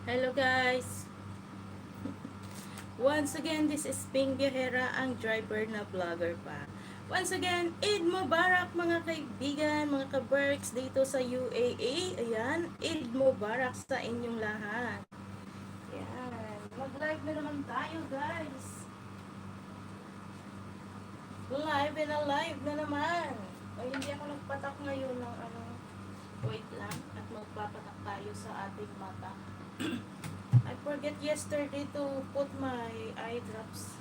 Hello guys! Once again, this is Ping Biyahera, ang driver na vlogger pa. Once again, Eid Mubarak mga kaibigan, mga ka-berks dito sa UAE. Ayan, Eid Mubarak sa inyong lahat. Ayan, mag-live na naman tayo guys. Live and alive na naman. O, hindi ako nagpatak ngayon ng wait lang, at magpapatak tayo sa ating mata. I forget yesterday to put my eye drops.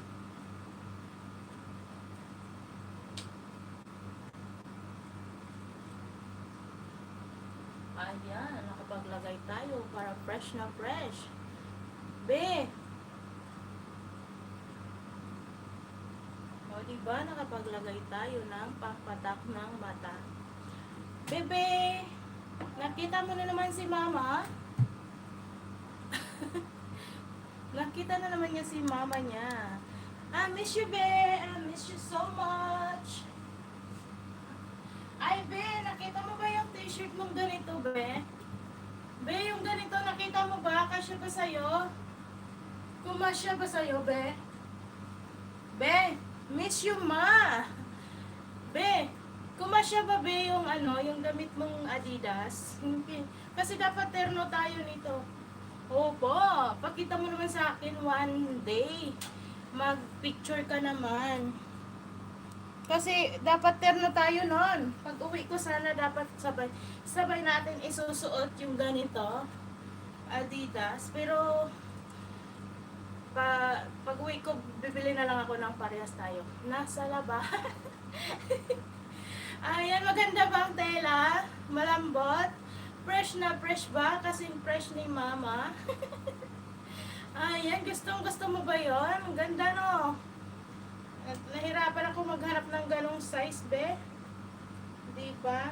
Ayan, nakapaglagay tayo para fresh na fresh. Be! O, diba nakapaglagay tayo ng pampatak ng mata. Bebe! Nakita mo na naman si mama? Nakita na naman niya si mama niya. I miss you, Be! I miss you so much! Ay, Be! Nakita mo ba yung t-shirt mong ganito, Be? Be, yung ganito, nakita mo ba? Kasya ba sa'yo? Kumasya ba sa'yo, Be? Be, miss you, ma! Be, kumasya ba, Be, yung yung damit mong Adidas? Kasi dapat terno tayo nito. Opo, pakita mo naman sa akin one day. Mag-picture ka naman. Kasi dapat terno tayo nun. Pag uwi ko sana dapat sabay natin isusuot yung ganito. Adidas. Pero pag uwi ko, bibili na lang ako ng parehas tayo. Nasa labas. Ayan, maganda bang tela? Malambot? Fresh na fresh ba? Kasing fresh ni mama. Ayan, gusto mo ba yun? Ang ganda no? At nahirapan ako maghanap ng ganong size, be. Di ba?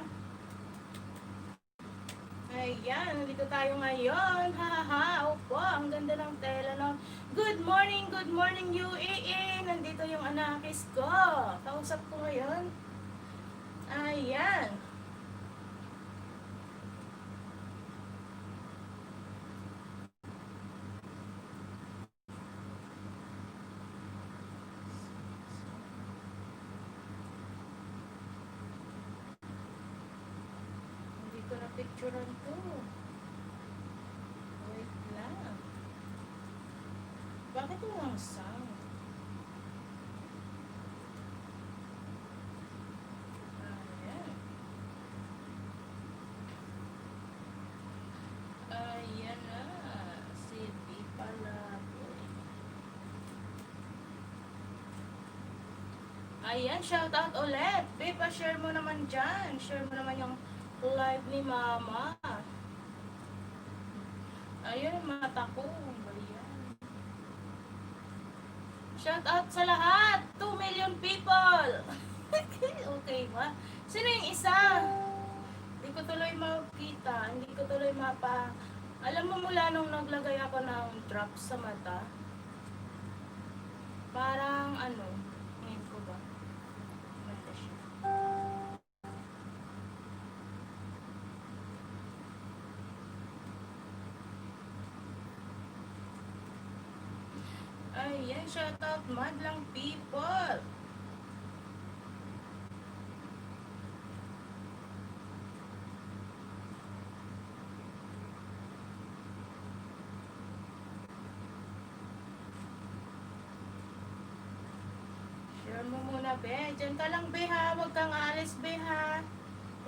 Ayan, nandito tayo ngayon. Ha ha ha. Opo, ang ganda ng tela no. Good morning UAE. Nandito yung anakis ko. Kausap ko ngayon. Ayan. Hindi ko na picturean to. Wait lang. Bakit walang sound? Ayan. Ayan na. Si D pala. Ayan, shoutout ulit. Babe, share mo naman dyan. Share mo naman yung live ni mama. Ayun, mata ko. Ayan. Shoutout sa lahat. 2 million people. Okay ba? Sino yung isa? Hindi ko tuloy makita. Hindi ko tuloy mapa. Alam mo mula nung naglagay ako ng drops sa mata, parang ngayon ko ba? Mata siya. Ayan, shoutout madlang people. Share mo muna, be. Diyan ka lang, be, ha. Huwag kang aalis, be, ha.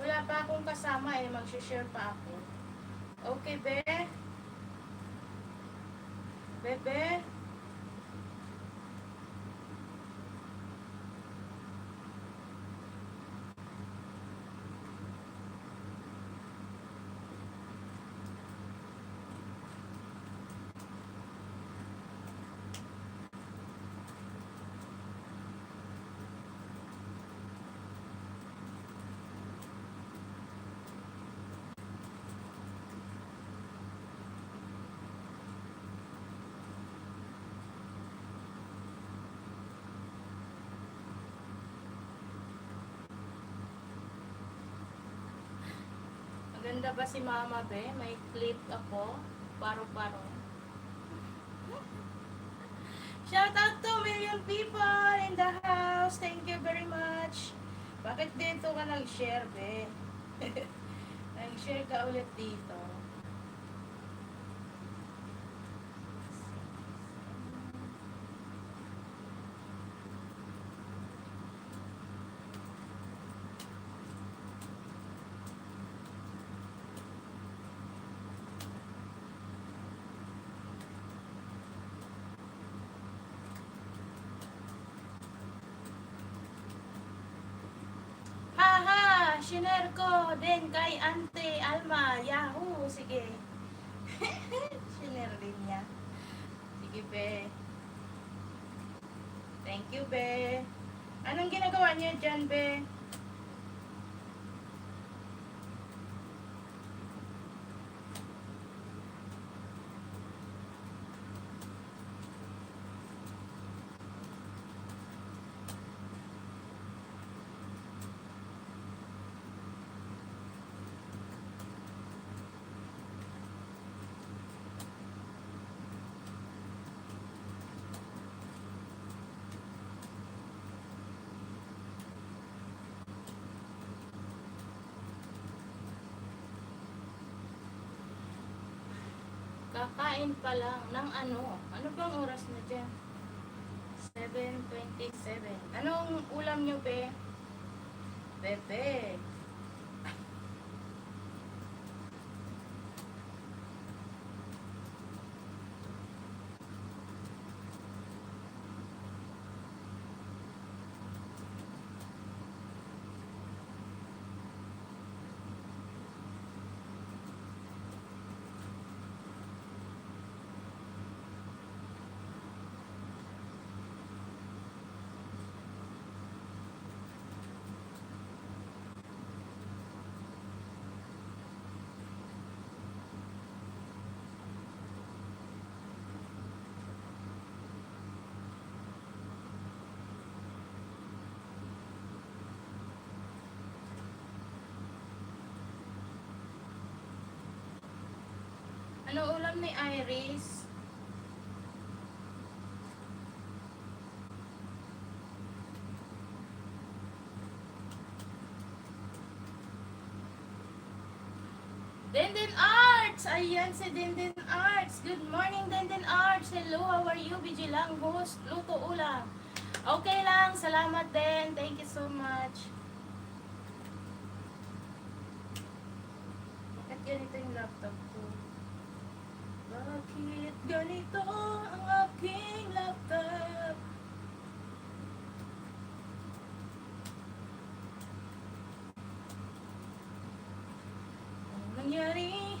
Wala pa akong kasama, eh. Mag-share pa ako. Okay, be. Bebe. Maganda ba si mama, be? May clip ako. Paro-paro. Shout out to million people in the house. Thank you very much. Bakit dito ka nag-share, be? Nag-share ka ulit dito. Haha! Shinare ko din kay Ante Alma. Yahoo! Sige. Shinare din niya. Sige, be. Thank you, be. Anong ginagawa niyo dyan, be? Kakain pa lang ng ano? Ano bang oras na dyan? 7:27. Anong ulam nyo, be? Bebe. Ano ulam ni Iris? Denden Arts! Ayan si Denden Arts. Good morning, Denden Arts. Hello, how are you? BG lang, host. Luto ulam. Okay lang. Salamat din. Thank you so much. Bakit ganito yung laptop ko? Bakit ganito ang aking laptop? Anong nangyari?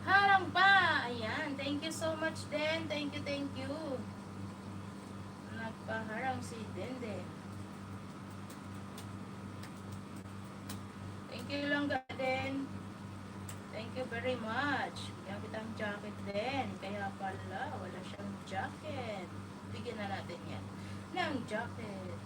Harang pa! Ayan. Thank you so much, Den. Thank you, thank you. Nagpaharang si Dende. Thank you lang, Den. Thank you very much. Bigyan kitang jacket din. Kaya pala, wala siyang jacket. Bigyan na natin yan ng jacket.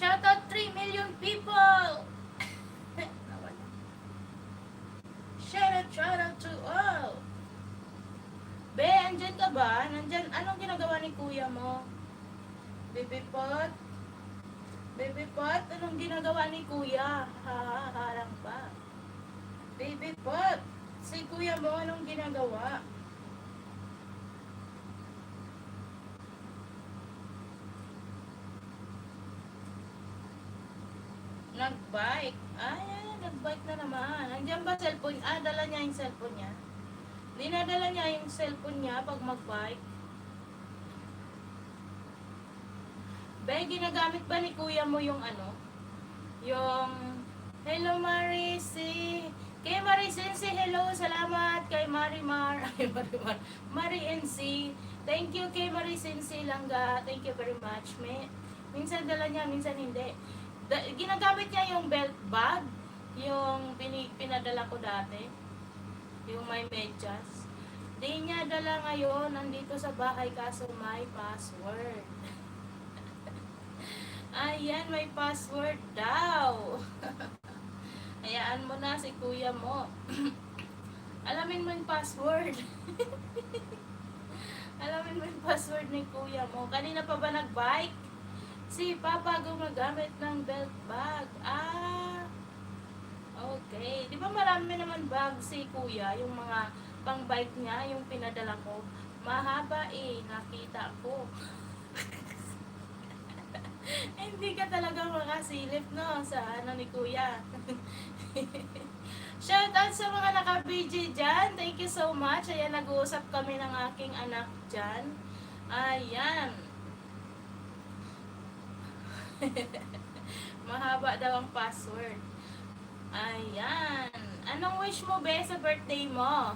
Shout out 3 million people! Nawala. Shout out to all! Be, andyan ka ba? Nandyan, anong ginagawa ni kuya mo? Baby pot? Baby pot, anong ginagawa ni kuya? Harang pa. kuya mo, anong ginagawa? Nag-bike. Ay, nag-bike na naman. Andiyan ba cellphone? Dala niya yung cellphone niya. Dinadala niya yung cellphone niya pag mag-bike. Be, ginagamit ba ni kuya mo yung ano? Yung, hello Marisi. Kay Marisensi, hello. Salamat kay Marimar. Ay, Marimar. Mariensi. Thank you kay Marisensi Langga. Thank you very much. Minsan dala niya, minsan hindi. Ginagamit niya yung belt bag. Yung pinadala ko dati. Yung may medyas. Di niya dala ngayon. Nandito sa bahay kaso may password. Ayan, may password daw. Hayaan mo na si kuya mo. Alamin mo yung password. Alamin mo yung password ni kuya mo. Kanina pa ba nag-bike? Si Papa gumagamit ng belt bag. Okay. Di ba marami naman bag si kuya? Yung mga pang-bike niya, yung pinadala ko. Mahaba nakita ko. Hindi ka talaga makasilip, no? Sa ano ni kuya. Shout out sa mga naka-BG dyan. Thank you so much. Ayan, nag-uusap kami ng aking anak dyan. Ayan. Mahaba daw ang password. Ayan. Anong wish mo, be, sa birthday mo?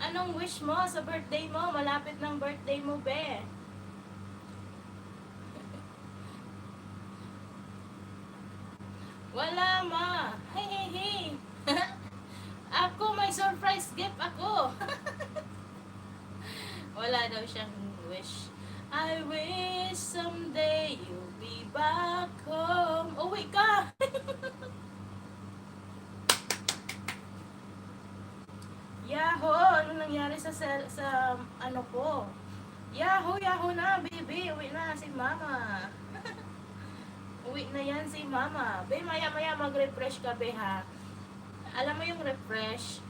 Anong wish mo sa birthday mo? Malapit ng birthday mo, be. Wala, ma. Hey. Ako, may surprise gift ako. Wala daw siyang wish. I wish someday you'll be back home. Uwi ka! Yahoo! Ano nangyari sa ano ko? Yahoo na, baby. Uwi na si mama. Uwi na yan si mama. Be, maya-maya mag-refresh ka, be, ha? Alam mo yung refresh?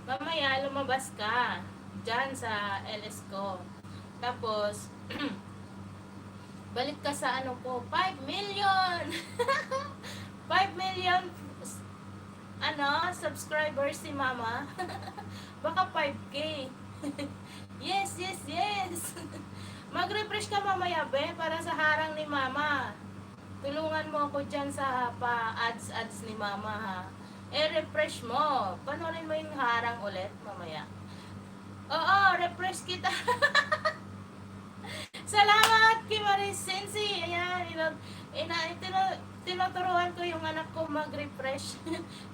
Mamaya, lumabas ka. Diyan sa LS ko. Tapos, balik ka sa ano ko. 5 million! 5 million subscribers si mama. Baka 5K. Yes. Mag-refresh ka mamaya, be, para sa harang ni mama. Tulungan mo ako dyan sa pa-ads ni mama, ha. Refresh mo. Panorin mo yung harang ulit mamaya. Oo, refresh kita. Salamat, Kimaris Sensi. Ayan, tinuturuan ko yung anak ko mag-refresh.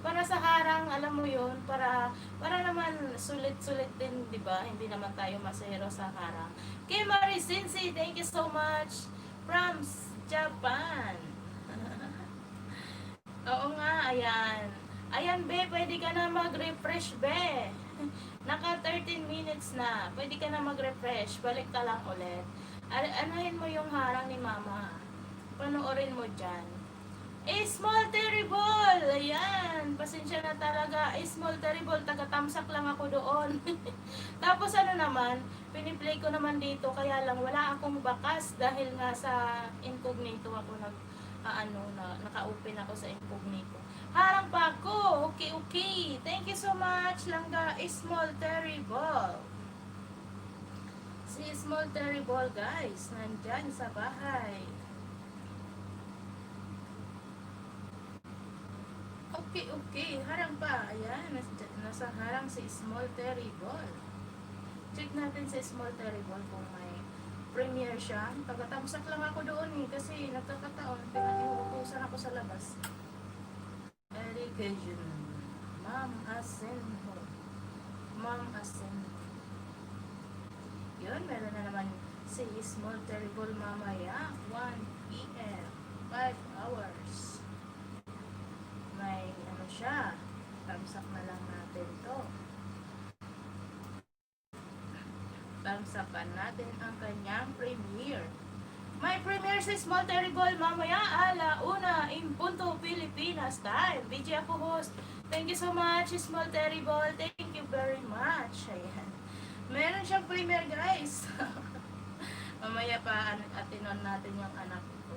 Para sa harang, alam mo yun, para naman sulit-sulit din, di ba? Hindi naman tayo masero sa harang. Kimaris Sensi, thank you so much. From Japan. Oo nga, ayan. Ayan, be, pwede ka na mag-refresh, be. Naka 13 minutes na. Pwede ka na mag-refresh. Balik ka lang ulit. Anahin mo yung harang ni mama. Panoorin mo dyan. Small Terrible! Ayan. Pasensya na talaga. Small Terrible. Taga-tamsak lang ako doon. Tapos ano naman, piniplay ko naman dito. Kaya lang wala akong bakas. Dahil nga sa incognito ako naka-open ako sa incognito. Harang pa ako. Okay. Thank you so much, Langga. Small Terrible. Si Small Terrible, guys. Nandyan sa bahay. Okay. Harang pa. Ayan. Nasa harang si Small Terrible. Check natin si Small Terrible kung may premiere siya. Taga-tamsak lang ako doon kasi nagkakataon. Pinag-iutusan ako sa labas. Education. Ma'am Asenho. Yun, meron na naman si Small Terrible mamaya. 1 p.m. 5 hours. May siya. Tamsak na lang natin to. Tamsakan natin ang kanyang premiere. May premiere si Small Terrible mamaya 1:00 in punto Pilipinas last time. BJ ako host. Thank you so much, Small Terrible. Thank you very much. Ayan. Meron siyang premiere, guys. Mamaya pa, atinon natin yung anak ko.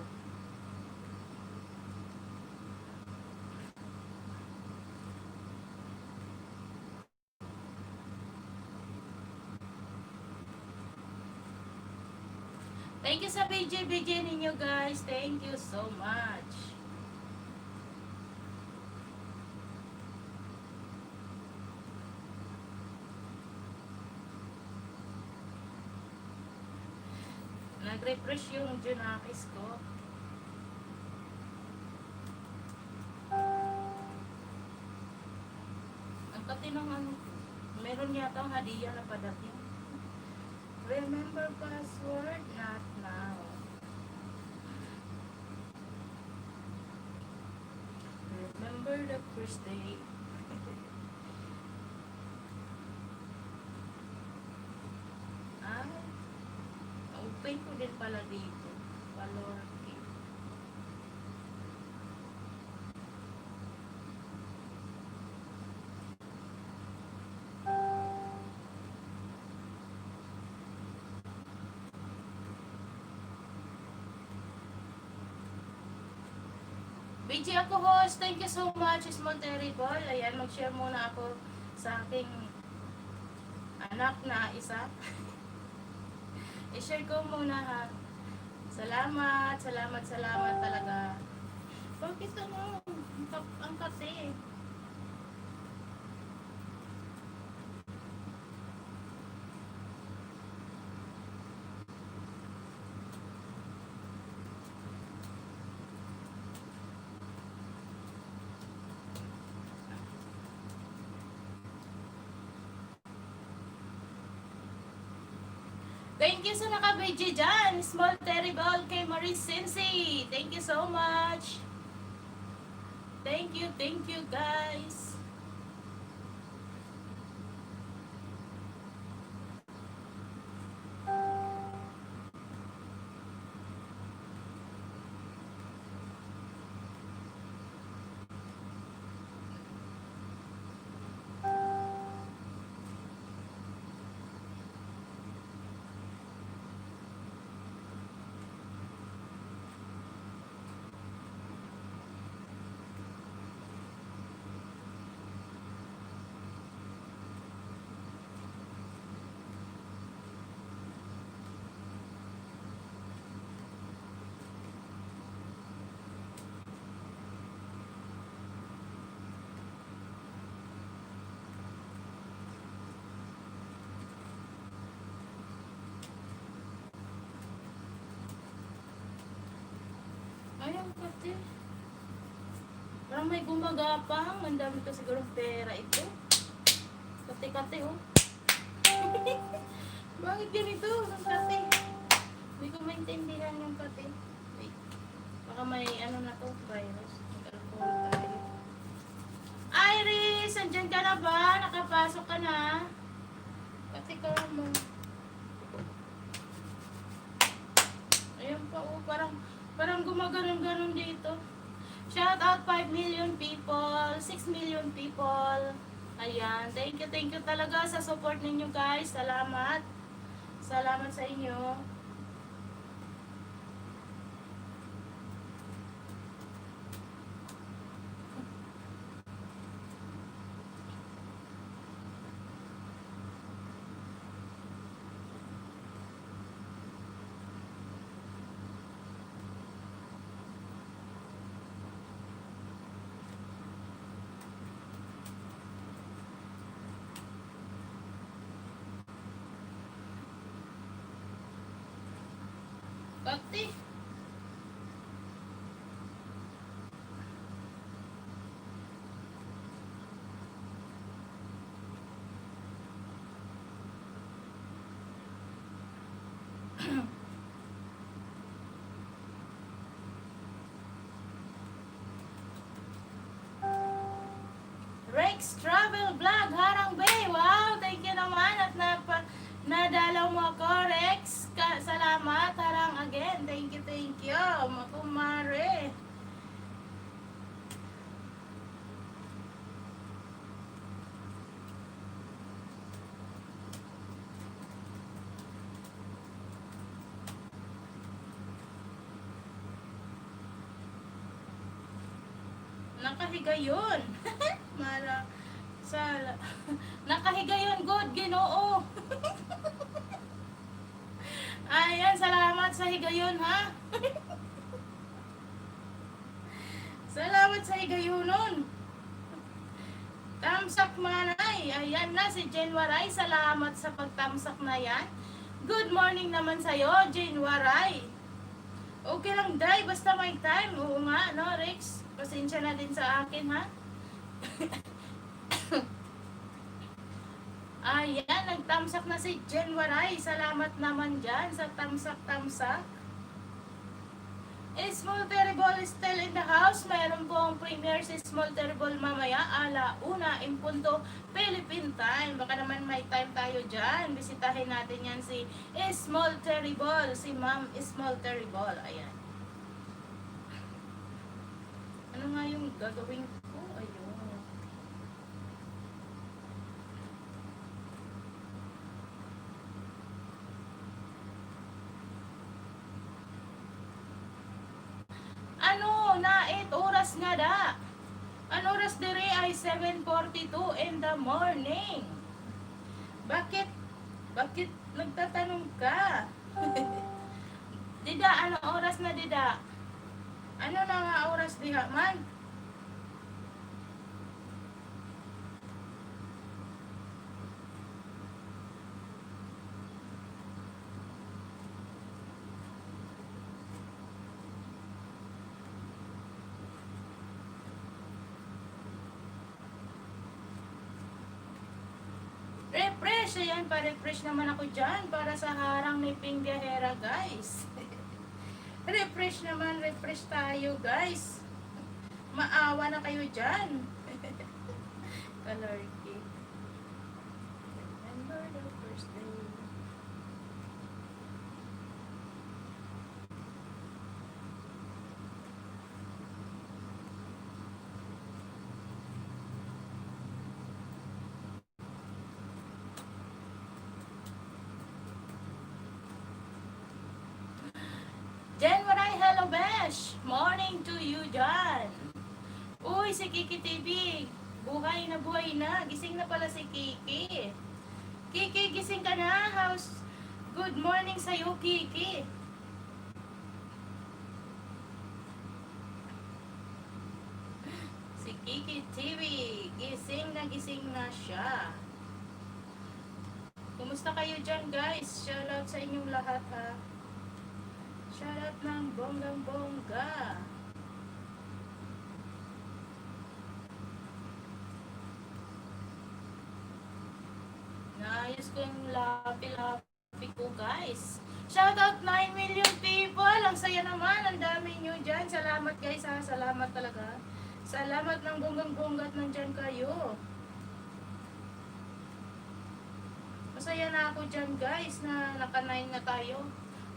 Thank you sa BJ ninyo, guys. Thank you so much. Nag-refresh yung Junakis ko. Ang pati ng ano, meron yata ang hadiah na padating. Remember password? Not now. Remember the first day. Open ko din pala dito. Palorki. BJ ako host. Thank you so much, Small Terrible. Ayan, mag-share muna ako sa aking anak na isa. I-share ko muna ha. Salamat talaga. Bakit ano? Ang kate. Thank you sa naka-BJ dyan. Small Terrible kay Marie Sensi. Thank you so much. Thank you guys. Ayaw kasi. Parang may gumagapang. Ang dami ko siguro pera ito. Kate-kate oh. Bakit ganito? Ang kate. Hindi ko maintindihan yung kate. Wait. Baka may ano na to, virus. Mag-alcohol tayo. Iris! Andyan ka na ba? Nakapasok ka na? Kate ka mo. Ayan pa oh. Parang gumaganon-ganon dito. Shout out 5 million people, 6 million people. Ayan, thank you talaga sa support ninyo guys. Salamat. Salamat sa inyo. Bakti. Rex Travel Vlog, Harang Bay. Wow, thank you naman at nadalaw mo ako, Rex. Salamat, Harang again. Thank you, Makumare. Nakahiga yun. Mara. Sala. Nakahiga yun, good, Ginoo. Ayan, salamat sa higayon, ha? Salamat sa higayunon. Tamsak manay. Ayan na si Jen Waray. Salamat sa pagtamsak na yan. Good morning naman sa'yo, Jen Waray. Okay lang, Day. Basta may time. Oo nga, no, Rex? Pasensya na din sa akin, ha? Ayan, nagtamsak na si Jen Waray. Salamat naman dyan sa tamsak-tamsak. Small Terrible is still in the house. Mayroon pong premiere si Small Terrible mamaya, ala una, in punto, Philippine time. Baka naman may time tayo dyan. Bisitahin natin yan si Small Terrible, si Ma'am Small Terrible. Ayan. Ano nga yung gagawin ko? Ayun. Ano, na 8 oras nga da. Ang oras dire ay 7:42 in the morning. Bakit? Bakit nagtatanong ka? Dida, ano oras na dida? Ano na nga oras diha man? Refresh, ayan, pa-refresh naman ako dyan para sa harang ni Ping Gahera, guys. Refresh naman, refresh tayo, guys. Maawa na kayo dyan. Color cake. Remember the first day. Jen Maray, hello Besh! Morning to you, John! Uy, si Kiki TV! Buhay na! Gising na pala si Kiki! Kiki, gising ka na! Good morning sa'yo, Kiki! Si Kiki TV! Gising na siya! Kumusta kayo dyan, guys? Shoutout sa inyong lahat, ha! Shoutout ng bonggang-bongga. Naayos ko yung lapi-lapi ko, guys. Shoutout 9 million people. Ang saya naman. Ang dami nyo dyan. Salamat, guys, ha. Salamat talaga. Salamat ng bonggang-bongga at nandyan kayo. Masaya na ako dyan, guys, na naka-9 na tayo.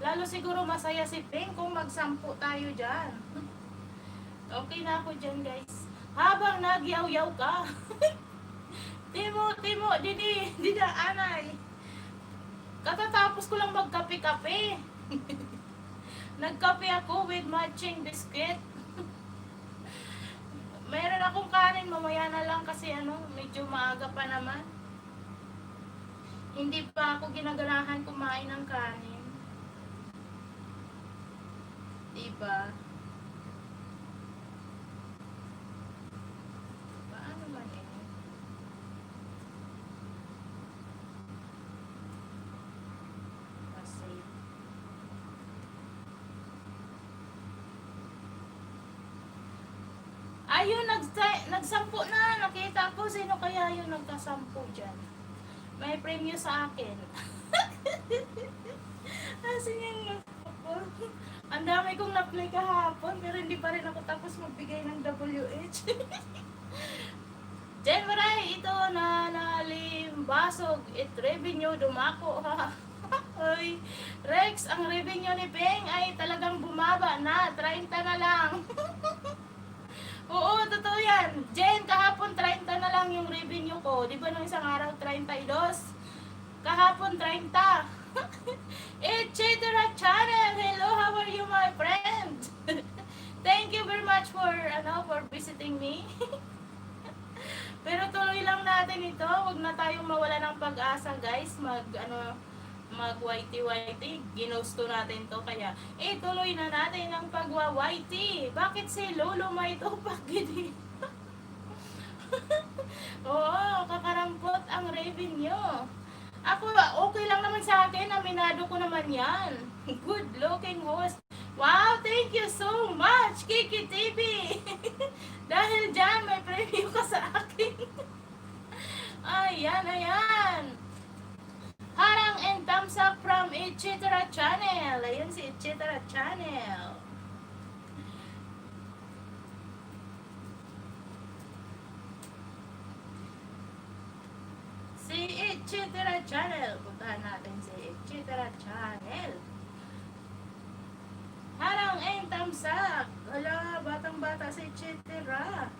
Lalo siguro masaya si Ping kung magsampu tayo dyan. Okay na ako dyan, guys. Habang nagyaw-yaw ka. Timo, dida, anay. Katatapos ko lang magkape-kape. Nagkape ako with matching biscuit. Meron akong kanin, mamaya na lang kasi medyo maaga pa naman. Hindi pa ako ginaganahan kumain ng kanin. Diba? Paano man eh? Kasi ayun, nagsampu na. Nakita ko sino kaya yung nagkasampu dyan. May premyo sa akin. Asin yung ang dami kong na-play kahapon, pero hindi pa rin ako tapos magbigay ng WH. Jen Maray, ito na nalimbasog. Revenue dumako, ha. Oy, Rex, ang revenue ni Peng ay talagang bumaba na. 30 na lang. Oo, totoo yan. Jen, kahapon 30 na lang yung revenue ko. Di ba nung isang araw 32? Kahapon 30. Etc. Channel. Hello, how are you, my friend? Thank you you very much for visiting me. Pero tuloy lang natin ito. Huwag na tayong mawala ng pag-asa, guys. Mag YT. Ginusto natin to. Kaya, tuloy na natin ang pagwa-YT. Bakit si Lolo may ito pagkidi? Oo, kakarampot ang revenue. Ako, okay lang naman sa akin. Aminado ko naman yan. Good looking host. Wow, thank you so much, Kiki TV. Dahil dyan, may preview ka sa akin. Ayan. Harang and thumbs up from Ichitara Channel. Ayan si Ichitara Channel. Si Ichitara Channel. Puntahan natin si Ichitara Channel. Harang and thumbs up. Wala, batang-bata si Ichitara.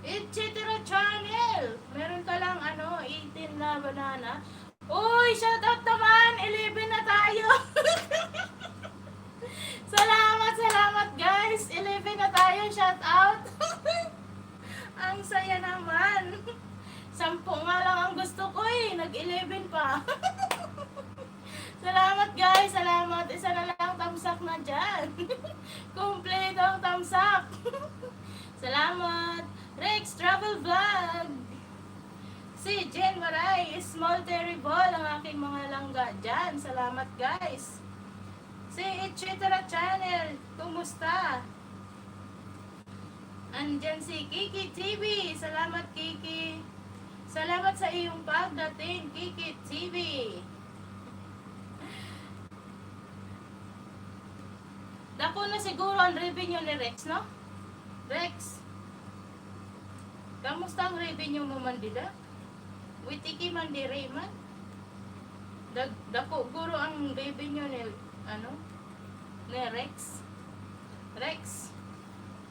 Ichitara Channel. Meron ka lang 18 na banana. Uy, shout out naman. 11 na tayo. Salamat guys. 11 na tayo. Shout out. Ang saya naman. 10 nga lang ang gusto ko Nag-11 pa. Salamat guys. Salamat. Isa na lang thumbs up na dyan. Complete ang thumbs up. Salamat. Rex Travel Vlog. Si Jen Maray, Small Terrible, ang aking mga langga dyan. Salamat guys. Si Ichitara Channel, kumusta? Andyan si Kiki TV. Salamat Kiki. Salamat sa iyong pagdating, Kiki TV. Dako na siguro ang revenue ni Rex, no? Rex, kamusta ang revenue mo man dida? Witiki man dire man. Dako guro ang revenue ni ni Rex. Rex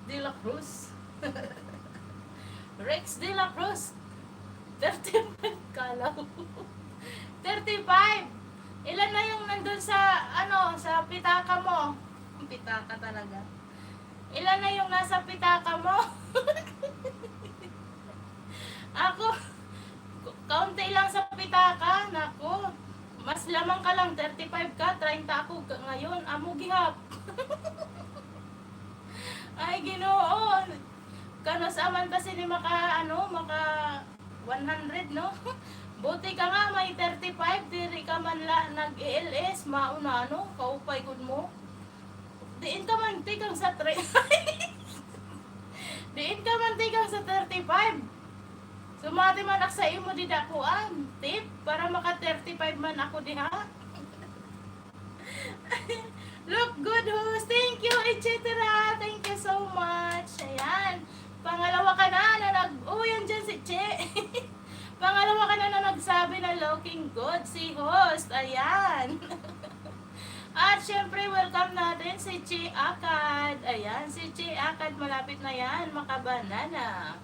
de la Cruz. Rex de la Cruz. 35 kalaw. 35. Ilan na yung nandun sa sa pitaka mo? Pitaka talaga. Ilan na yung nasa pitaka mo? Ako, kaunti lang sa pitaka. Naku, mas lamang ka lang. 35 ka, 30 ako ngayon. Amo gihap. Ay, Ginoo. Kano sa man kasi ni maka 100, no? Buti ka nga, may 35. Diri ka man nag-ELS. Mauna, kaupay good mo. Diin ka man tikang sa 3. Diin ka man tikang sa 35. Sumati man ak sa imo di dakuan. Tip para maka 35 man ako diha. Look good host. Thank you, Ichitara. Thank you so much. Ayan. Pangalawa ka na yan dyan si Che. Pangalawa ka na nagsabi na looking good si host. Ayan. At syempre, welcome natin si Chi Akad. Ayan, si Chi Akad, malapit na yan, makabanana.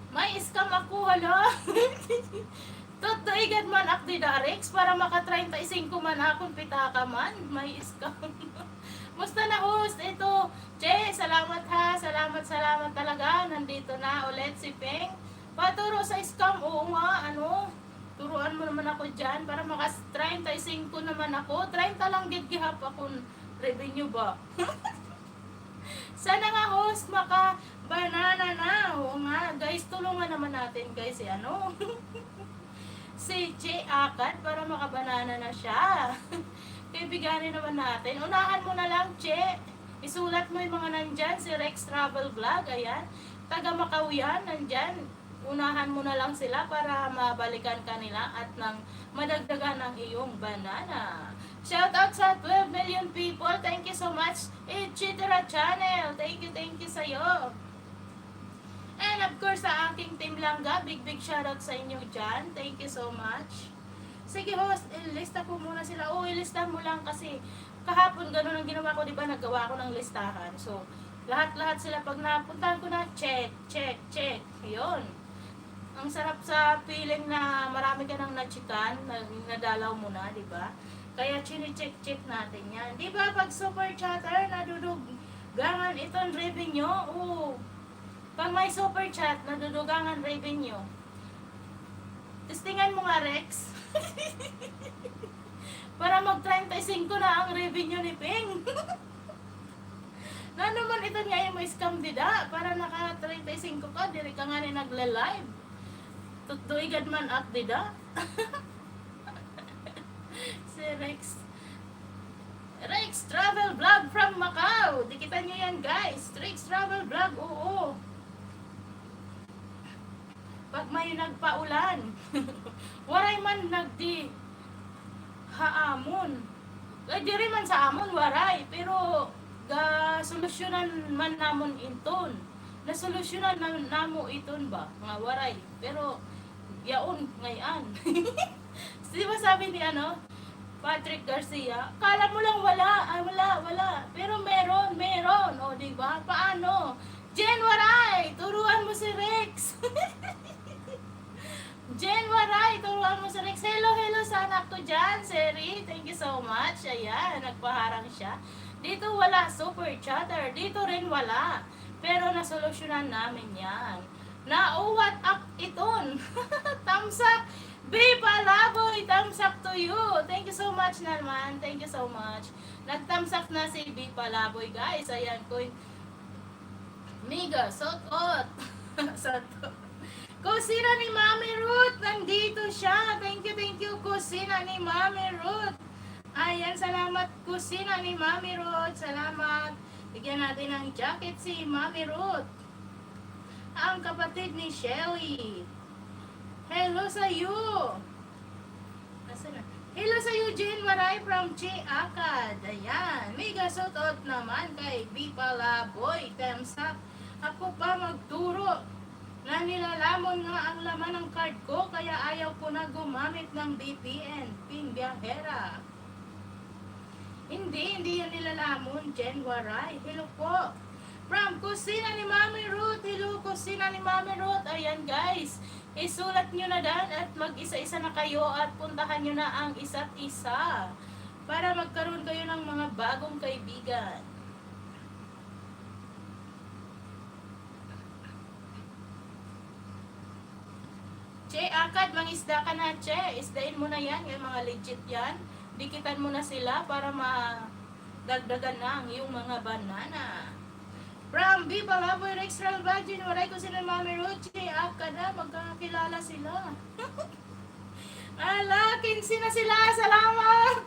May scam ako, hala. Tutuigad man ak di Rex para maka 35 man akong pitaka man. May scam. Musta na host? Ito, Che, salamat ha. Salamat talaga. Nandito na ulit si Peng. Paturo sa scam, oo nga, turuan mo naman ako dyan para makas 35 naman ako. 30 lang gihap akong revenue ba? Sana nga host maka banana na. Oo nga guys, tulungan naman natin guys si Che Akad para makabanana na siya. Kaibiganin naman natin. Unahan mo na lang Che. Isulat mo yung mga nandyan. Si Rex Travel Vlog. Ayan. Taga Macau yan. Nandyan. Unahan mo na lang sila para mabalikan kanila at nang madagdagan ang iyong banana. Shout out sa 12 million people. Thank you so much. Ichitara Channel. Thank you sa'yo. And of course sa aking team Langga, big shout out sa inyo dyan. Thank you so much. Sige host, ilista ko muna sila. Ilista mo lang kasi kahapon ganun ang ginawa ko, di ba? Naggawa ko ng listahan. So, lahat sila pag napuntahan ko na, check. Yun. Ang sarap sa feeling na marami ka nang nachikan, nadalaw mo na, di ba? Kaya chine-check natin yan. Di ba pag super chatter, Gangan itong revenue. Oo. Pag may super chat, nadudugangan revenue. Testingan mo nga, Rex. Para mag-35 na ang revenue ni Ping. Na naman ito nga yung may scam dida. Para naka-35 ka, diri ka nga ni nagla-live. Tutuigad man at dida. Si Rex. Rex Travel Vlog from Macau. Dikitan nyo yan, guys. Rex Travel Vlog, oo. Pag may nagpaulan. Waray man nagdi haamon. Ay, diri man sa amon, waray. Pero, solusyonan man namon inton. Nasolusyonan namo iton ba? Nga waray. Pero, yaon, ngayon. Di ba sabi ni Patrick Garcia, kala mo lang wala. Ay, wala. Pero meron. O, di ba? Paano? Jen Waray, turuan mo si Rex. Jen Waray, turuan mo si Rex. Hello sa anak ko dyan, Seri. Thank you so much. Ayan, nagpaharang siya. Dito wala super chatter. Dito rin wala. Pero nasolusyonan namin yan. What up iton? Thumbs up. B. Palaboy, thumbs up to you. Thank you so much naman. Thank you so much. Nag-thumbs up na si B. Palaboy, guys. Ayan, Miga, sotot. Sotot. Kusina ni Mami Ruth. Nandito siya. Thank you. Kusina ni Mami Ruth. Ayan, salamat. Kusina ni Mami Ruth. Salamat. Bigyan natin ng jacket si Mami Ruth. Ang kapatid ni Shelly. Hello sa you. Hello sa you, Jane Maray from Che Akad. Ayan. Mega shoutout naman kay B. Palaboy. Thumbs up. Ako pa magturo na nilalamon nga ang laman ng card ko kaya ayaw ko na gumamit ng VPN. Ping Biahera. Hindi yan nilalamon, Jen Waray. Hello po. From Kusina ni Mami Ruth. Hello, Kusina ni Mami Ruth. Ayan, guys. Isulat nyo na dan at mag-isa-isa na kayo at puntahan nyo na ang isa't isa para magkaroon kayo ng mga bagong kaibigan. Che, akad, mangisda ka na, Che. Isdain mo na yan, yung mga legit yan. Dikitan mo na sila para madagdagan na ang iyong mga banana. From B. Palaboy, Rex Ralbagin, waray ko sila Mami Ruth, Che, akad na, magkakilala sila. Ala, 15 na sila, salamat!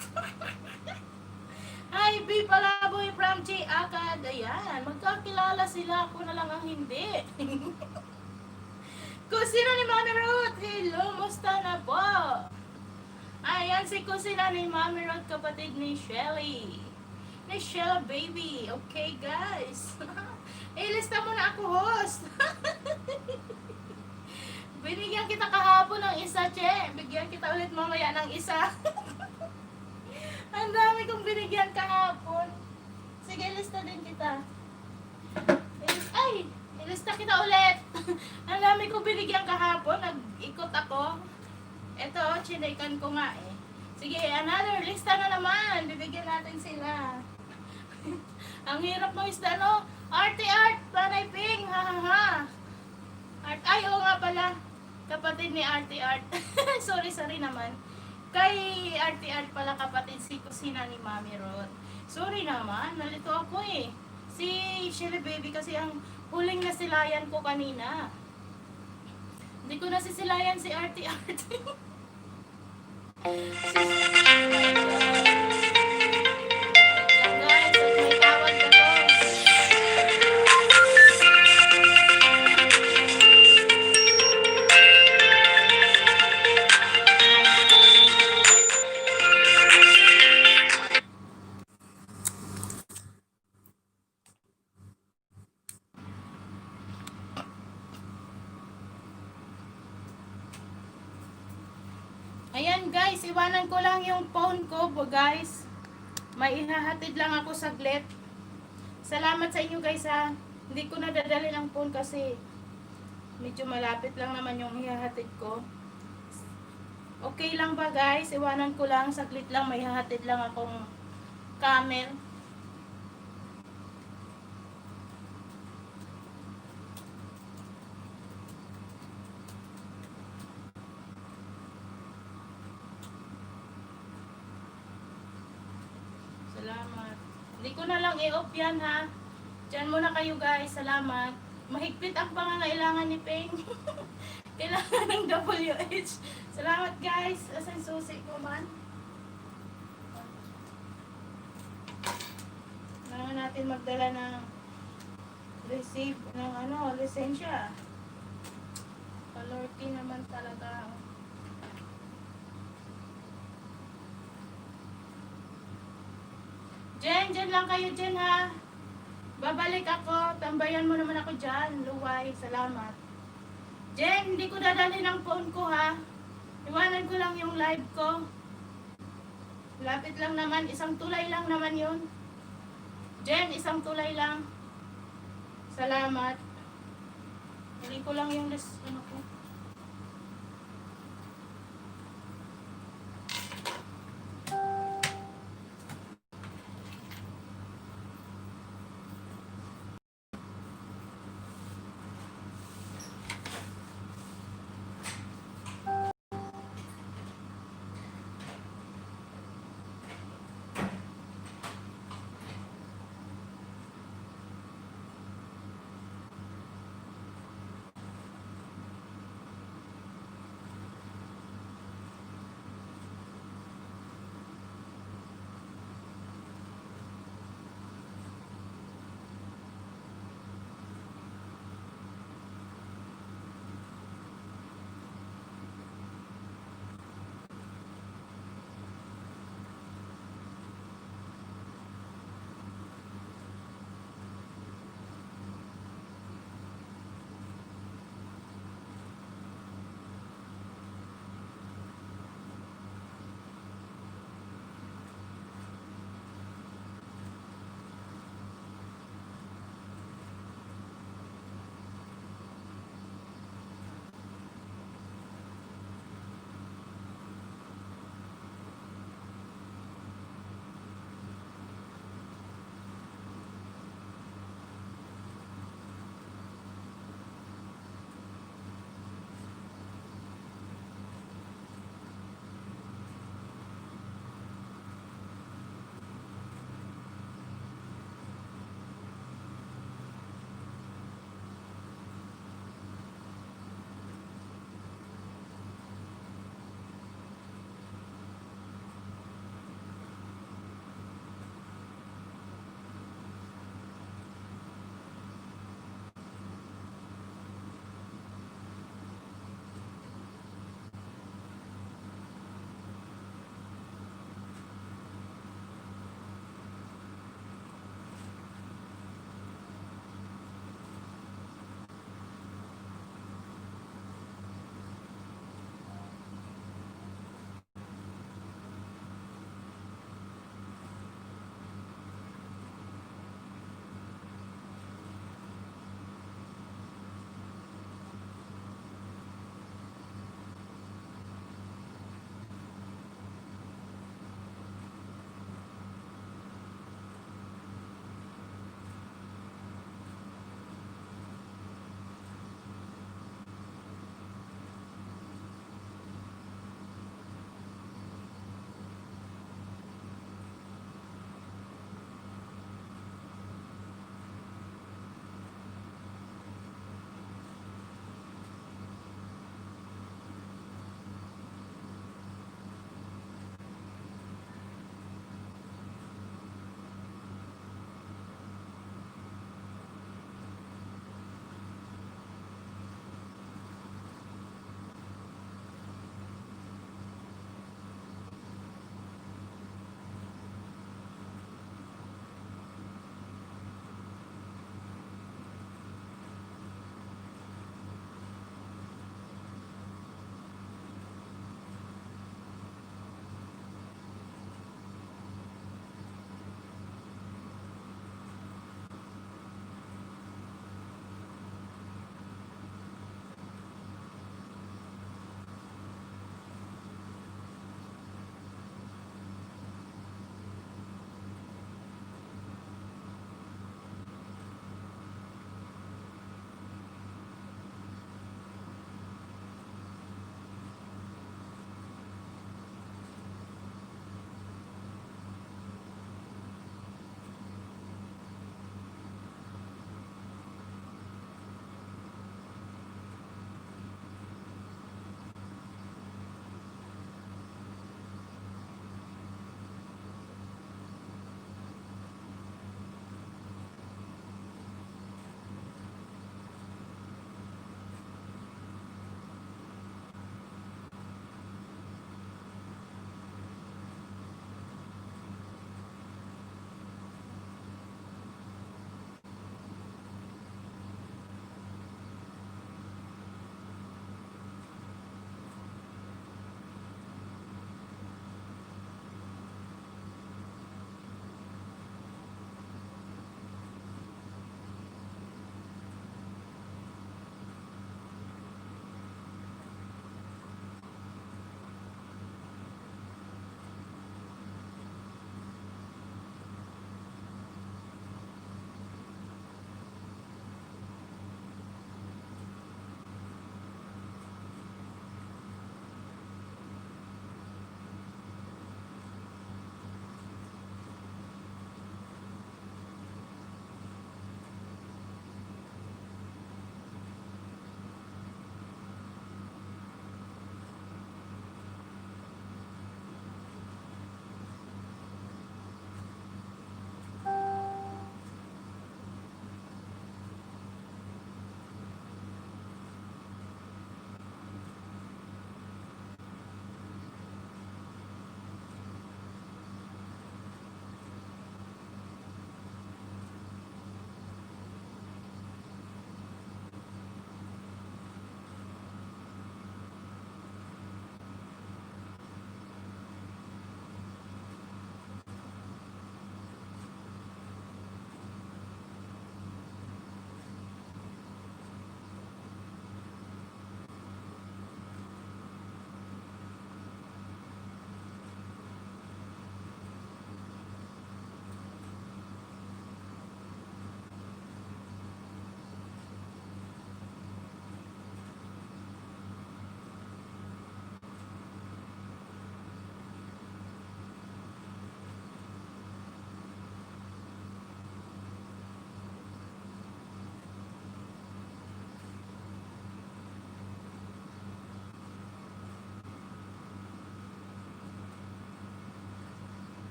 Hi, B. Palaboy from Che, akad, ayan, magkakilala sila, ako na lang ang hindi. Kusina ni Mami Ruth, hello, musta na po? Ayan si kusina ni Mami Ruth, kapatid ni Shelly. Ni Shella baby. Okay guys. Ilista mo na ako, host. Binigyan kita kahapon ng isa, Che. Bigyan kita ulit mamaya ng isa. Ang dami kong binigyan kahapon. Sige, ilista din kita. Ay! Ilista kita ulit. Ang dami kong binigyan kahapon. Nag-ikot ako. Ito, chinaikan ko nga eh. Sige, another lista na naman. Bibigyan natin sila. Ang hirap ng isda, no? Art, Panay Ping, ha. Art, ay, oo nga pala. Kapatid ni Art. sorry naman. Kay Art pala kapatid si kusina ni Mami Ruth. Sorry naman, nalito ako eh. Si Shelly Baby kasi ang huling nasilayan ko kanina. Hindi ko nasisilayan si Art. Guys, at may tawag na to. Ayan guys, iwanan ko lang yung phone ko, guys. May ihahatid lang ako saglit. Salamat sa inyo guys ha. Hindi ko nadadali ng phone kasi medyo malapit lang naman yung ihahatid ko. Okay lang ba guys? Iwanan ko lang, saglit lang. May ihahatid lang akong camel. Salamat. Hindi ko na lang i-off yan ha. Diyan muna kayo guys. Salamat. Mahigpit ang pangangailangan ni Peng. Kailangan ng WH. Salamat guys. Asan susi ko man? Kailangan natin magdala ng receive ng lisensya. Palorty naman talaga. Jen lang kayo Jen ha. Babalik ako. Tambayan mo naman ako dyan. Luway. Salamat. Jen, hindi ko dadalhin ang phone ko ha. Iwanan ko lang yung live ko. Lapit lang naman. Isang tulay lang naman yun. Jen, isang tulay lang. Salamat. Huli ko lang yung ko.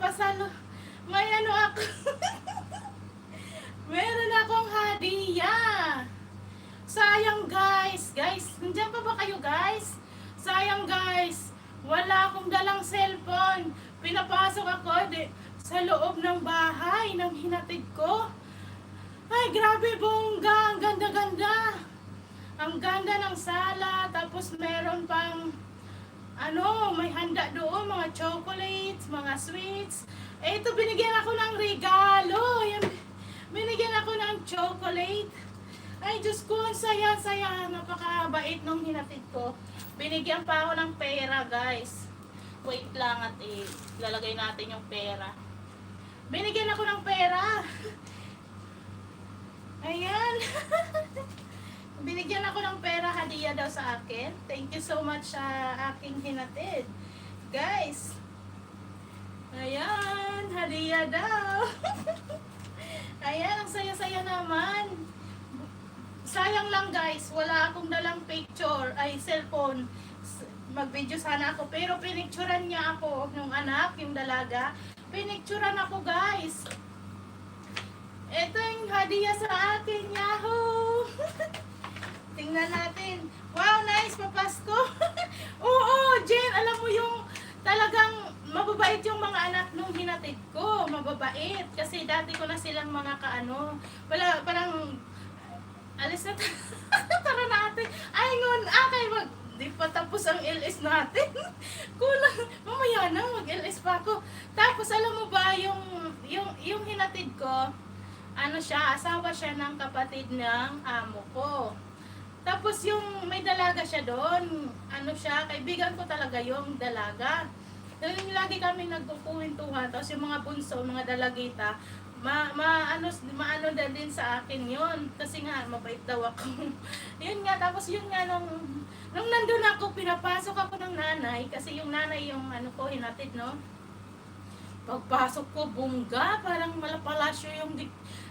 papasalo. May ano ako. Meron akong hadiah. Sayang guys. Guys, nandiyan pa ba kayo guys? Sayang guys. Wala akong dalang cellphone. Pinapasok ako sa loob ng bahay ng hinatid ko. Ay, grabe bongga. Ang ganda-ganda. Ang ganda ng sala. Tapos meron pang may handa doon. Mga chocolates, mga sweets. Ito, binigyan ako ng regalo. Yan, binigyan ako ng chocolate. Ay, Diyos ko, ang saya-saya. Napakabait nung hinatid ko. Binigyan pa ako ng pera, guys. Wait lang at lalagay natin yung pera. Binigyan ako ng pera. Ayan. Binigyan ako ng pera, hadiah daw sa akin. Thank you so much sa aking hinatid. Guys. Ayan, hadiah daw. Ayan, ang saya-saya naman. Sayang lang guys, wala akong dalang picture, cellphone. Mag-video sana ako, pero pinicturan niya ako, yung anak, yung dalaga. Pinicturan ako guys. Ito yung hadiah sa akin, yahoo! Tingnan natin. Wow, nice, papasko. Oo, Jen, alam mo yung talagang mababait yung mga anak nung hinatid ko. Mababait. Kasi dati ko na silang mga parang alis na tara natin. Ay, di pa tapos ang LS natin. Kulang. Mamaya na, mag-LS pa ako. Tapos, alam mo ba, yung hinatid ko, asawa siya ng kapatid ng amo ko. Tapos, yung may dalaga siya doon. Kaibigan ko talaga yung dalaga. Lagi kami nagkukuwentuhan. Tapos, yung mga bunso, mga dalagita, maano din sa akin yun kasi nga mabait daw ako. Yun nga, tapos yun nga nung nandun ako, pinapasok ako ng nanay kasi yung nanay yung hinatid, no. Pagpasok ko, bongga, parang malapalasyo yung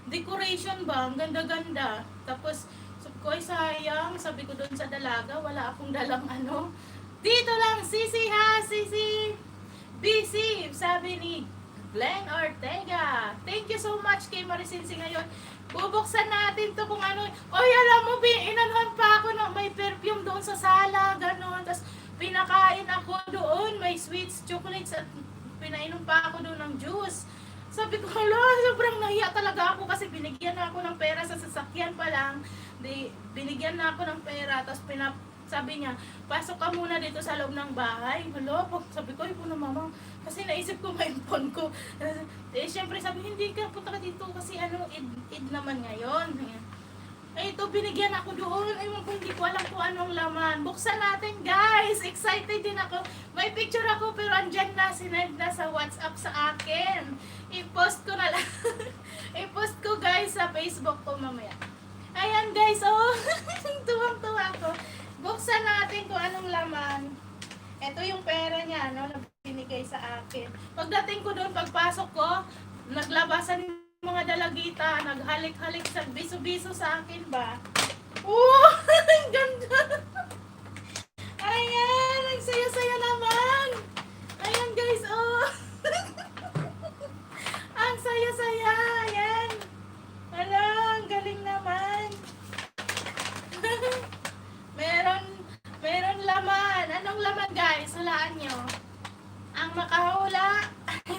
decoration ba, ang ganda-ganda. Tapos sabi ko, ay sayang, sabi ko doon sa dalaga, wala akong dalang dito lang, sisi ha, sisi busy, sabi ni Glenn Ortega. Thank you so much kay Maricinci ngayon. Bubuksan natin to kung ano. Oy, alam mo, inanuhan pa ako ng may perfume doon sa sala, gano'n. Tapos pinakain ako doon, may sweets, chocolates, at pinainom pa ako doon ng juice. Sabi ko, hala, sobrang nahiya talaga ako kasi binigyan na ako ng pera sa sasakyan pa lang. Binigyan na ako ng pera, tapos sabi niya, pasok ka muna dito sa loob ng bahay. Hala, sabi ko, ay po na mama. Kasi naisip ko may phone ko. Siyempre sabi, hindi ka, punta ka dito kasi Eid naman ngayon. Ito, binigyan ako doon. Ewan ko, hindi ko alam kung anong laman. Buksan natin, guys. Excited din ako. May picture ako, pero andyan na, sinend na sa WhatsApp sa akin. I-post ko na lang. I-post ko, guys, sa Facebook ko mamaya. Ayan, guys, oh. Tuwang-tuwa ko. Buksan natin kung anong laman. Ito yung pera niya, na binigay sa akin. Pagdating ko doon, pagpasok ko, naglabasan yung mga dalagita, naghalik-halik sa biso-biso sa akin ba. Oh, ang ganda. Ayan, ang saya-saya naman. Ayan guys, oh. Ang saya-saya, ayan. Hala, ang galing naman. Meron laman. Anong laman guys? Hulaan nyo. Ang makahula,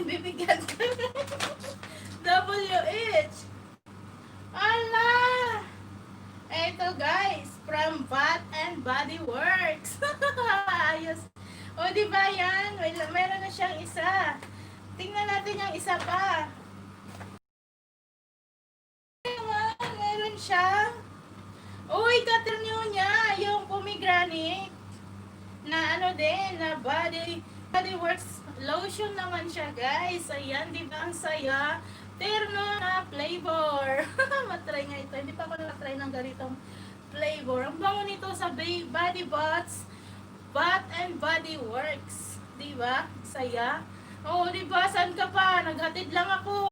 bibigyan ko. WH. Ala! Ito guys, from Bath and Body Works. Ayos. O diba yan? Meron na siyang isa. Tingnan natin yung isa pa. Meron siya. Uy, katerniyo niya, yung pomegranate na din, na body works lotion naman siya, guys. Ayan, di ba ang saya? Terno na flavor. Matry nga ito. Hindi pa ako na-try ng ganitong flavor. Ang bango nito sa Body Bots, Bath and Body Works. Di ba? Saya. Oh, di ba? Saan ka pa? Naghatid lang ako.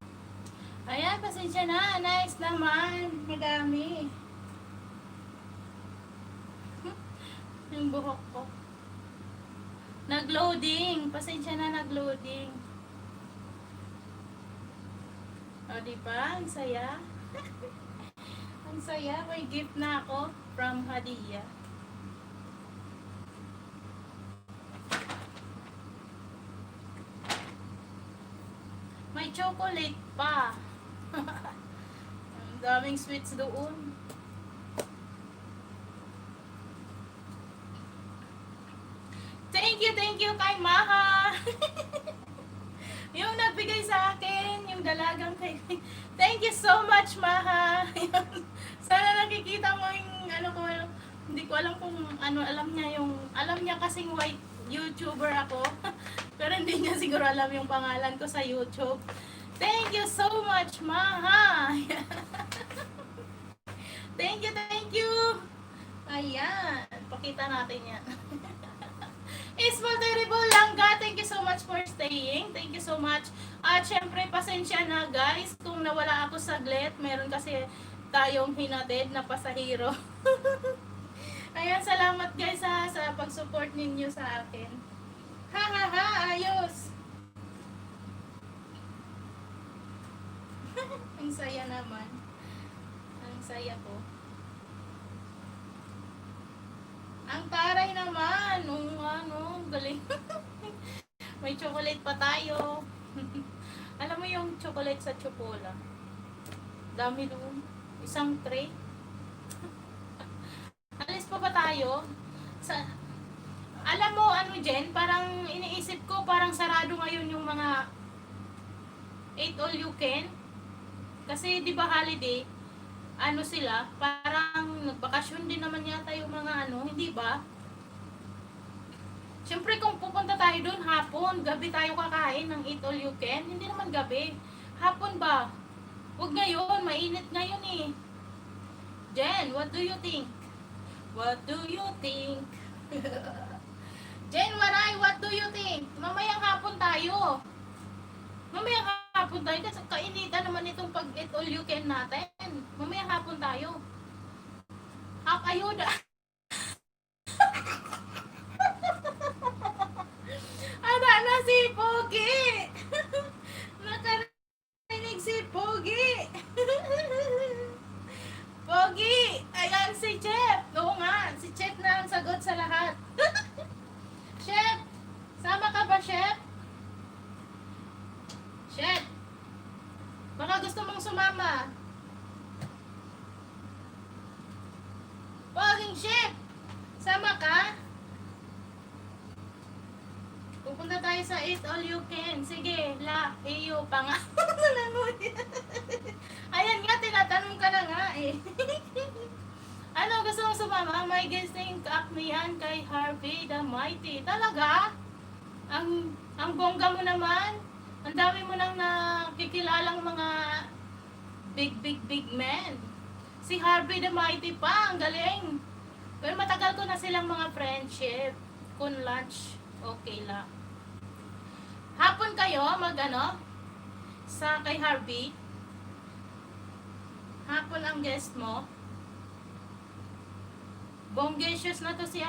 Ayan, pasensya na. Nice naman. Madami. Yung buhok ko. Nag-loading. Pasensya na, nag-loading. O, diba? Ang saya. Ang saya. May gift na ako from Hadia. May chocolate pa. Ang daming sweets doon. Thank you kay Maha. Yung nagbigay sa akin, yung dalagang kay... Thank you so much, Maha. Sana nakikita mo yung ano ko, hindi ko alam kung ano, alam niya kasing white YouTuber ako. Pero hindi niya siguro alam yung pangalan ko sa YouTube. Thank you so much, Maha. Thank you. Ayan, pakita natin yan. Small Terrible Langga, thank you so much for staying. Thank you so much. At syempre, pasensya na guys kung nawala ako saglit. Meron kasi tayong hinatid na pasahero. Ayan, salamat guys sa pag-support ninyo sa akin. Ayos. Ang saya naman. Ang saya ko. Ang taray naman. Galing. May chocolate pa tayo. Alam mo yung chocolate sa Chocola? Dami doon. Isang tray. Alis pa ba tayo? Alam mo, Jen, parang iniisip ko, parang sarado ngayon yung mga 8 all you can. Kasi, di ba holiday? Sila, parang nagbakasyon din naman yata yung mga hindi ba? Siyempre kung pupunta tayo doon hapon, gabi tayo kakain ng eat all you can, hindi naman gabi. Hapon ba? Huwag ngayon, mainit ngayon eh. Jen, what do you think? What do you think? Jen Waray, what do you think? Mamayang hapon tayo. Mamayang hapon tayo kasi kainitan naman itong pag eat all you can natin. Mamayang hapon tayo. Ayuda. Na si Pogi. Nakarinig si Pogi. Pogi. Ayan si Chef. Oo nga. Si Chef na ang sagot sa lahat. Chef. Sama ka ba, Chef? Chef. Baka gusto mong sumama. Poging Chef. Sama ka? Pupunta tayo sa Eat All You Can. Sige, iyo pa nga. Ayan nga, tinatanong ka na nga eh. Ano, gusto mong sumama? May guesting acme yan kay Harvey the Mighty. Talaga? Ang bongga mo naman. Ang dami mo nang nakikilalang mga big men. Si Harvey the Mighty pa, ang galing. Pero matagal ko na silang mga friendship. Kung lunch, okay lang. Hapon kayo, sa kay Harvey. Hapon ang guest mo. Bonggesious na to si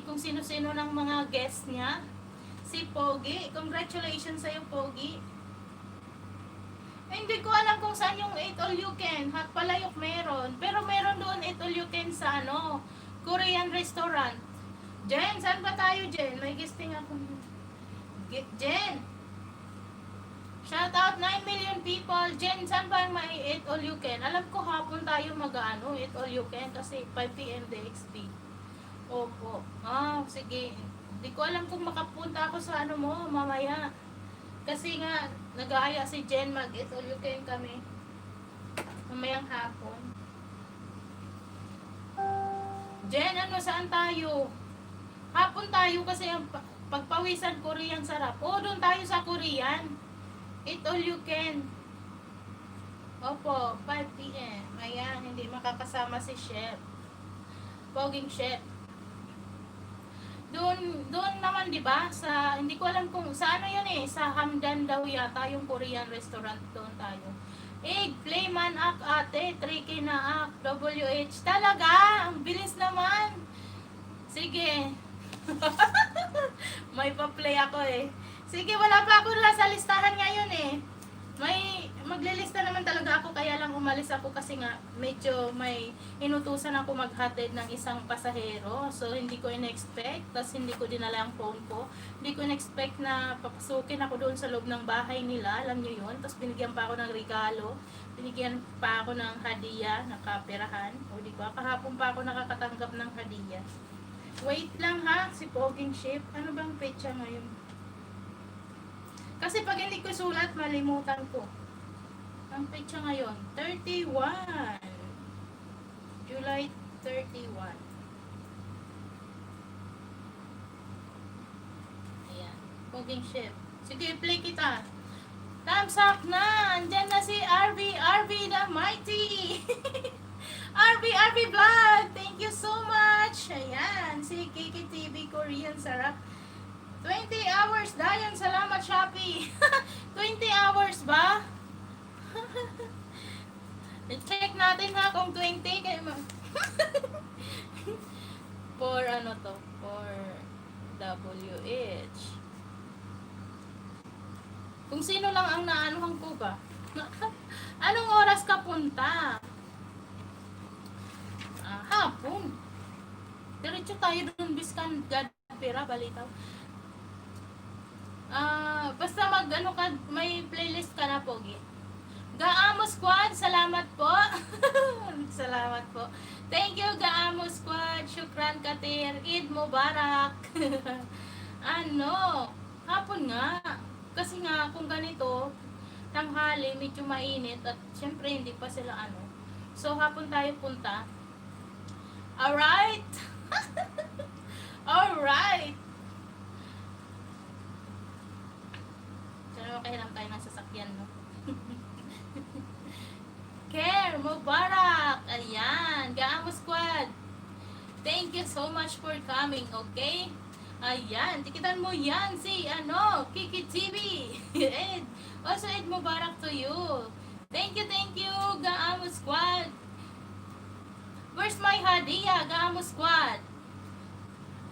kung sino-sino ng mga guest niya. Si Pogi. Congratulations sa'yo, Pogi. Hindi ko alam kung saan yung Eat All You Can. Hakpalayok meron. Pero meron doon Eat All You Can sa Korean restaurant. Jen, saan ba tayo, Jen? May guesting ako. Jen! Shout out 9 million people. Jen, saan ba may Eat All You Can? Alam ko hapon tayo Eat All You Can kasi 5 p.m. DXP. Opo. Sige. Hindi ko alam kung makapunta ako sa mo mamaya. Kasi nga, nag-aaya si Jen Eat All You Can kami. Mamayang hapon. Jen, saan tayo? Hapon tayo kasi ang pagpawisan Korean sarap. Doon tayo sa Korean. Eat All You Can. Opo, 5 p.m. Ayan, hindi makakasama si Chef. Poging Chef. Doon naman, di ba? Hindi ko alam kung sa yun eh. Sa Hamdan daw yata, yung Korean restaurant. Doon tayo. Playman ak ate, tricky na ak, WH. Talaga, ang bilis naman. Sige. May pa-play ako eh. Sige, wala pa ako sa listahan ngayon eh. Maglilista naman talaga ako, kaya lang umalis ako kasi nga medyo may inutusan ako maghatid ng isang pasahero. So hindi ko in-expect, tapos hindi ko dinala ang phone ko. Hindi ko in-expect na papasukin ako doon sa loob ng bahay nila, alam niyo yun. Tapos binigyan pa ako ng regalo, binigyan pa ako ng hadiah, nakapirahan. O di ba, kahapon pa ako nakakatanggap ng hadiah. Wait lang ha, si Poging Ship. Ano bang petsa ngayon? Kasi pag hindi ko sulat, malimutan ko. Ang petsa ngayon, 31. July 31. Ayan. Poging Ship. Sige, play kita. Thumbs up na! Andyan na si RV the Mighty! RV Vlog! Thank you so much! Ayan, si KKTV Korean Sarap. 20 hours, Dayan. Salamat, Shopee. 20 hours ba? I-check natin ha kung 20. For ano to? For WH. Kung sino lang ang naanuhan ko ba? Anong oras ka punta? Hapon. Diretso tayo dun, Biskan Gadpira, Balitaw. Basta mag-ano ka, may playlist ka na, Pogi. Gaamo Squad, salamat po. Salamat po. Thank you, Gaamo Squad. Shukran Katir. Eid Mubarak. Hapon nga. Kasi nga, kung ganito, tanghali, medyo mainit at syempre hindi pa sila ano. So, hapon tayo punta. Alright? Alright. Makahiram tayo ng sasakyan, no? Care Mubarak! Ayan, Gaamo Squad. Thank you so much for coming, okay? Ayan, tikitan mo yan si, Kiki TV. Ed. Also, Eid Mubarak to you. Thank you, Gaamo Squad. Where's my hadiah, Gaamo Squad?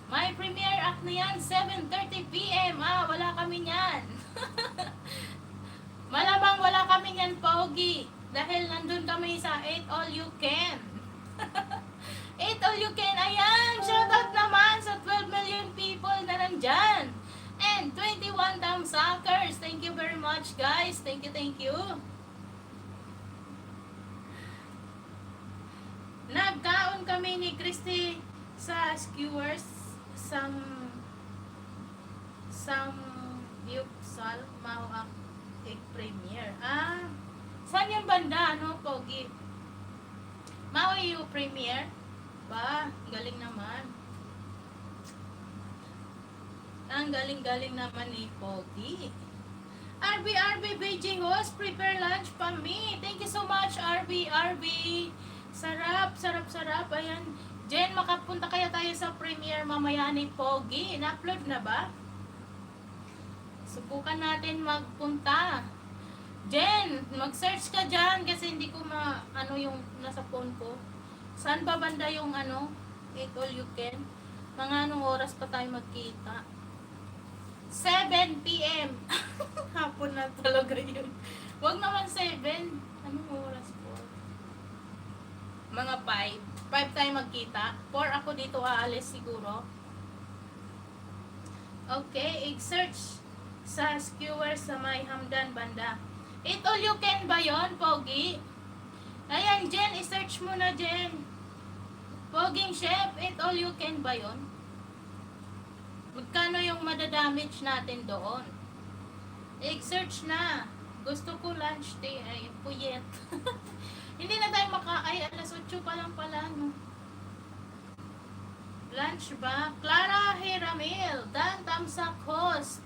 My premiere act na yan, 7:30 PM. Wala kami yan. Malamang wala kami yan, Pogi. Dahil nandun kami sa 8 All You Can. 8 All You Can. Ayan, shoutout naman sa 12 million people na nandyan. And 21 thumbs suckers. Thank you very much, guys. Thank you. Nagkaon kami ni Christy sa skewers Samgyupsal Mao ang egg premiere. Saan yung banda, Pogi? Mao yung premiere? Ba, galing naman. Ang galing naman ni Pogi. RB BJ host, prepare lunch pa me. Thank you so much, RB. Sarap. Ayan. Jen, makapunta kaya tayo sa premiere mamaya ni Pogi. Na-upload na ba? Subukan natin magpunta. Jen, mag-search ka dyan kasi hindi ko yung nasa phone ko. Saan ba banda yung 8 All You Can? Mga anong oras pa tayo magkita? 7 PM. Hapon na talaga yun. Huwag naman 7. Anong oras po? Mga 5. 5 tayo magkita. 4 ako dito aalis siguro. Okay, i-search sa skewers sa may Hamdan banda. 8 All You Can ba yun, Pogi? Ayan, Jen, i-search mo na, Jen. Poging Chef, 8 All You Can ba yun? Magkano yung madadamage natin doon? I-search na. Gusto ko lunch day. Ay, puyet. Hindi na tayo alas 8 pa lang pala, no? Lunch ba? Clara Hiramil. Dan Tamsak host.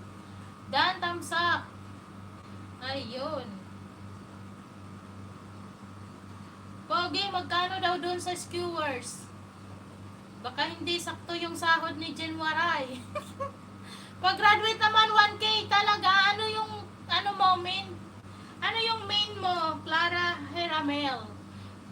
Dan Tamsak. Ayun. Pogi, magkano daw dun sa skewers? Baka hindi sakto yung sahod ni Jen Waray. Pag-graduate naman 1K talaga. Ano yung main? Ano yung main mo? Clara Hiramel.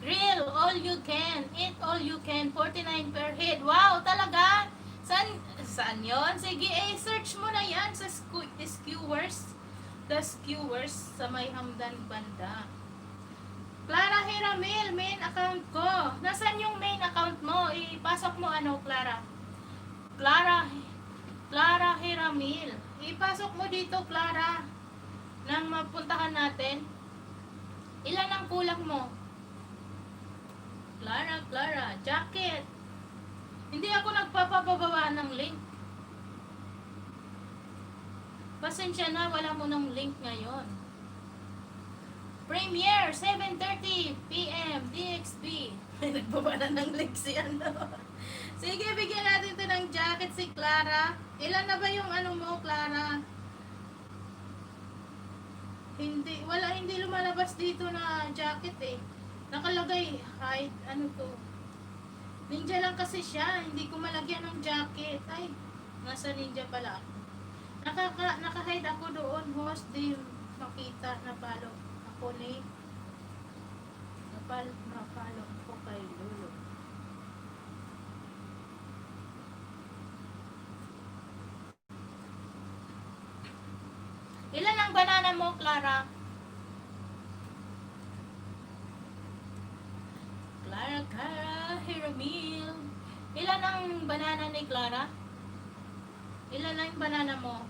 Grill, all you can. Eat all you can. 49 per head. Wow, talaga? Saan yon? Sige, search mo na yan sa skewers. the skewers sa may Hamdan banda. Clara Hiramil, main account ko. Nasaan yung main account mo? Ipasok mo ano, Clara? Clara Hiramil. Ipasok mo dito, Clara. Nang mapuntahan natin. Ilan ang kulang mo? Clara, jacket. Hindi ako nagpapababa ng link. Pasensya na, wala mo ng link ngayon. Premiere, 7:30 PM, DXB. Nagbaba na ng link si ano. Sige, bigyan natin ito ng jacket si Clara. Ilan na ba yung ano mo, Clara? Hindi lumalabas dito na jacket eh. Nakalagay, hide, ano to. Ninja lang kasi siya, hindi ko malagyan ng jacket. Ay, nasa ninja pala ako. Naka-hide ako doon, host, di makita, napalo ako ni napalo ko kay Lolo. Ilan ang banana mo, Clara? Clara Hiramil. Ilan ang banana ni Clara? Ilan ang banana mo?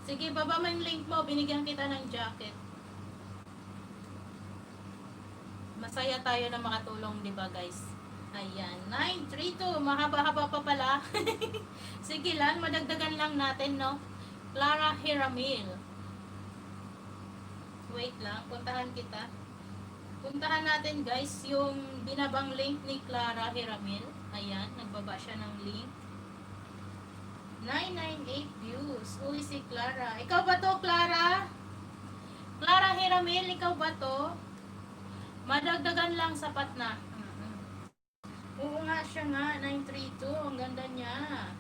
Sige, baba mo yung link mo. Binigyan kita ng jacket. Masaya tayo na makatulong, di ba guys? Ayan. 932. Mahaba-haba pa pala. Sige lang, madagdagan lang natin, no? Clara Hiramil. Wait lang, puntahan kita. Puntahan natin guys yung binabang link ni Clara Hiramil. Ayan, nagbaba siya ng link. 998 views. Uy, si Clara. Ikaw ba to, Clara? Clara Hiramil, ikaw ba to? Madagdagan lang, sapat na. Oo nga siya nga, 932. Ang ganda niya.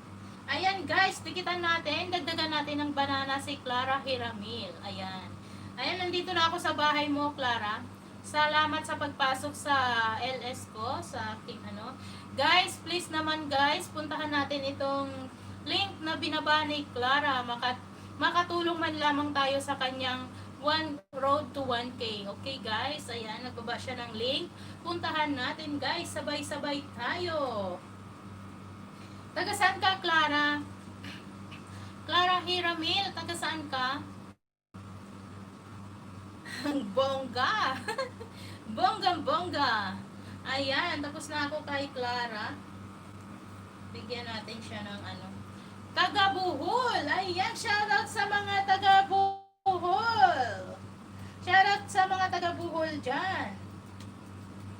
Ayan guys, tikitan natin. Dagdagan natin ng banana si Clara Hiramil. Ayan. Ayan, nandito na ako sa bahay mo, Clara. Salamat sa pagpasok sa LS ko, sa aking ano. Guys, please naman guys, puntahan natin itong link na binaba ni Clara. Makatulong man lamang tayo sa kanyang road to 1K. Okay guys, ayan, nagbaba siya ng link. Puntahan natin guys, sabay-sabay tayo. Taga saan ka, Clara? Clara Hiramil, taga saan ka? Bongga! Bonggang-bongga! Ayan, tapos na ako kay Clara. Bigyan natin siya ng ano. Taga Bohol! Ayan, shoutout sa mga taga Bohol! Shoutout sa mga taga Bohol dyan.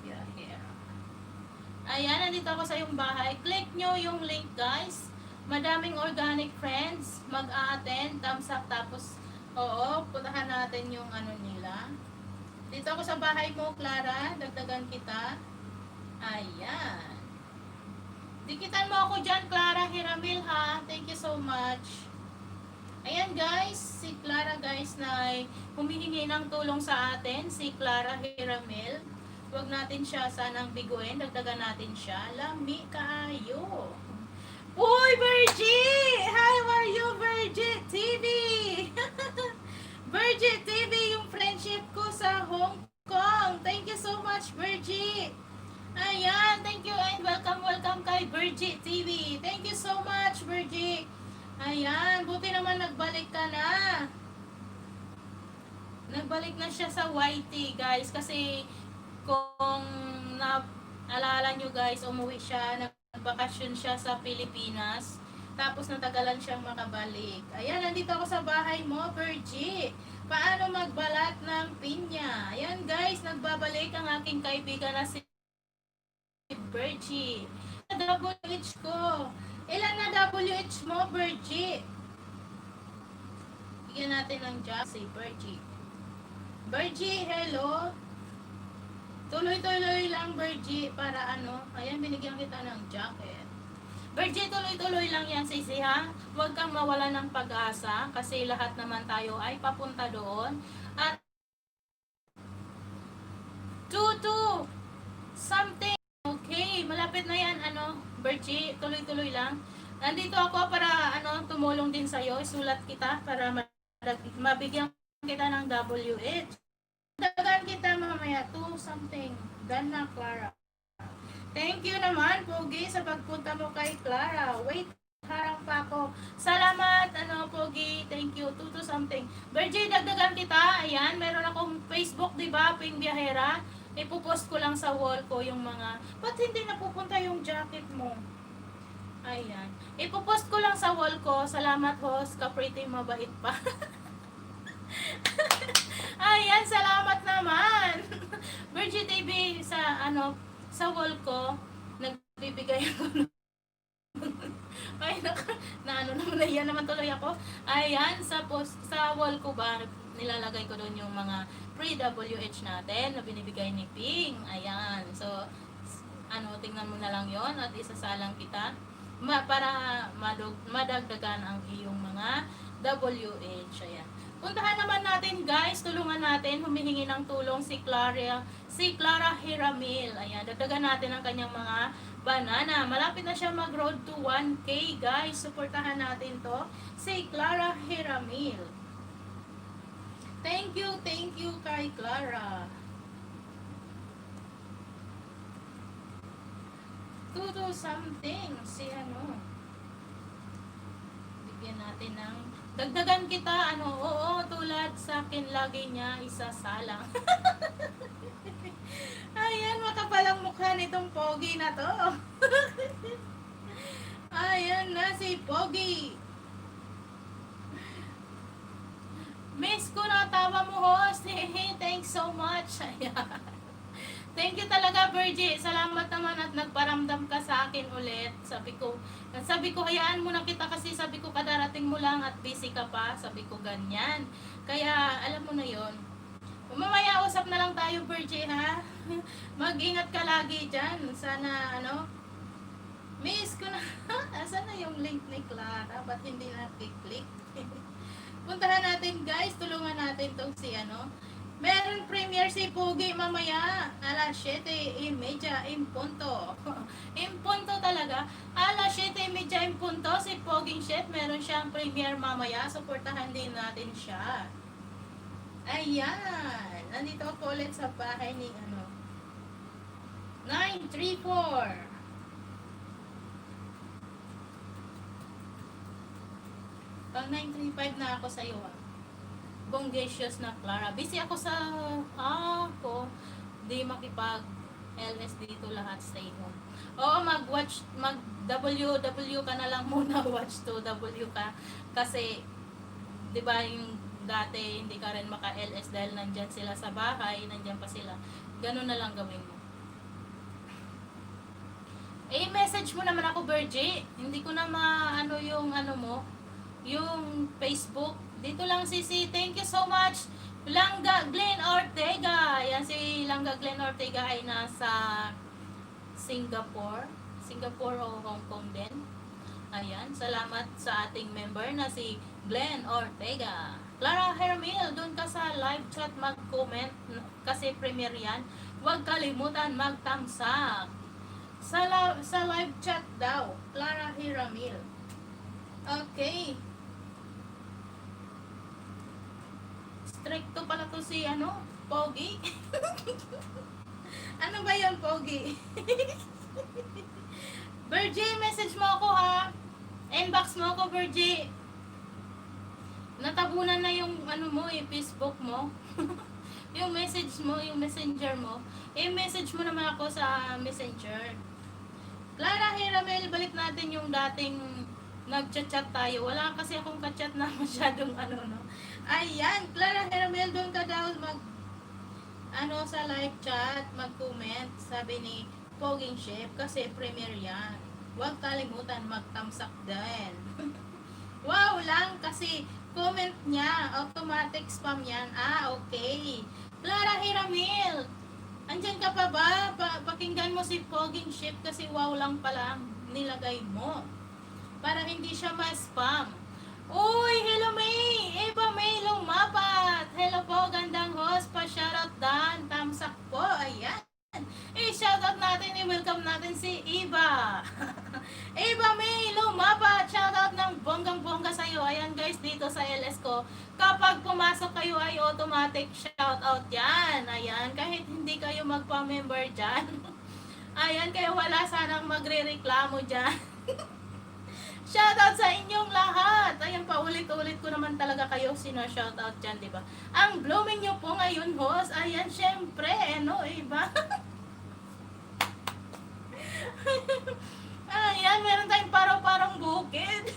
Yeah, here. Ayan, nandito ako sa iyong bahay. Click nyo yung link, guys. Madaming organic friends. Mag-a-attend, thumbs up, tapos oo, puntahan natin yung ano nila. Dito ako sa bahay mo, Clara. Dagdagan kita. Ayan. Dikitan mo ako dyan, Clara Hiramil, ha? Thank you so much. Ayan, guys. Si Clara, guys, na humihingi ng tulong sa atin. Si Clara Hiramil. Huwag natin siya sanang biguin. Dagdagan natin siya. Lami kaayo. Uy, Virgie! How are you, Virgie TV? Virgie TV, yung friendship ko sa Hong Kong. Thank you so much, Virgie. Ayan, thank you and welcome kay Virgie TV. Thank you so much, Virgie. Ayan, buti naman nagbalik ka na. Nagbalik na siya sa YT, guys. Kasi kung naalala nyo, guys, umuwi siya, nagbakasyon siya sa Pilipinas. Tapos natagalan siyang makabalik. Ayan, nandito ako sa bahay mo, Virgie. Paano magbalat ng pinya? Ayan, guys, nagbabalik ang aking kaibigan na si Virgie. WH ko. Ilan na WH mo, Virgie? Bigyan natin ng job si Virgie. Virgie, hello. Tuloy-tuloy lang, Virgie, para ano. Ayan, binigyan kita ng jacket. Virgie, tuloy-tuloy lang yan, sisi, ha? Huwag kang mawala ng pag-asa kasi lahat naman tayo ay papunta doon. At 2-2 something. Okay, malapit na yan, ano, Virgie, tuloy-tuloy lang. Nandito ako para, ano, tumulong din sa'yo. Isulat kita para mabigyan kita ng WH. Dagan kita mamaya to something. Dan na Clara. Thank you naman, Pogi, sa pagpunta mo kay Clara. Wait, harang pa ako. Salamat, Pogi. Thank you. To something. Virgie, dagdagan kita. Ayan, meron akong Facebook, di ba? Ping Biyahera. Ipupost ko lang sa wall ko yung mga... Ba't hindi napupunta yung jacket mo? Ayan. Ipupost ko lang sa wall ko. Salamat, host. Ka-pretty mabait pa. Ayan, salamat naman. Virgie TV sa wall ko, nagbibigay ako ng ay, naman tuloy ako. Ayan, sa wall ko ba, nilalagay ko doon yung mga pre-WH natin na binibigay ni Ping. Ayan, so, tingnan mo na lang yon at isasalang kita para madagdagan ang iyong mga WH. Ayan. Puntahan naman natin, guys, tulungan natin, humihingi ng tulong si Clara Hiramil. Ayan, dagdagan natin ang kanyang mga banana. Malapit na siya mag-road to 1K, guys. Suportahan natin to. Si Clara Hiramil. Thank you kay Clara. Tuto something. Bigyan natin ng dagdagan kita, oo, tulad sa akin lagi niya isasalang. Ayan, makapalang mukha nitong Pogi na to. Ayan na si Pogi. Miss ko na tawa mo, host. Thanks so much. Ayan. Thank you talaga, Virgie. Salamat naman at nagparamdam ka sa akin ulit. Sabi ko, hayaan mo na kita kasi sabi ko kadarating mo lang at busy ka pa. Sabi ko ganyan. Kaya, alam mo na yon. Mamaya usap na lang tayo, Virgie, ha? Mag-ingat ka lagi dyan. Sana, miss ko na. Asan na yung link ni Clara? Ba't hindi nakiklik? Puntahan natin, guys. Tulungan natin tong si, meron premiere si Pogi mamaya. Alas 7:30 in punto. In punto talaga. Alas 7:30 in punto si Poging Chef. Meron siyang premiere mamaya. Suportahan din natin siya. Ayan. Nandito ako ulit sa bahay ni 934. Pag 935 na ako sa'yo, Bongacious na Clara. Busy ako sa di makipag LS dito lahat, stay home. Oo, mag-WW ka na lang muna, watch 2W ka. Kasi, di ba yung dati hindi ka rin maka-LS dahil nandyan sila sa bahay, nandyan pa sila. Ganun na lang gawin mo. Message mo naman ako, Virgie. Hindi ko na yung yung Facebook. Dito lang thank you so much. Langga Glenn Ortega. Yan si Langga Glenn Ortega ay nasa Singapore o Hong Kong din. Ayan, salamat sa ating member na si Glenn Ortega. Clara Hermil, doon ka sa live chat mag-comment kasi premiere yan. Huwag kalimutan magtamsak. Sa live chat daw, Clara Hermil. Okay. Stricto pala to si Pogi. Ano ba yan, Pogi? Virgie, message mo ako, ha? Inbox mo ako, Virgie. Natabunan na yung Facebook mo. Yung message mo, yung messenger mo. Message mo naman ako sa messenger. Clara Hiramel, balik natin yung dating nag-chat tayo. Wala kasi akong ka-chat na masyadong Ayan, Clara Hiramel, doon ka daw sa live chat, mag-comment, sabi ni Poging Chef, kasi premiere yan. Huwag kalimutan magtamsak din. Wow lang, kasi comment niya, automatic spam yan. Okay. Clara Hiramel, andyan ka pa ba? Pakinggan mo si Poging Chef kasi wow lang pala nilagay mo. Para hindi siya ma-spam. Uy, hello May! Eva May Lumapat! Hello po, gandang host. Pa-shoutout Dan. Tamsak po. Ayan. Shoutout natin, welcome natin si Eva. Eva May Lumapat. Shoutout ng bonggang-bongga sa'yo. Ayan guys, dito sa LS ko. Kapag automatic shoutout yan. Ayan, kahit hindi kayo magpa-member dyan. Ayan, kaya wala sanang magre-reklamo dyan. Shoutout sa inyong lahat. Ayan, paulit-ulit ko naman talaga kayo sino-shoutout dyan, di ba? Ang blooming nyo po ngayon, host. Ayan, syempre, ano, iba? Ayan, meron tayong parang bukid.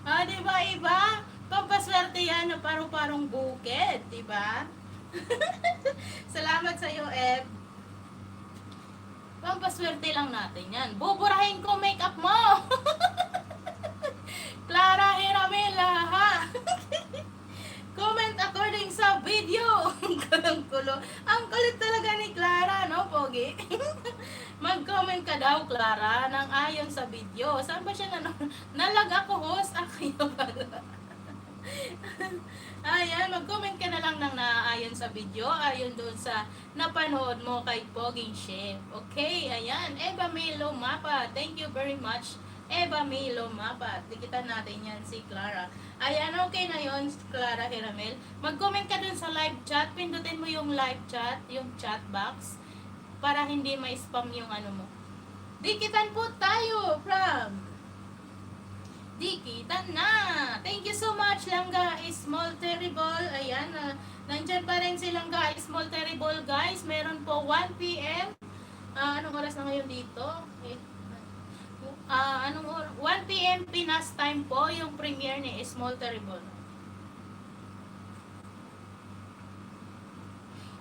Di ba, iba? Pampaswerte yan na parang bukid, di ba? Salamat sa iyo, Eb. Pampaswerte lang natin yan. Buburahin ko makeup mo. Clara Hiramela, ha? Comment according sa video. Kulo. Ang kulit talaga ni Clara, no, Pogi? Mag-comment ka daw, Clara, ng ayon sa video. Saan ba siya nalag ako, host? Ako pala. Ayan, mag-comment ka na lang ng naaayon sa video, ayon doon sa napanood mo kay Poging Chef. Okay, ayan. Eva Milo Mapa, thank you very much. Eva Milo Mapa, dikitan natin yan si Clara. Ayan, okay na yon, Clara Hiramel. Mag-comment ka dun sa live chat, pindutin mo yung live chat, yung chat box, para hindi ma-spam yung ano mo. Dikitan po tayo from Dikitan na! Thank you so much, Langga Small Terrible. Ayan, nandyan pa rin si Langga Small Terrible, guys. Meron po 1 p.m. Anong oras na ngayon dito? 1 p.m. Pinas time po yung premiere ni Small Terrible.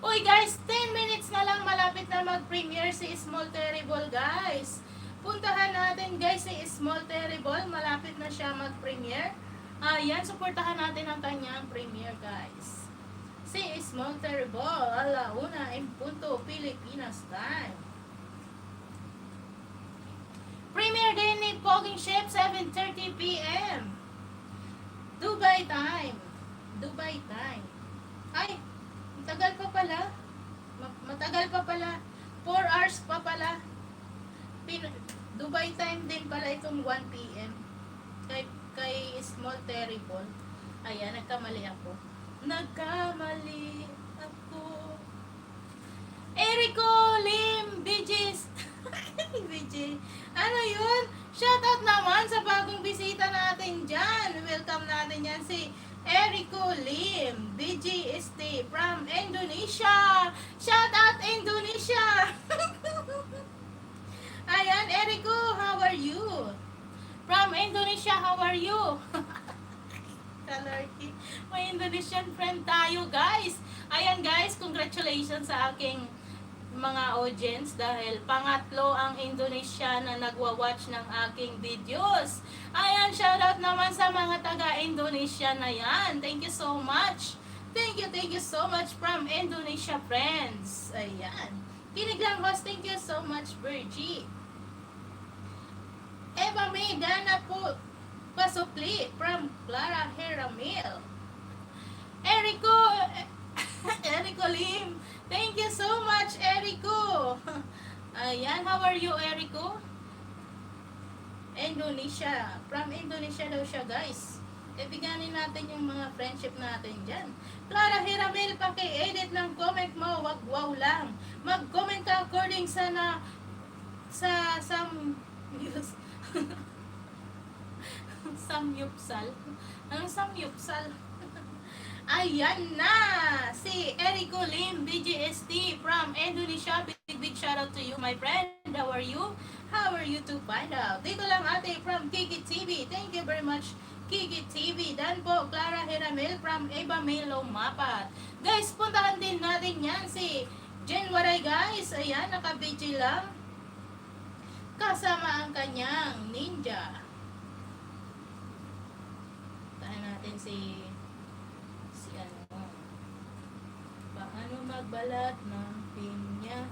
Uy guys, 10 minutes na lang, malapit na mag-premiere si Small Terrible, guys. Puntahan natin guys si Small Terrible, malapit na siya mag-premiere. Ayan, suportahan natin ang kanyang premiere, guys. Si Small Terrible, 1:00 Pilipinas time. Premiere din ni Poging Chef, 7:30 p.m. Dubai time. Dubai time. Ay, matagal pa pala. Matagal pa pala. 4 hours pa pala. Dubai time din pala itong 1 p.m. Kay Small Terrible. Ayan, nagkamali ako. Nagkamali ako. Erico Lim Bigis. BJ. Ano yun? Shoutout naman sa bagong bisita natin dyan. Welcome natin yan si Erico Lim BGST from Indonesia. Shoutout Indonesia. Ayan, Erico, how are you? From Indonesia, how are you? May Indonesian friend tayo, guys. Ayan, guys, congratulations sa aking mga audience dahil pangatlo ang Indonesia na nagwa-watch ng aking videos. Ayan, shoutout naman sa mga taga-Indonesia na yan. Thank you so much. Thank you so much from Indonesia friends. Ayan. Kinig lang, host. Thank you so much, Virgie. Eva May Dana po Pasupli from Clara Hiramel. Erico Lim. Thank you so much, Erico. Ayan, how are you, Erico? Indonesia. From Indonesia daw siya, guys. Ibiganin natin yung mga friendship natin dyan. Clara Hiramel, paki-edit ng comment mo. Wag wow lang. Mag-comment ka according sa Samyupsal. Anong Samyupsal? Ayan na! Si Erico Lim, BGST from Indonesia. Big shoutout to you, my friend. How are you? How are you to find out? Dito lang ate from Kiki TV. Thank you very much, Kiki TV. Dan po, Clara Hiramel from Eva Milo Mapat. Guys, puntahan din natin yan si Jen Waray, guys. Ayan, naka-BG lang. Kasama ang kanyang ninja. Puntahan natin si ano. Paano magbalat ng pinya?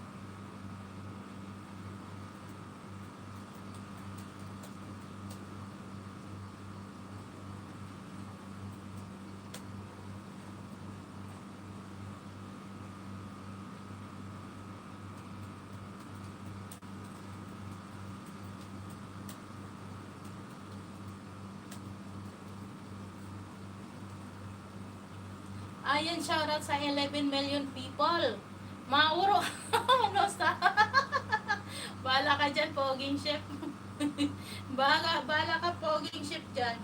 Ayan, shoutout sa 11 million people. Mauro. Ano sa... Bala ka dyan, poging chef. Bala ka, poging chef dyan.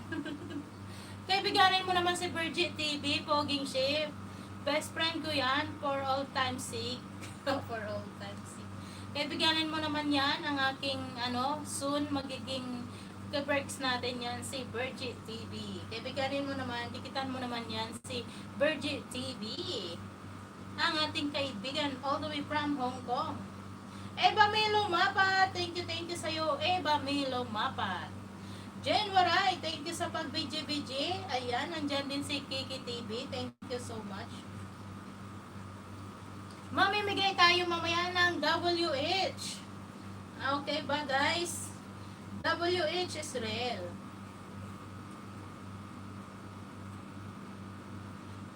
Kaibiganin mo naman si Virgin TV, poging chef. Best friend ko yan, for all time's sake. For all time's sake. Kaibiganin mo naman yan, ang aking, soon magiging ka-breaks natin yan, si Virgin TV. Kaibiganin mo naman, dikitan mo naman yan, si Virgin TV. Ang ating kaibigan, all the way from Hong Kong. Eva Milo Mapat, thank you sa'yo, Eva Milo Mapat. Jen Waray, thank you sa pag-BG-BG. Ayan, nandyan din si Kiki TV. Thank you so much. Mamimigay tayo mamaya ng WH. Okay ba guys? WH is real.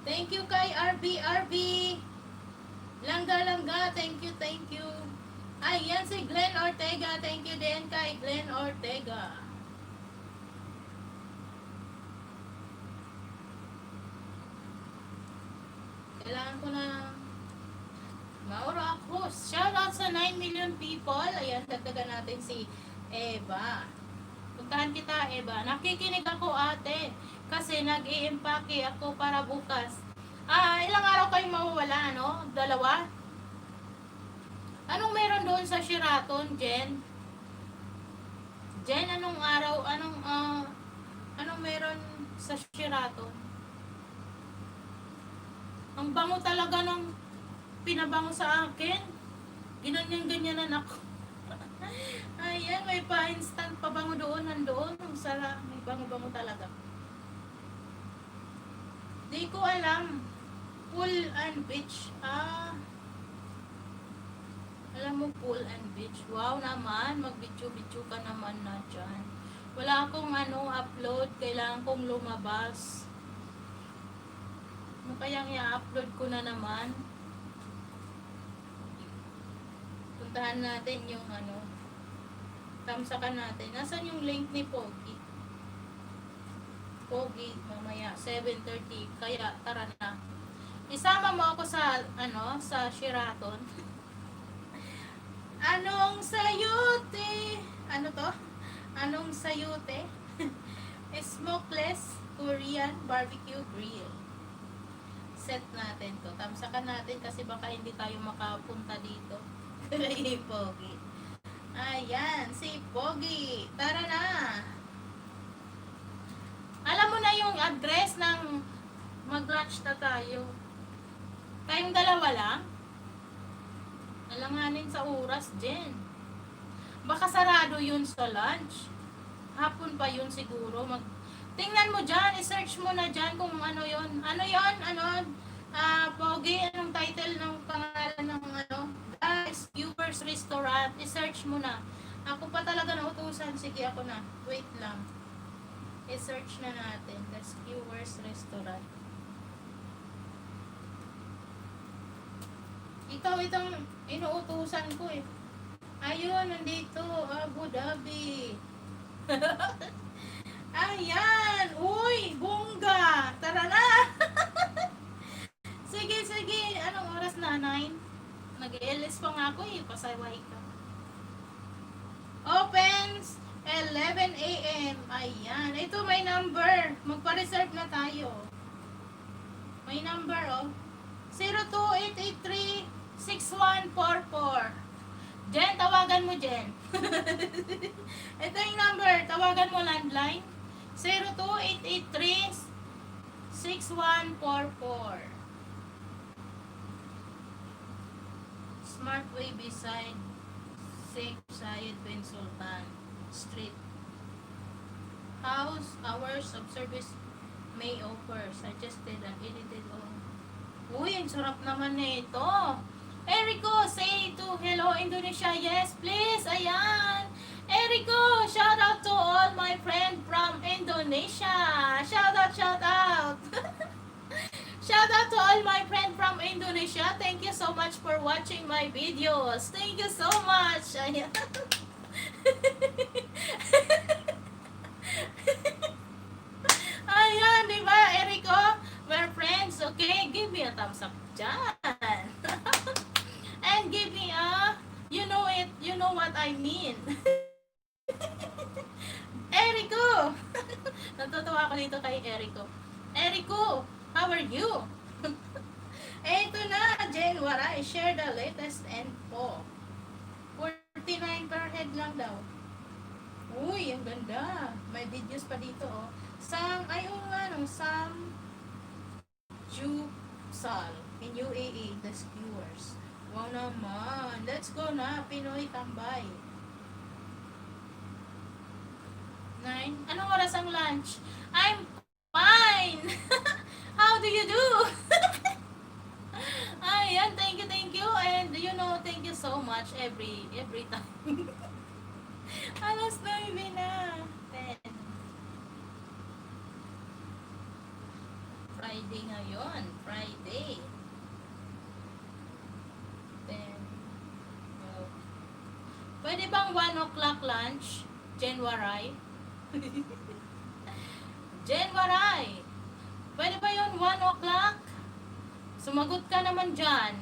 Thank you kay RB. Langga, thank you. Ayan si Glenn Ortega. Thank you din kay Glenn Ortega. Kailangan ko na Mauro Acruz. Shoutout sa 9 million people. Ayan, dagdagan natin si Eva. Puntahan kita, Eva. Nakikinig ako, ate. Kasi nag-i-empake ako para bukas. Ilang araw kayong mawawala, no? 2? Anong meron doon sa Sheraton, Jen? Jen, anong araw? Anong meron sa Sheraton? Ang bango talaga ng pinabango sa akin. Ganyan-ganyanan ako. Ayan, may pa-instant pabango doon, nandoon. Ang sarap, may bango-bango talaga. Di ko alam. Pool and beach. Alam mo, pool and beach. Wow naman, mag-video-video ka naman na dyan. Wala akong upload. Kailangan kong lumabas. Ano kayang i-upload ko na naman? Puntahan natin yung tamsakan natin. Nasaan yung link ni Pogi? Pogi, mamaya, 7:30. Kaya, tara na. Isama mo ako sa, sa Sheraton. Anong sayute? Ano to? Anong sayute? Smokeless Korean barbecue grill. Set natin to. Tamsakan natin kasi baka hindi tayo makapunta dito. Pogi. Ayan, si Pogi. Tara na. Alam mo na yung address ng mag-lunch na tayo. Tayong dalawa lang. Alanganin sa oras, Jen. Baka sarado yun sa lunch. Hapon pa yun siguro. Tingnan mo dyan, i-search mo na dyan kung ano yun. Ano yun? Pogi, anong title ng pangalan ng Guys, Viewers Restaurant. I-search mo na. Ako pa talaga nautusan. Sige, ako na. Wait lang. I-search na natin. That's Viewers Restaurant. Itong inuutusan ko eh. Ayun, nandito. Abu Dhabi. Ayan! Uy! Bongga! Tara na! Sige. Anong oras na? 9? Nag-LS pa nga ako eh. Pasaway ka. Opens 11 a.m. Ayan. Ito may number. Magpa-reserve na tayo. May number oh. 02883-6144. Jen, tawagan mo Jen. Ito yung number. Tawagan mo landline. 02883-6144. Smartway beside Sheikh Zayed bin Sultan Street. Hours of service may offer. Suggested and edited on. Uy, ang sarap naman nito. Erico, say to hello Indonesia. Yes, please. Ayan. Erico, shout out to all my friends from Indonesia. Shout out. Shout out to all my friends from Indonesia. Thank you so much for watching my videos. Thank you so much. Ayan. Ayan, diba, Erico? We're friends, okay? Give thumbs up dyan. And give me a, you know it, you know what I mean. Erico! Natutuwa ako dito kay Erico. Erico, how are you? Eto na, January, share the latest info. 49 per head lang daw. Uy, ang ganda. May videos pa dito, oh. Sam Jusal in UAE, the skewers. Wow naman. Let's go na, Pinoy tambay. 9. Anong oras ang lunch? I'm fine. How do you do? Ayan, thank you. And you know, thank you so much every time. Alas 9 na. 10. Friday ngayon. Friday. 10. Oh. Pwede bang 1 o'clock lunch? January? January! Pwede ba yun 1 o'clock? Sumagot ka naman dyan.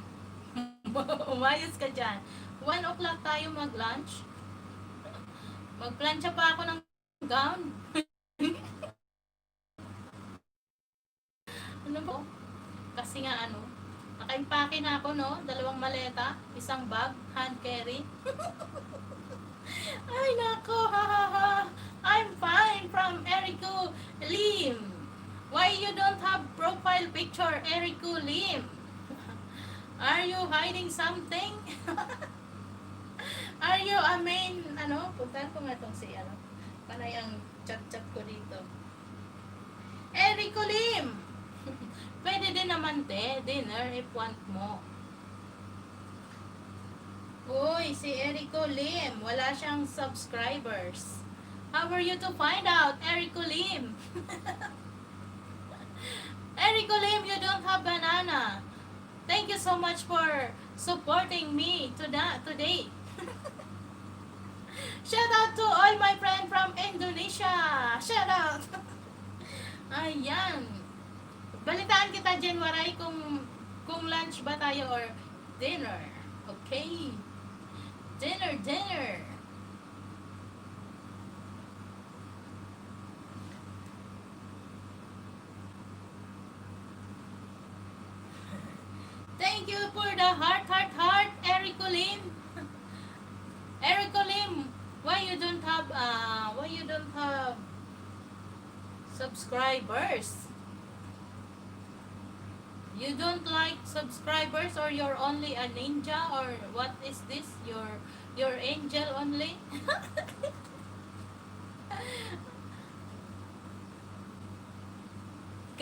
Umayos ka dyan. 1 o'clock tayo mag-lunch. Magplansya pa ako ng gown. Ano ba? Kasi nga naka-impake na ako, no? 2 maleta, 1 bag, hand carry. Ay, nako, ha. I'm fine from Erico Lim. Why you don't have profile picture, Erico Lim? Are you hiding something? Are you a main, puntahan ko nga itong si, panay ang chat-chat ko dito. Erico Lim! Pwede din naman, dinner if want mo. Uy, si Erico Lim, wala siyang subscribers. How are you to find out, Erico Lim? Erico Lim, you don't have banana. Thank you so much for supporting me today. Shout out to all my friends from Indonesia. Shout out. Ayan. Balitaan kita, January, kung lunch ba tayo or dinner. Okay. Dinner. Thank you for the heart, Erico Lim. Erico Lim, why you don't have subscribers? You don't like subscribers, or you're only a ninja, or what is this? Your angel only?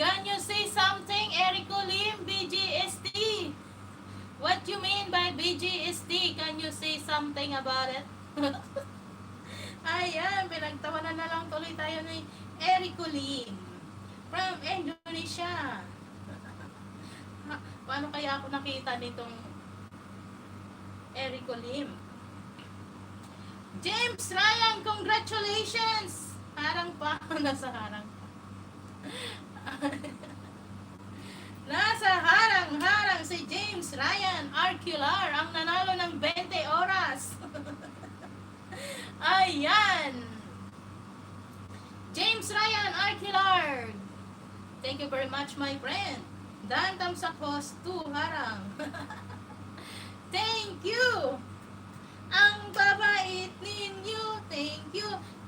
Can you say something, Erico Lim, BGST? What you mean by BGST? Can you say something about it? Ayan, pinagtawanan na lang tuloy tayo ni Erico Lim from Indonesia. Paano kaya ako nakita nitong Erico Lim? James Ryan, congratulations! Harang pa. Nasa harang. Nasa harang si James Ryan Arcular, ang nanalo ng 20 oras. Ayan. James Ryan Arcular. Thank you very much, my friend. Dan Tamsak Host 2 harang. Thank you. Ang babait ninyo.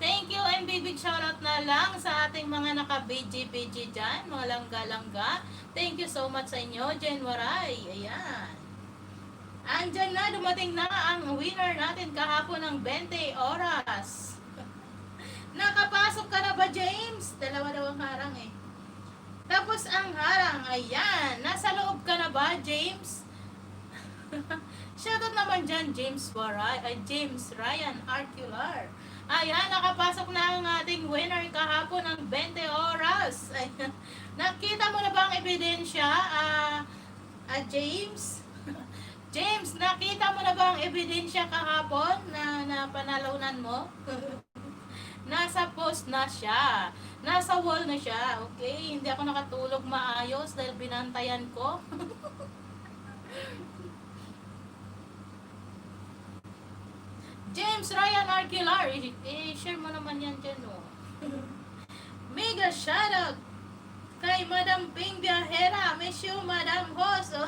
Thank you and big shoutout na lang sa ating mga naka-BG dyan, mga langga-langga. Thank you so much sa inyo, January. Ayan. Andyan na, dumating na ang winner natin kahapon ng 20 oras. Nakapasok ka na ba, James? 2 daw ang harang eh. Tapos ang harang, ayan. Nasa loob ka na ba, James? Shoutout naman dyan, James Ryan Arcular. Ayan, nakapasok na ang ating winner kahapon ng 20 oras. Ayan. Nakita mo na ba ang ebidensya, James? James, nakita mo na ba ang ebidensya kahapon na panalunan mo? Nasa post na siya. Nasa wall na siya. Okay? Hindi ako nakatulog maayos dahil binantayan ko. James Ryan Arquilar. I-share mo naman yan dyan, oh. Mega shoutout kay Madam Ping Biahera. Miss you, Madam Host. Oh.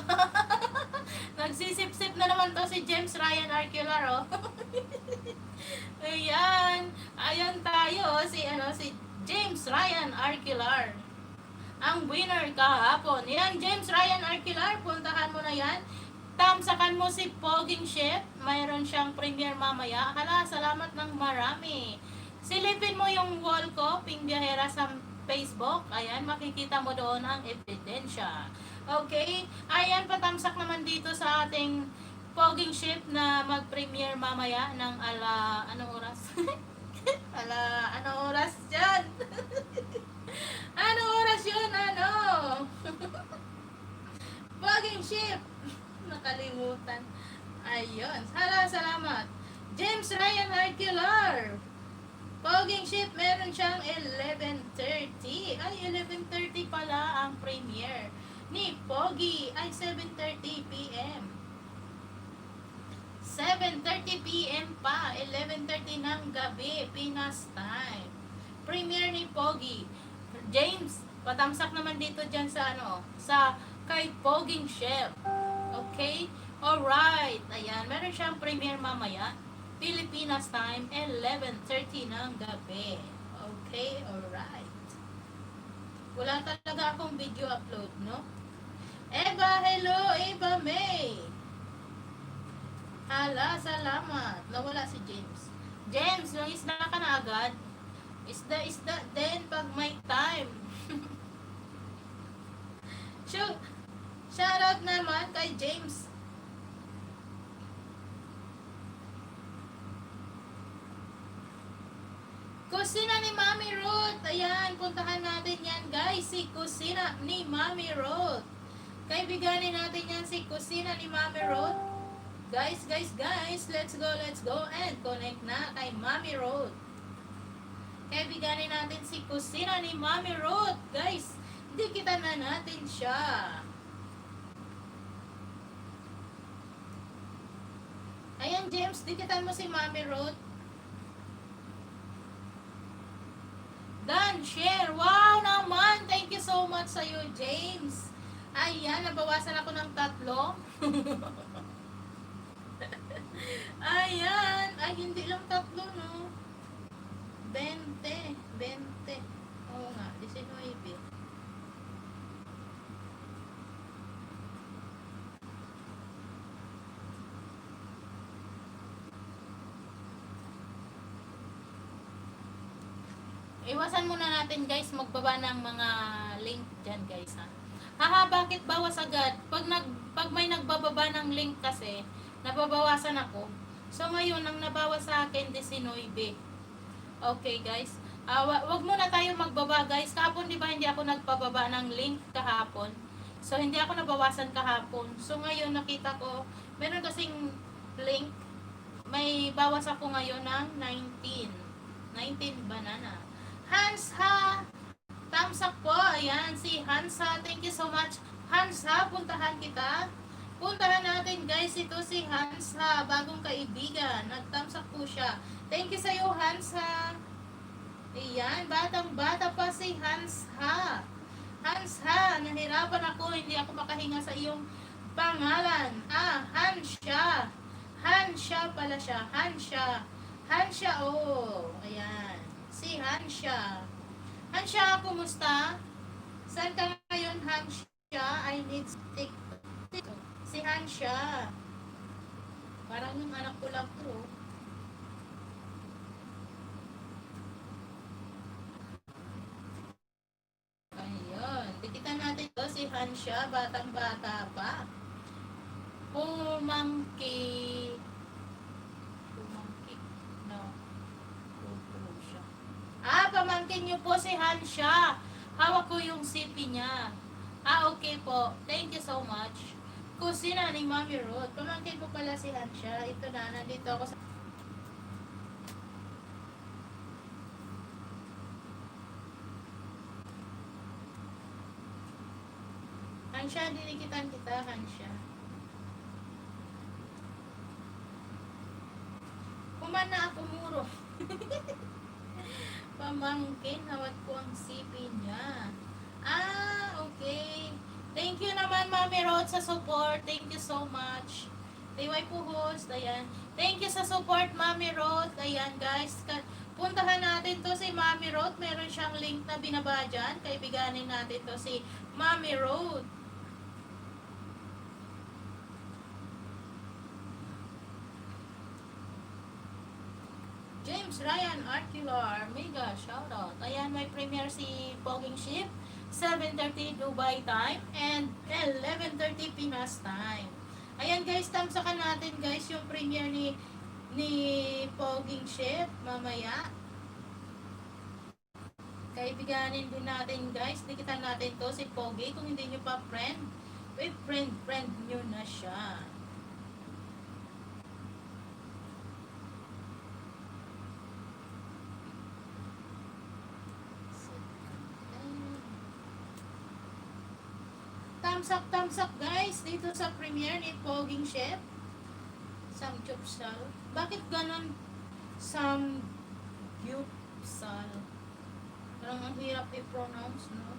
Nagsisip-sip na naman to si James Ryan Arquilar, oh. Ayan. Ayan tayo, oh. Si James Ryan Arquilar. Ang winner kahapon. Yan, James Ryan Arquilar. Puntahan mo na yan. Tamsakan mo si Poging Chef. Mayroon siyang premiere mamaya. Hala, salamat ng marami. Silipin mo yung wall ko, Ping Biahera sa Facebook. Ayan, makikita mo doon ang ebidensya. Okay? Ayan, patamsak naman dito sa ating Poging Chef na mag-premiere mamaya ng anong oras? Anong oras dyan? Anong oras yun? Poging Chef. Nakalimutan. Ayun. Salamat. James Ryan Arquilar. Poging Chef, meron siyang 11:30. Ay, 11:30 pala ang premiere ni Pogi. Ay, 7:30 p.m. 7:30 p.m. pa. 11:30 ng gabi. Pinas time. Premiere ni Pogi. James, patamsak naman dito dyan sa kay Poging Chef. Okay? Alright. Ayan. Meron siyang premiere mamaya. Pilipinas time, 11:30 ng gabi. Okay? Alright. Wala talaga akong video upload, no? Eva, hello! Eva May! Hala, salamat. Nawala si James. James, isda ka na agad. Isda din pag may time. Shoutout naman kay James. Kusina ni Mami Ruth. Ayan, puntahan natin yan, guys. Si Kusina ni Mami Ruth. Kaibiganin natin yan si Kusina ni Mami Ruth. Guys, let's go and connect na kay Mami Ruth. Kaibiganin natin si Kusina ni Mami Ruth. Guys, dikitan na natin siya. Ayan, James, dikitan mo si Mami Ruth. Done, share. Wow naman. Thank you so much sa iyo, James. Ayan, nabawasan ako ng 3. Ayan. Ay, hindi lang 3, no? 20. Oo nga, 19. Iwasan muna natin, guys, magbaba ng mga link dyan, guys, ha. Haha, bakit bawas agad? Pag may nagbababa ng link kasi, nababawasan ako. So ngayon, ang nabawas sa akin 19. Okay, guys. Wag muna tayo magbaba, guys. Kahapon, di ba, hindi ako nagpababa ng link kahapon. So hindi ako nabawasan kahapon. So ngayon, nakita ko, meron kasing link. May bawas ako ngayon ng 19 banana. Hansa, thumbs up po. Ayan, si Hansa. Thank you so much. Hansa, puntahan kita. Puntahan natin, guys. Ito si Hansa, bagong kaibigan. Nag-thumbs up po siya. Thank you sa iyo, Hansa. Ayan, batang-bata pa si Hansa. Hansa, nahirapan ako. Hindi ako makahinga sa iyong pangalan. Hansha. Hansha pala siya. Hansha, oh. Ayan. Si Hansha. Hansha, kumusta? Saan ka ngayon, Hansha? I need stick. Si Hansha. Parang yung anak ko lang po. Ayun. Tikitan natin ito si Hansha. Batang-bata pa. Pumangki. Pamangkin niyo po si Hansha. Hawak ko yung CP niya. Okay po. Thank you so much. Kusina ni Mami Ruth. Pamangkin po pala si Hansha. Ito na, nandito ako sa... Hansya, dinikitan kita, Hansya. Kumana ako muro. Pamangkin, hawat ko ang sipi niya. Okay. Thank you naman, Mami Rod, sa support. Thank you so much. Tiway po host. Ayan. Thank you sa support, Mami Rod. Ayan, guys. Puntahan natin to si Mami Rod. Meron siyang link na binaba dyan. Kaibiganin natin to si Mami Rod. James Ryan Arcular, mega shoutout. Ayan, may premiere si Poging Ship, 7:30 Dubai time and 11:30 Pinas time. Ayan guys, tamsakan natin guys yung premiere ni Poging Ship mamaya. Kaibiganin din natin guys, dikitan natin to si Pogi. Kung hindi nyo pa friend, friend nyo na siya. Thumbs up guys dito sa premiere ni Poging Chef Samgyupsal. Bakit ganon Samgyupsal? Parang ang hirap i-pronounce, no?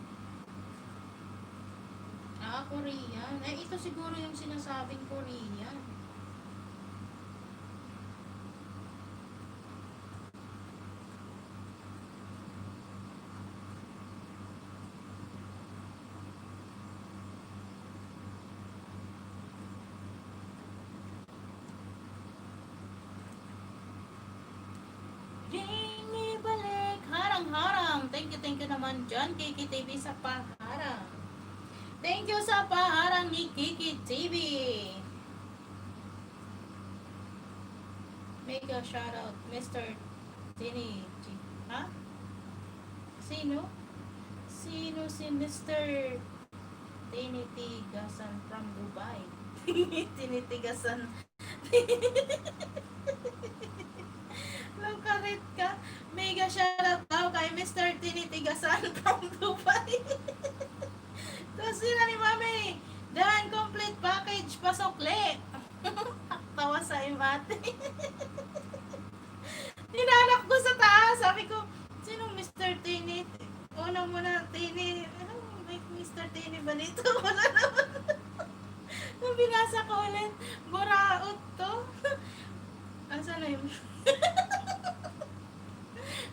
Korean. Ito siguro yung sinasabing Korean. Thank you naman dyan, Kiki TV sa paharang. Thank you sa paharang ni Kiki TV. Mega shoutout, Mr. Tini. Ha? Sino? Sino si Mr. Tinitigasan from Dubai? Tinitigasan. Lukarit ka. Mega shoutout daw kay Mr. Tinitigasan from Dubai. Tapos sila ni Mami. Dan complete package pasokle. Tawa sa imate. Tinanak ko sa taas. Sabi ko, sinong Mr. Tini? Una muna Tini. May Mr. Tini ba nito? Wala naman. Nung binasa ko ulit, buraot to. Asan na yun?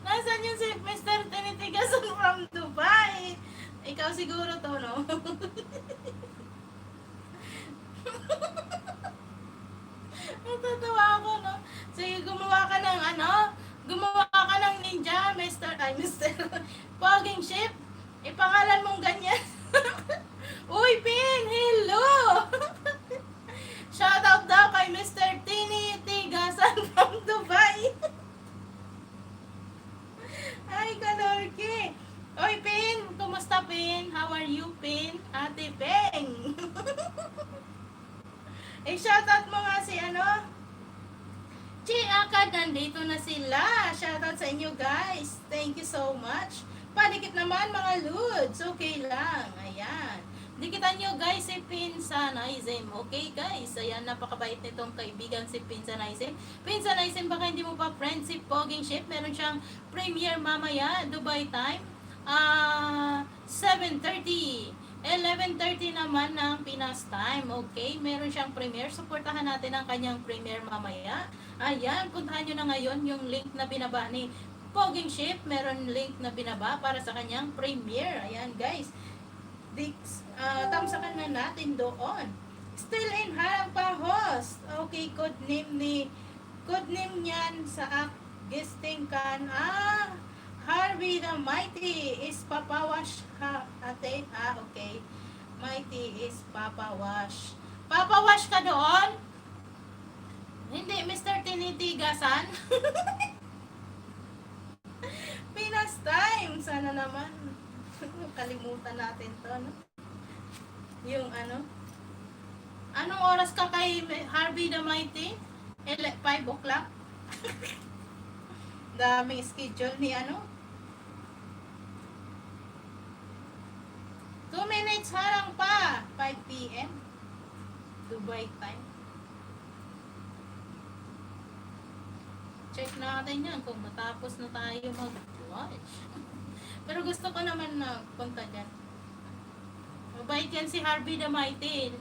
Nasaan yung si Mr. Tinitigasan from Dubai? Ikaw siguro to, no? Natatawa ako, no? Sige, gumawa ka ng gumawa ka ng ninja, Mr. Poging Ship. Ipangalan mong ganyan. Uy, Pin! Hello! Shoutout daw kay Mr. Tinitigasan from Dubai. Ay, kalorki. Oy, Pin! Kumusta, Pin? How are you, Pin? Ate Peng! Shoutout mo nga si Chi Akad, nandito na sila. Shoutout sa inyo, guys. Thank you so much. Padikit naman, mga Ludes. Okay lang. Ayan. Dikitan nyo, guys, si Pinsanizem. Okay, guys? Ayan, napakabait nitong kaibigan si Pinsanizem. Pinsanizem, baka hindi mo pa friend si Poging Ship. Meron siyang premiere mamaya, Dubai time. 7:30. 11:30 naman ng Pinas time. Okay, meron siyang premiere. Suportahan natin ang kanyang premiere mamaya. Ayan, puntahan nyo na ngayon yung link na binaba ni Poging Ship. Meron link na binaba para sa kanyang premiere. Ayan, guys. Tamsakan na natin doon. Still in harang pa host. Okay, code name niyan sa guesting kan. Harvey the Mighty is Papawash ate. Okay. Mighty is Papawash. Papawash ka doon? Hindi, Mr. Tinitigasan. Pinas time. Sana naman. Kalimutan natin to, no? Yung Anong oras ka kay Harvey the Mighty? 5 o'clock? Daming schedule ni 2 minutes harang pa. 5 5 p.m. Dubai time. Check natin yan kung matapos na tayo mag-watch. Pero gusto ko naman na punta dyan. Mabait yan si Harvey the Mighty.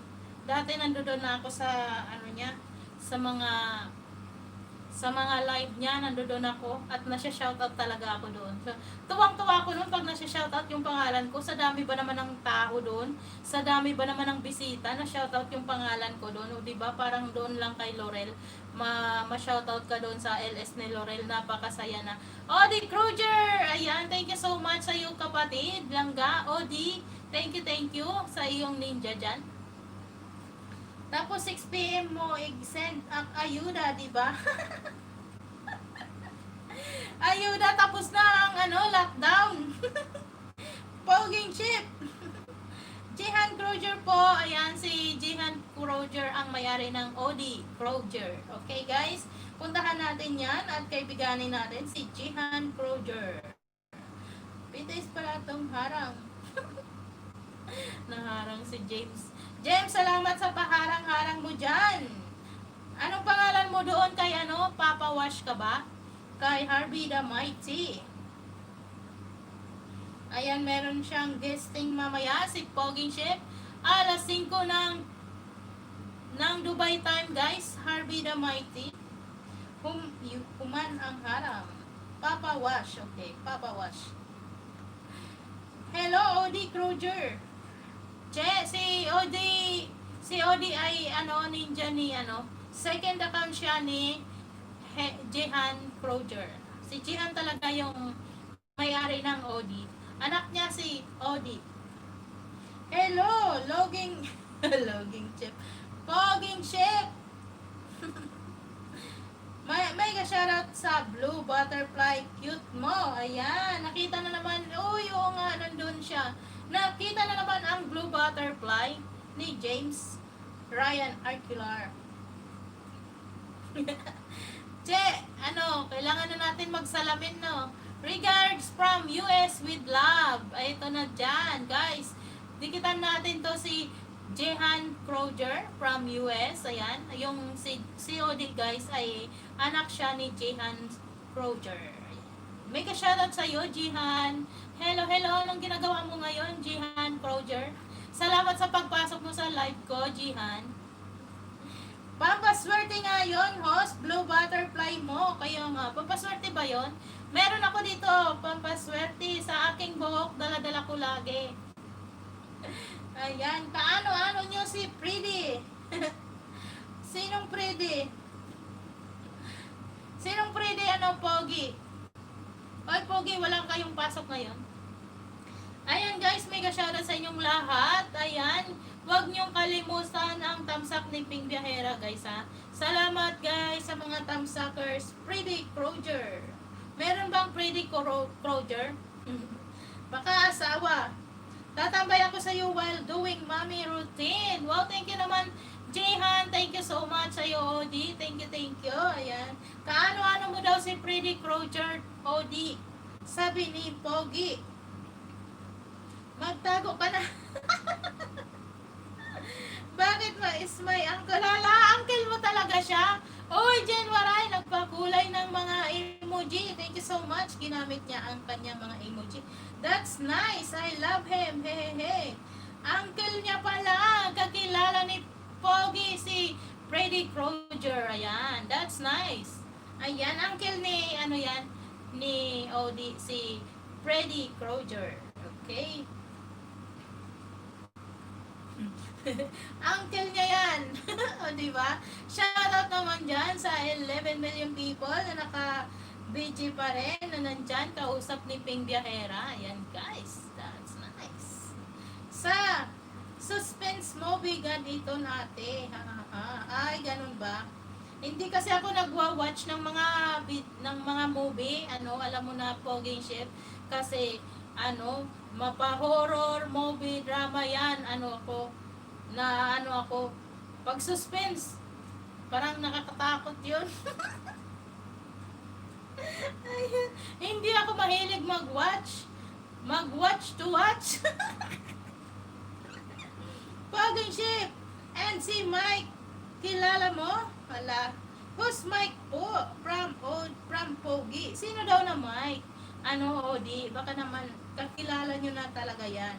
Dati nandoon na ako sa ano niya, sa mga live niya, nandoon ako at nasya-shoutout talaga ako doon. So, tuwang-tuwa ako noon pag nasya-shoutout yung pangalan ko. Sa dami ba naman ng tao doon? Sa dami ba naman ng bisita na shoutout yung pangalan ko doon? O di ba parang doon lang kay Laurel, ma-shoutout ka doon sa LS ni Laurel, napakasaya na. Odi Kruger! Ayan, thank you so much sa iyo kapatid. Langga, Odi, thank you sa iyong ninja dyan. Tapos 6 p.m. mo i-send ang ayuda, di ba? Ayuda, tapos na ang lockdown. Poging chip. Jihan Kroger po. Ayan, si Jihan Kroger ang may-ari ng Odi Kroger. Okay, guys? Puntahan natin yan at kaibiganin natin si Jihan Kroger. Pitis pala itong harang. Naharang si James. James, salamat sa paharang-harang mo dyan. Anong pangalan mo doon kay Papa Wash ka ba? Kay Harvey the Mighty. Ayan, meron siyang guesting mamaya, si Poging Chef. Alas 5 ng Dubai time, guys. Harvey the Mighty. Human ang harang. Papa Wash. Okay, Papa Wash. Hello, Odi Kruger. Si Odi ay ninja ni second account siya ni Jihan Kroger. Si Jihan talaga yung may-ari ng Odi. Anak niya si Odi. Hello, logging chef. Poging chef. may ka-shoutout sa Blue Butterfly, cute mo. Ayan, nakita na naman. Uy, oo nga, nandun siya. Nakita na naman ang Blue Butterfly ni James Ryan Arcular. Che, kailangan na natin magsalamin, no? Regards from US with love. Ay, ito na dyan, guys. Dikitan natin to si Jihan Kroger from US. Ayan, yung si COD, guys, ay anak siya ni Jihan Kroger. May ka-shoutout sa'yo, Jihan. Hello, anong ginagawa mo ngayon, Jihan Kroger? Salamat sa pagpasok mo sa live ko, Jihan. Pampaswerte nga yun, host, Blue Butterfly mo. Kayo nga, pampaswerte ba yun? Meron ako dito, pampaswerte sa aking buhok, dala-dala ko lagi. Ayan, kaano-ano nyo si Pretty? Sinong Pretty? Sinong Pretty, Pogi? Oy, Pogi, walang kayong pasok ngayon. Ayan, guys, mega shoutout sa inyong lahat. Ayan, huwag niyong kalimutan ang tamsak ni Ping Biyahera, guys, ha. Salamat, guys, sa mga tamsakers. Pretty Kroger. Meron bang Pretty Kroger? Baka asawa. Tatambay ako sa iyo while doing mommy routine. Wow, thank you naman, Jihan. Thank you so much sa iyo, Odi. Thank you. Ayan. Kaano-ano mo daw si Pretty Kroger, Odi? Sabi ni Pogi. Magtago ka na. Bakit is my uncle? Hala, uncle mo talaga siya? Oy, Jen Waray, nagpakulay ng mga emoji. Thank you so much. Ginamit niya ang kanyang mga emoji. That's nice. I love him. Hey. Uncle niya pala. Kakilala ni Pogi si Freddy Kroger. Ayan. That's nice. Ayan. Uncle ni, ni Odi, si Freddy Kroger. Okay. Uncle niya yan. O, diba? Shoutout naman dyan sa 11 million people na naka-BG pa rin, na nandyan, kausap ni Ping Biyahera. Ayan, guys. That's nice. Sa suspense movie, ganito natin. Ay, ganun ba? Hindi kasi ako nagwa-watch ng mga movie. Alam mo na, Poging Chef. Kasi, mapa-horror, movie, drama yan. Ako, pag suspense, parang nakakatakot yun. Ayun. Hindi ako mahilig mag-watch to watch. Poging Ship. And si Mike. Kilala mo? Wala. Who's Mike po? From Pogi. Sino daw na Mike? Ano, Odi? Baka naman kakilala nyo na talaga yan.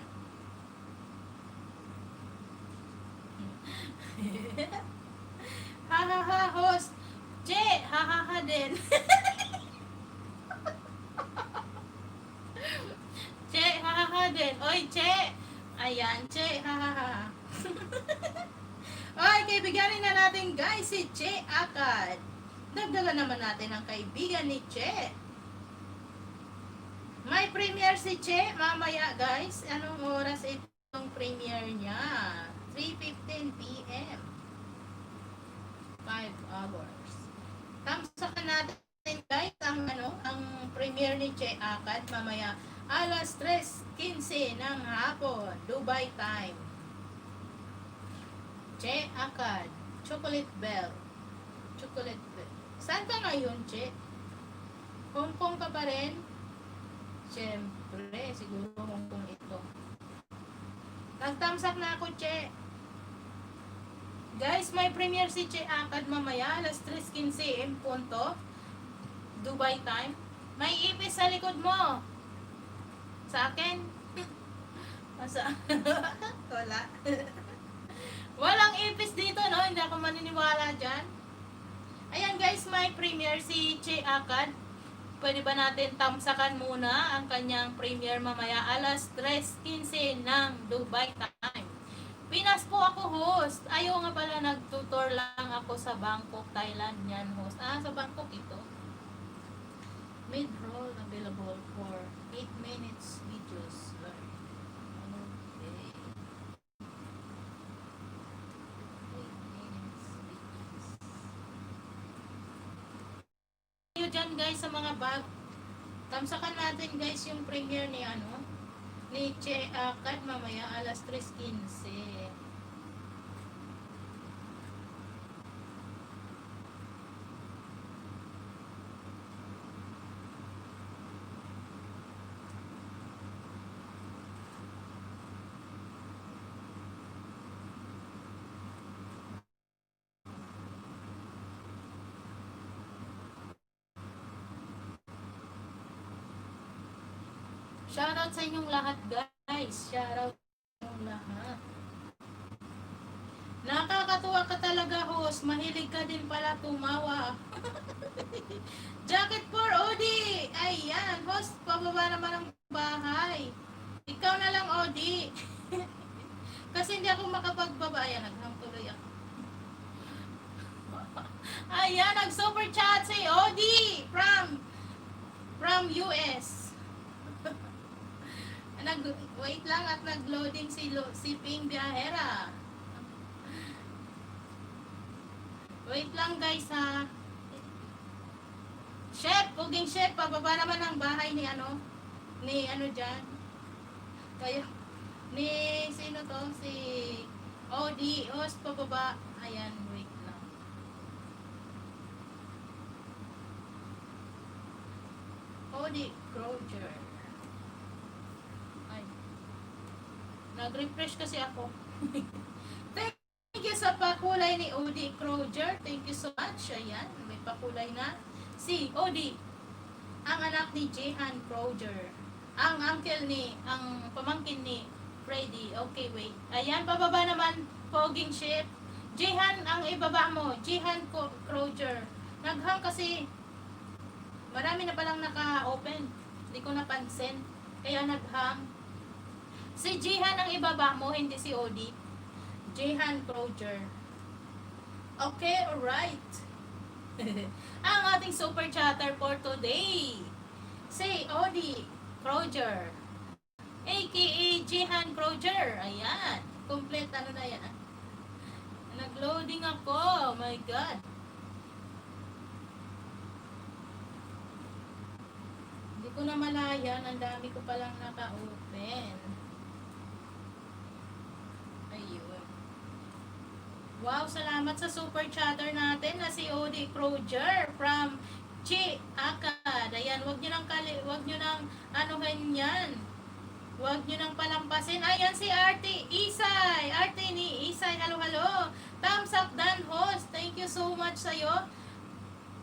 Ha ha ha, host. Che, ha ha ha din. Che, ha ha ha din. Oy, Che. Ayan, Che, ha ha ha. Oy, kaibiganin na natin guys si Che Akad. Dagdagan naman natin ang kaibigan ni Che. May premiere si Che mamaya guys. Anong oras itong premiere niya? 3:15 p.m. 5 hours. Tamsakan natin guys ang premiere ni Che Akad mamaya alas 3:15 ng hapon, Dubai time. Che Akad, Chocolate Bell. Chocolate Bell. Saan ka ngayon, Che? Hong Kong ka pa rin? Siyempre, siguro Hong Kong ito. Nag-thumbs up na ako, Che. Guys, may premiere si Che Akad mamaya, alas 3:15 punto, Dubai time. May ipis sa likod mo. Sa akin? Masa? Wala. Walang ipis dito, no? Hindi ako maniniwala dyan. Ayan guys, may premiere si Che Akad. Pwede ba natin tamsakan muna ang kanyang premiere mamaya alas 3:15 ng Dubai time. Pinas po ako host. Ayaw nga pala, nag-tutor lang ako sa Bangkok, Thailand. Yan host. Sa Bangkok ito. Mid-roll available for 8 minutes videos. Okay. Dyan guys sa mga bag, tamsakan natin guys yung premiere ni ni Che Akad mamaya alas 3:15. Shoutout sa inyong lahat guys. Shoutout sa inyong lahat. Nakakatuwa ka talaga host. Mahilig ka din pala tumawa. Jacket for Odi. Ayan. Host, pababa naman ang bahay. Ikaw na lang Odi. Kasi hindi ako makapagbaba. Ayan, naghang tuloy ako. Ayan, nag-super chat si Odi from US. Wait lang at nag-loading si Ping Biahera. Wait lang guys ha. Chef, puging chef, pababa naman ang bahay ni dyan. Kayo, ni sino to? Si Odi, host pababa. Ayan, wait lang. Odi Croger. Nag-refresh kasi ako. Thank you sa pakulay ni Odi Croger. Thank you so much. Ayan, may pakulay na. Si Odi, ang anak ni Jehan Croger. Ang pamangkin ni Freddy. Okay, wait. Ayan, pababa naman, Poging Ship. Jehan, ang ibaba mo. Jehan Croger. Naghang kasi, marami na palang naka-open. Hindi ko napansin. Kaya naghang. Si Jihan ang ibaba mo, hindi si Odi. Jihan Croger. Okay, alright. Ang ating super chatter for today. Si Odi Croger. A.K.A. Jihan Croger. Ayan. Complete na yan. Nag-loading ako. Oh my God. Hindi ko na malayan. Ang dami ko palang naka-open. Wow, salamat sa super chatter natin na si Odi Croger from Che Akad. Ayan, wag nyo nang anuhin yan. Huwag nyo nang palampasin. Ayan si Arte Isay. Arte ni Isay. Halo, halo. Thumbs up Dan host. Thank you so much sa'yo.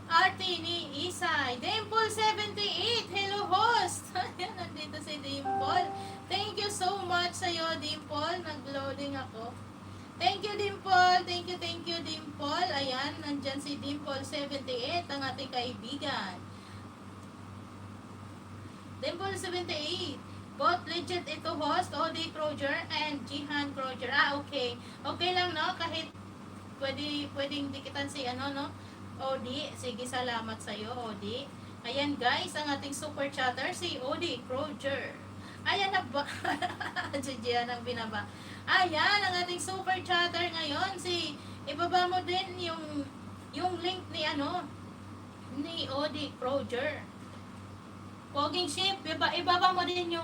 Arte ni Isay. Dimple78. Hello host. Ayan, nandito si Dimple. Thank you so much sa'yo, Dimple. Nag-loading ako. Thank you, Dimple. Thank you, Dimple. Ayan, nandyan si Dimple78, ang ating kaibigan. Dimple78. Both legit ito host, O.D. Croger and Jihan Croger. Ah, okay. Okay lang, no? Kahit pwedeng dikitan si ano, no? O.D. Sige, salamat sa'yo, O.D. Ayan, guys, ang ating super chatter, si O.D. Croger. Ayan na ba? Si Jihan ang binaba. Ayan, ang ating super chatter ngayon. Ibaba mo din yung link ni ano, ni O.D. Croger. Poging ship, ibaba mo din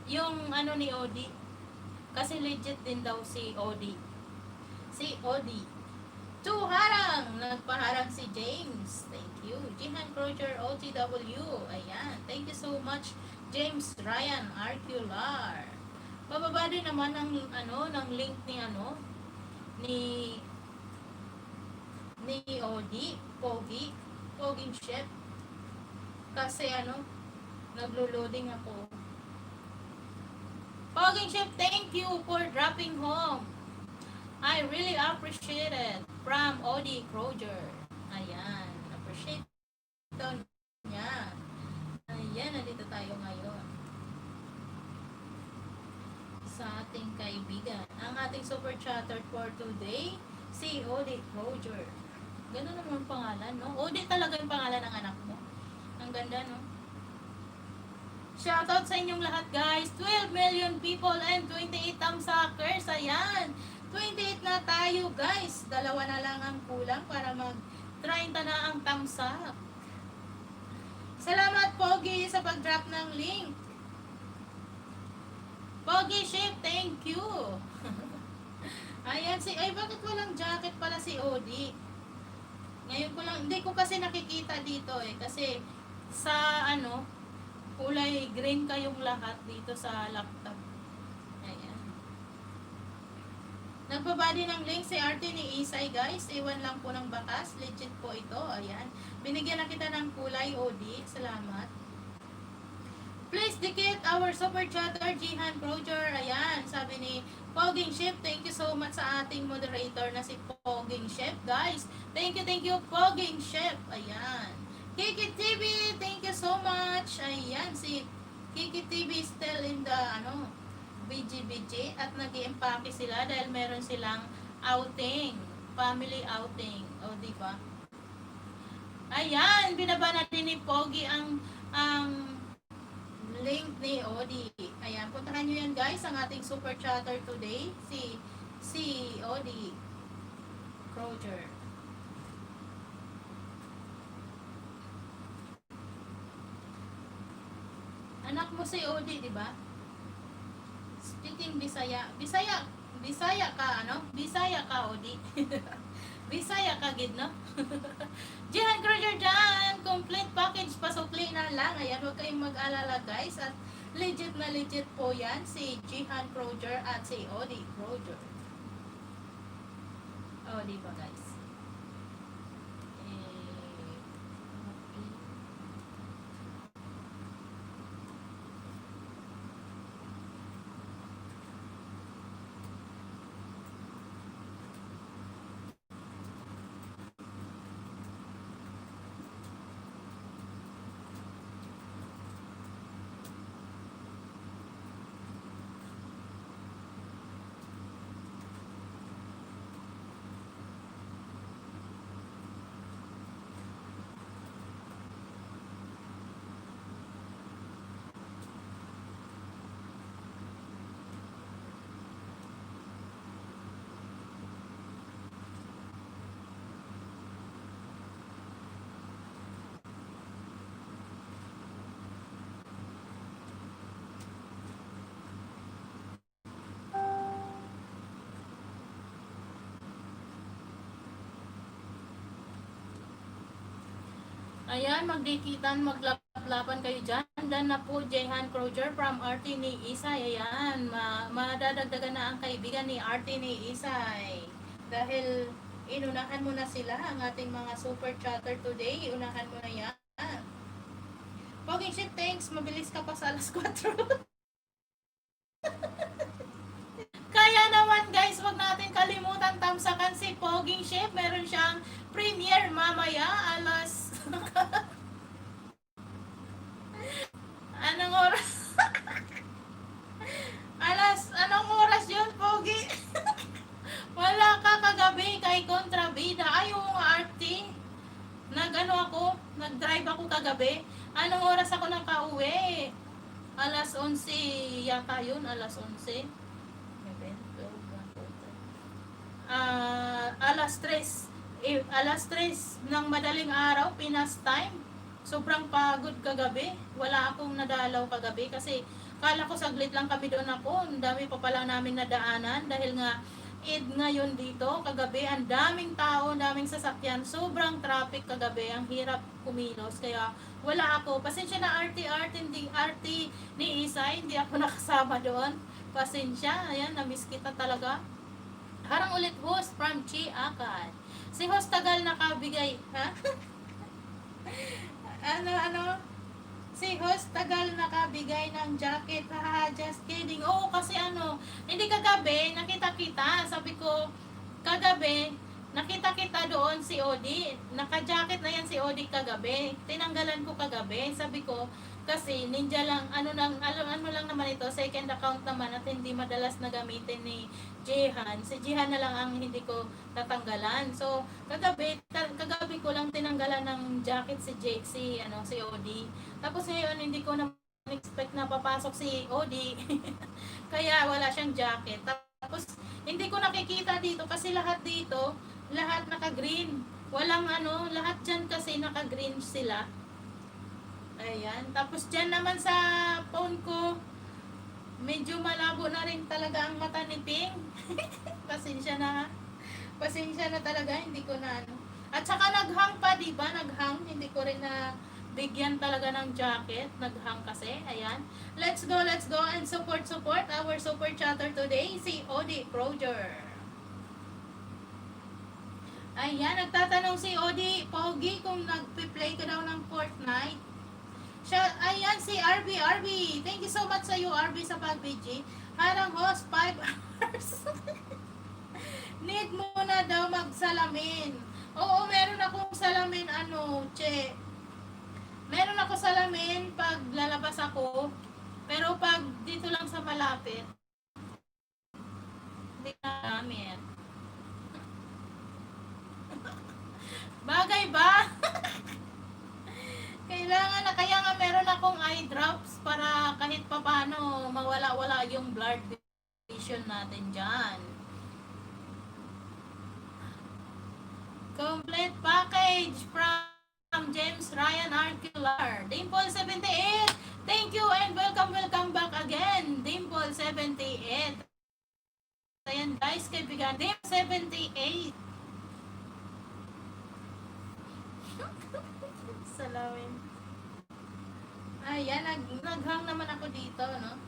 yung ano ni OD. Kasi legit din daw si OD. Si OD. Harang! Nagpaharang si James. Thank you. Jihan Croger OTW. Ayan. Thank you so much, James Ryan Arcular. Bababa din naman ng link ni ni OD. Poging ship. Kasi naglo-loading ako. Poging Chef, thank you for dropping home. I really appreciate it. From O.D. Croger. Ayan. Appreciate daw niya. Ayan, nandito tayo ngayon. Sa ating kaibigan. Ang ating super chatter for today, si O.D. Croger. Ganun naman pangalan, no? O.D. talaga yung pangalan ng anak mo. Ang ganda, no? Shoutout sa inyong lahat, guys. 12 million people and 28 thumbsuckers. Ayan. 28 na tayo, guys. Dalawa na lang ang kulang para mag-30 na ang thumbs up. Salamat, Pogi, sa pag-drop ng link. Pogi Ship, thank you. Ayan, bakit walang jacket pala si Odi? Ngayon ko lang, hindi ko kasi nakikita dito kasi sa kulay green kayong lahat dito sa laptop. Ayan. Nagbaba din ng link si Arte ni Isay, guys. Iwan lang po ng bakas. Legit po ito. Ayan. Binigyan na kita ng kulay, OD. Salamat. Please dikit our super chatter, Jihan Croger. Ayan. Sabi ni Poging Chef. Thank you so much sa ating moderator na si Poging Chef, guys. Thank you, Poging Chef. Ayan. Kiki TV, thank you so much. Ayan, si Kiki TV still in the BGBG at nag-i-empake sila dahil meron silang outing, family outing. O, di ba? Ayan, binaba natin ni Pogi ang link ni Odi. Ayan, puntahan nyo yan, guys, ang ating super chatter today, si Odi Croger. Anak mo si Odi, di ba? Speaking Bisaya. Bisaya ka, Bisaya ka, Odi. Bisaya ka, gid, no? Jihan Croger dyan! Complete package, pasukli na lang. Ayan, huwag kayong mag-alala, guys. At legit na legit po yan, si Jihan Croger at si Odi Croger. O, di ba, guys? Ayan, magdikitan, maglapit laban kayo dyan. Dan na po, Jehan Croger from RT ni Isay. Ayan, madadagdagan na ang kaibigan ni RT ni Isay. Dahil inunahan mo na sila, ang ating mga super chatter today. Iunahan mo na yan. Poging ship, thanks. Mabilis ka pa sa alas 4. Kaya naman guys, wag natin kalimutan tamsakan si Poging Chef. Meron siyang premiere mamaya alas anong oras? Anong oras yun, Pogi? Wala ka kagabi kay Kontrabida. Ay, yung RT. Nag-drive ako kagabi. Anong oras ako nakauwi? Alas 11 yata yun, alas 11. Alas 3 ng madaling araw, Pinas time. Sobrang pagod kagabi. Wala akong nadalaw kagabi kasi kala ko saglit lang kami doon ako. Ang dami pa pala namin nadaanan dahil nga Eid ngayon dito. Kagabi, ang daming tao, daming sasakyan. Sobrang traffic kagabi. Ang hirap kumilos. Kaya wala ako. Pasensya na RT ni Isay. Hindi ako nakasama doon. Pasensya. Ayan, namiss kita talaga. Harang ulit host from Chi Akad. Si host tagal nakabigay, ha? Si host tagal nakabigay ng jacket, ha? Just kidding. Oo, kasi hindi kagabi, nakita kita. Sabi ko, kagabi, nakita kita doon si Odi. Naka-jacket na yan si Odi kagabi. Tinanggalan ko kagabi. Sabi ko, kasi ninja lang, ano lang naman ito, second account naman at hindi madalas na gamitin ni Jihan. Si Jihan na lang ang hindi ko tatanggalan. So, kagabi ko lang tinanggalan ng jacket si Odi. Tapos ngayon, hindi ko na expect na papasok si Odi. Kaya wala siyang jacket. Tapos, hindi ko nakikita dito kasi lahat naka-green. Walang lahat dyan kasi naka-green sila. Ayan. Tapos dyan naman sa phone ko, medyo malabo na rin talaga ang mata ni Ping. Pasensya na. Pasensya na talaga, hindi ko na At saka naghang pa, diba? Naghang, hindi ko rin na bigyan talaga ng jacket. Naghang kasi. Ayan. Let's go and support our super chatter today, si Odi Croger. Ayan, nagtatanong si Odi Pogi kung nagpe-play ka daw ng Fortnite. Ayan si RB. Thank you so much sa iyo, RB, sa pag-BG. Harang host, 5 hours. Need mo na daw magsalamin. Oo, meron akong salamin, Che. Meron ako salamin pag lalabas ako. Pero pag dito lang sa malapit, hindi na namin. Bagay ba? Kailangan na, kaya nga meron akong eye drops para kahit papano mawala-wala yung blurred vision natin dyan. Complete package from James Ryan Arcular. Dimple 78, thank you and welcome back again. Dimple 78. Ayan guys, kaibigan. Dimple 78. Salamin. Ayan, naghang naman ako dito, no?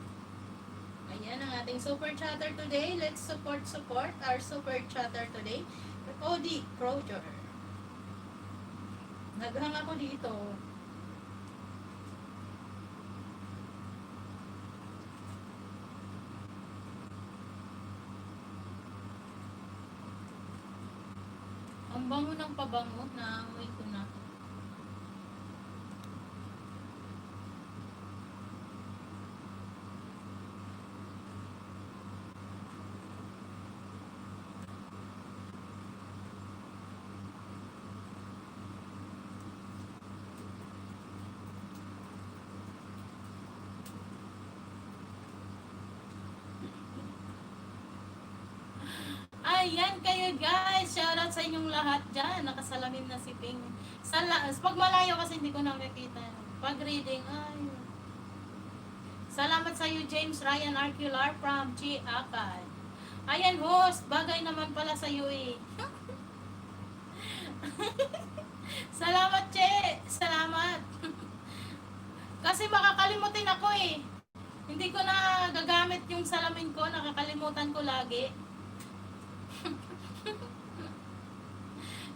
Ayan ang ating super chatter today. Let's support our super chatter today. Odi Croger. Naghang ako dito. Ang bango ng pabango na amoy ko na. Ayan kayo guys, shoutout sa inyong lahat dyan. Nakasalamin na si Ping. Pag malayo kasi hindi ko nakikita. Pag reading, ay. Salamat sa iyo, James Ryan Arcular from G. Akad. Ayan host, bagay naman pala sa iyo eh. Salamat, Che. Salamat. Kasi makakalimutin ako eh. Hindi ko na gagamit yung salamin ko, nakakalimutan ko lagi.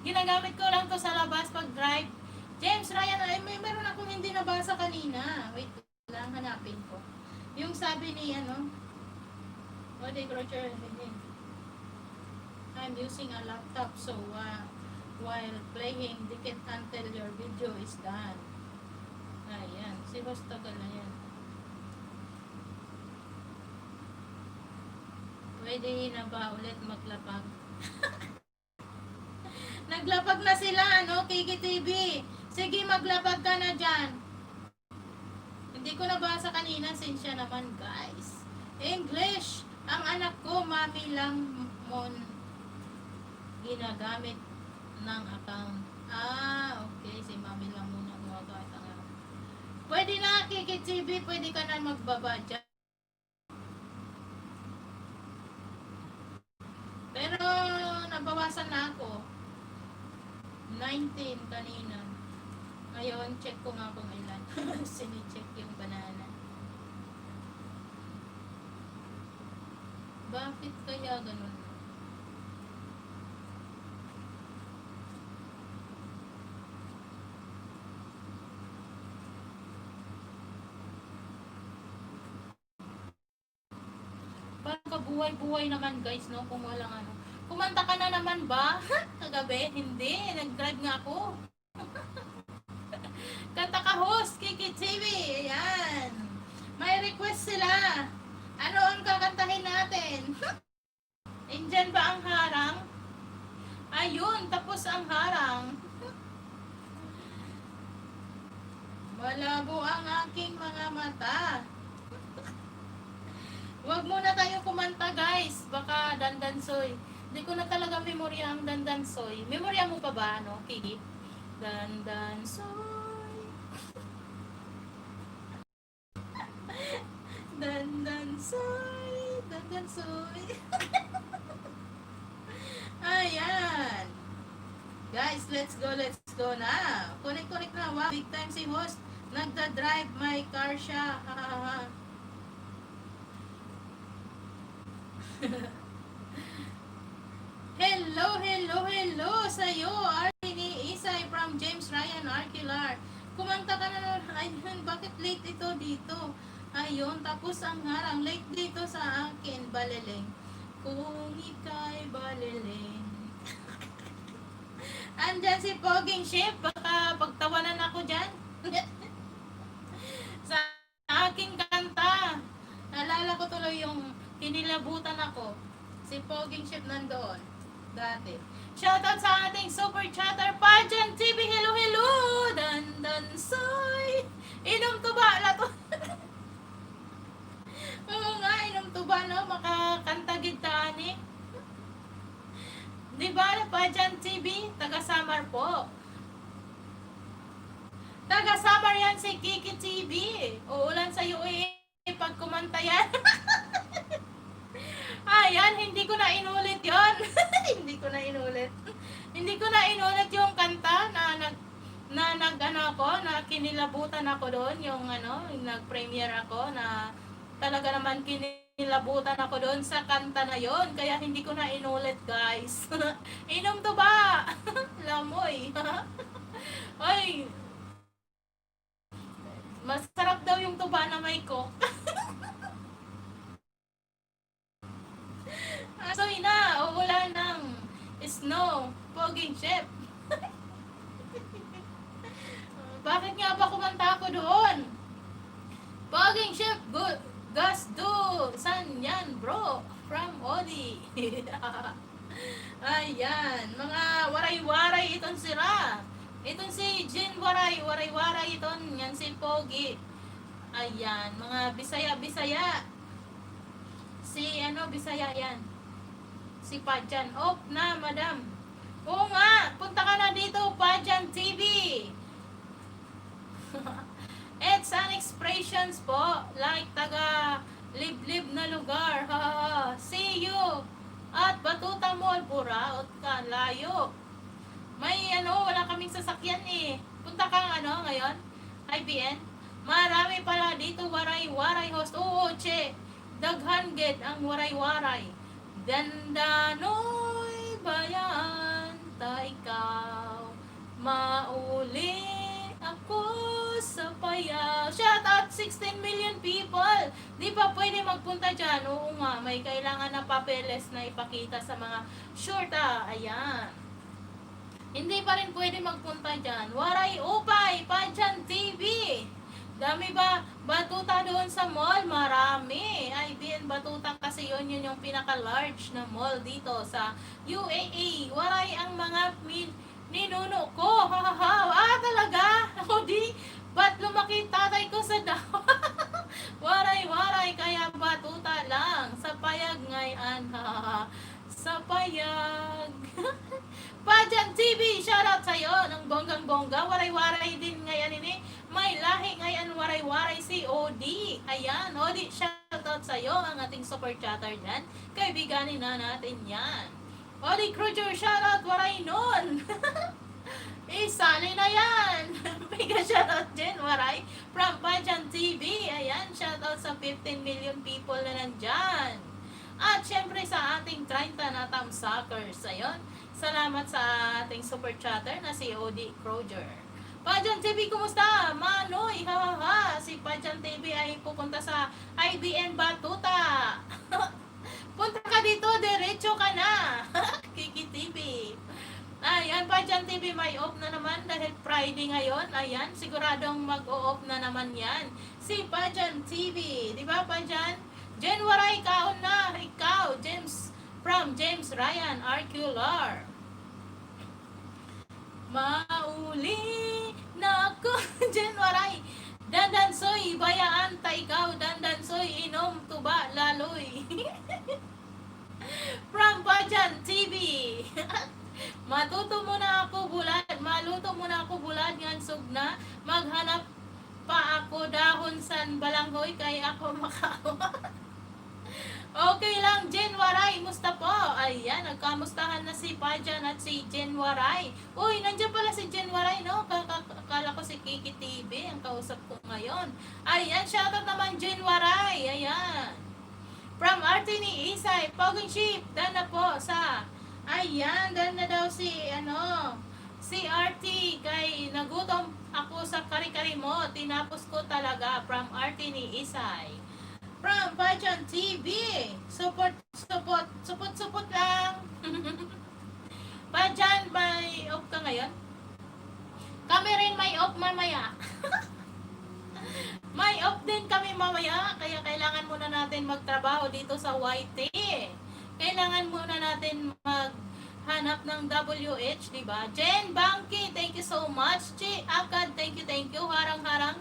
Ginagamit ko lang to sa labas pag drive. James Ryan, ay meron akong hindi nabasa kanina. Wait lang, hanapin ko. Yung sabi ni what they Roger, I'm using a laptop so while playing, dikit until your video is done. Ayan, si host tagal na yan. Pwede na ba ulit maglapag? Naglapag na sila, Kiki TV. Sige, maglapag ka na dyan. Hindi ko nabasa kanina, sinsya naman, guys. English. Ang anak ko, mami lang mon ginagamit ng account. Okay. Si mami lang muna gumagamit ang account. Pwede na, Kiki TV. Pwede ka na magbaba dyan. Pero, nabawasan na ako. 19 kanina. Ngayon, check ko nga kung ilan. Sini-check yung banana. Bakit kaya ganun? Parang kabuhay-buhay naman guys, no? Kung walang Kumanta ka na naman ba? Kagabi? Hindi. Nag-drive nga ako. Kanta ka host, Kiki TV. Ayan. May request sila. Ano ang kakantahin natin? Indian ba ang harang? Ayun, tapos ang harang. Malabo ang aking mga mata. Huwag muna tayo kumanta guys. Baka dandansoy. Hindi ko na talaga memorya ang dandansoy. Memorya mo pa ba, Kiki? Dandansoy. Dandansoy. Dandansoy. Ayan. Guys, let's go na. Connect na. Wow, big time si host. Nagda-drive my car siya. Hello sa'yo, Arnie Isay from James Ryan Arquilar. Kumanta ka na nun. Ayun, bakit late ito dito? Ayun, tapos ang harang late dito sa akin, baleleng. Kung ika'y baleleng. Andyan si Poging Chef, baka pagtawanan ako dyan. Sa aking kanta. Naalala ko tuloy yung kinilabutan ako. Si Poging Chef nandoon. Dati. Shoutout sa ating super chatter pageant TV. Hello. Dandansoy. Inom tuba na to. Oo nga, inom tuba no. Makakantagid tani. Diba na pageant TV? Taga-Samar po. Taga-Samar yan si Kiki TV. Uulan sa UAE pag kumanta yan. Ayan, hindi ko na inulit yon. Hindi ko na inulit yung kanta na kinilabutan ako doon, yung nag-premiere ako na talaga naman kinilabutan ako doon sa kanta na yon. Kaya hindi ko na inulit, guys. Inom to ba? Lamoy. Ay, masarap daw yung tuba na may coke. Asoy na, uulan ng snow, Poging Chef. Bakit nga ba kumanta ako doon? Poging Chef, gas do, san yan bro? From Odi. Ayan, mga waray-waray itong sira. Itong si Jin waray-waray itong, yan si Pogi. Ayan, mga Bisaya. Si Bisaya yan. Si Pajan. Off na, madam. Oo nga, punta ka na dito, Pajan TV. It's an expressions po. Like taga liblib na lugar. See you. At Batuta Mall, Buraot ka, layo. May wala kaming sasakyan eh. Punta kang ngayon? IBN? Marami pala dito waray-waray host. Oo, che. Daghan ged ang waray-waray. Dandanoy bayan ta ikaw. Mauli ako sa payaw. Shout out 16 million people. Di ba pwede magpunta dyan? Oo nga, may kailangan na papeles na ipakita sa mga shorta. Ayan. Hindi pa rin pwede magpunta dyan. Waray upay, Pajan TV. Dami ba batuta doon sa mall? Marami. IBN Batuta kasi yun yung pinaka-large na mall dito sa UAE. Waray ang mga ninuno ko. Ha ha ha. Ah, talaga? O di, ba't lumaki tatay ko sa daw? Waray-waray, kaya batuta lang. Sa payag ngayon. Ha ha ha. Sa payag. Pajan TV, shoutout sa'yo ng bonggang-bongga. Waray-waray din ngayon ini. May lahi ngayon waray-waray si OD. Ayan, OD, shoutout sa'yo ang ating super chatter dyan. Kaibiganin na natin yan. OD Cruiser, shoutout waray nun. Isali na yan. Mega shoutout dyan, waray. From Pajan TV. Ayan, shoutout sa 15 million people na nandyan. At syempre sa ating 30 na tamsuckers. Ayun. Salamat sa ating super chatter na si OD Croger. Pajan TV, kumusta? Manoy, hahaha. Si Pajan TV ay pupunta sa IBN Batuta. Punta ka dito, diretso ka na. Kiki TV. Ayan, Pajan TV may off na naman dahil Friday ngayon. Ayan, siguradong mag-o-off na naman yan. Si Pajan TV. Di ba, Pajan? January, kaon na. Ikaw, James, from James Ryan, Arcular. Mauli na ako, January. Dandansoy, bayaan ta ikaw. Dandansoy, inom tuba, laloy. From Pajan TV. Matuto muna ako bulad. Maluto muna ako bulad. Ngan sugna. Maghanap pa ako dahon san balanghoy kay ako makawa. Okay lang, Jen Waray, musta po? Ayan, nagkamustahan na si Pajan at si Jen Waray. Uy, nandiyan pala si Jen Waray, no? Akala ko si Kiki TV, ang kausap ko ngayon. Ayan, shoutout naman Jen Waray, ayan. From Artini Isay, Poging Ship, dan na po sa, ayan, dan na daw si, si RT, kay nagutom ako sa kari-kari mo, tinapos ko talaga, from Artini Isay. From Pajan TV. Support lang. Pajan, may off ka ngayon? Kami rin may off mamaya. May off din kami mamaya, kaya kailangan muna natin magtrabaho dito sa YT. Kailangan muna natin maghanap ng WH, di ba? Jen Banky, thank you so much. Chi Akad, thank you. Harang-harang.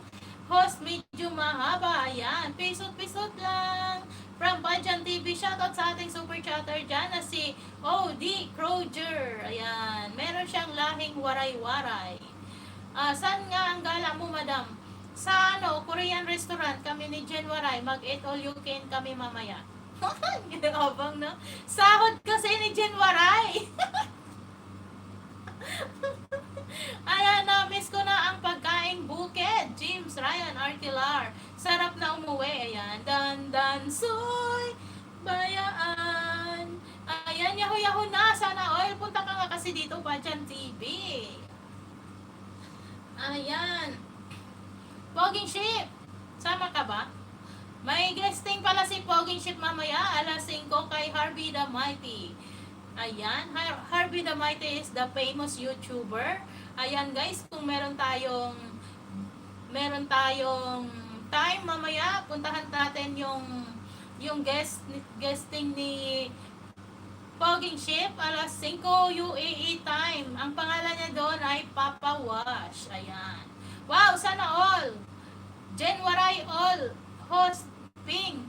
Host, medyo mahaba. Ayan, pisot-pisot lang. From Pajan TV, shoutout sa ating super chatter dyan na si OD Croger. Ayan, meron siyang lahing waray-waray. Saan nga ang gala mo, madam? Sa Korean restaurant, kami ni Jen Waray. Mag-eat all you can kami mamaya. Ginabang na. Sahod kasi ni Jen Waray. Ayan, na-miss ko na ang pagkaing bukid. James Ryan Artilar. Sarap na umuwi. Ayan. Dandansoy bayaan. Ayan, yaho-yaho na. Sana oil. Punta ka nga kasi dito, Pajan TV. Ayan. Poging Ship. Sama ka ba? May guesting pala si Poging Ship mamaya. Alas 5 kay Harvey the Mighty. Ayan, Harvey the Mighty is the famous YouTuber. Ayan guys, kung meron tayong time mamaya, puntahan natin yung guesting ni Poging Ship alas 5 UAE time. Ang pangalan niya doon ay Papa Wash. Ayan. Wow, sana all. Jen Waray all. Host Ping.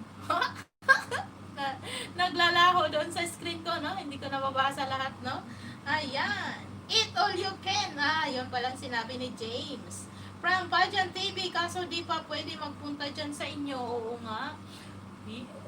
Naglalaho doon sa screen ko, no? Hindi ko nababasa lahat, no? Ayan. Eat all you can. Yun palang sinabi ni James. From Pajan TV, kaso di pa pwede magpunta dyan sa inyo. Oo nga.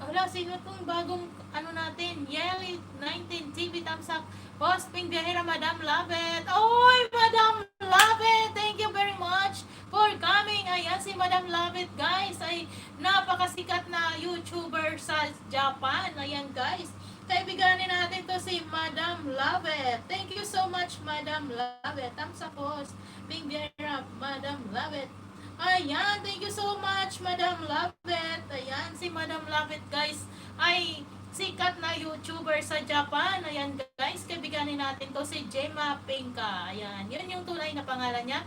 Hala, sino tong bagong, natin? Yelly 19 TV thumbs up. Boss Ping Biyahera, Madam Love it. Oy, Madam Love it. Thank you very much for coming. Ayan, si Madam Lovett, guys, ay napakasikat na YouTuber sa Japan. Ayan, guys. Kaibiganin natin to si Madam Lovett. Thank you so much, Madam Lovett. Thumbs up post. Big Vera, Madam Lovett. Ayan, thank you so much, Madam Lovett. Ayan, si Madam Lovett, guys, ay sikat na YouTuber sa Japan. Ayan, guys, kaibiganin natin to si Gemma Pinka. Ayan, yun yung tunay na pangalan niya.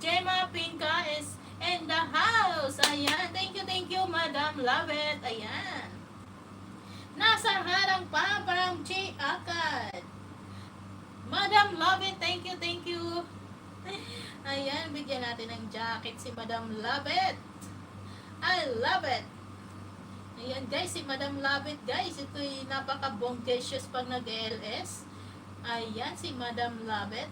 Gemma Pinka is in the house. Ayan, thank you, Madam Lovett. Ayan. Nasa harang pa, parang Chi Akad. Madam Lovett, thank you. Ayan, bigyan natin ng jacket si Madam Lovett. I love it. Ayan, guys, si Madam Lovett, guys. Ito'y napaka-bonggacious pag nag-LS. Ayan, si Madam Lovett.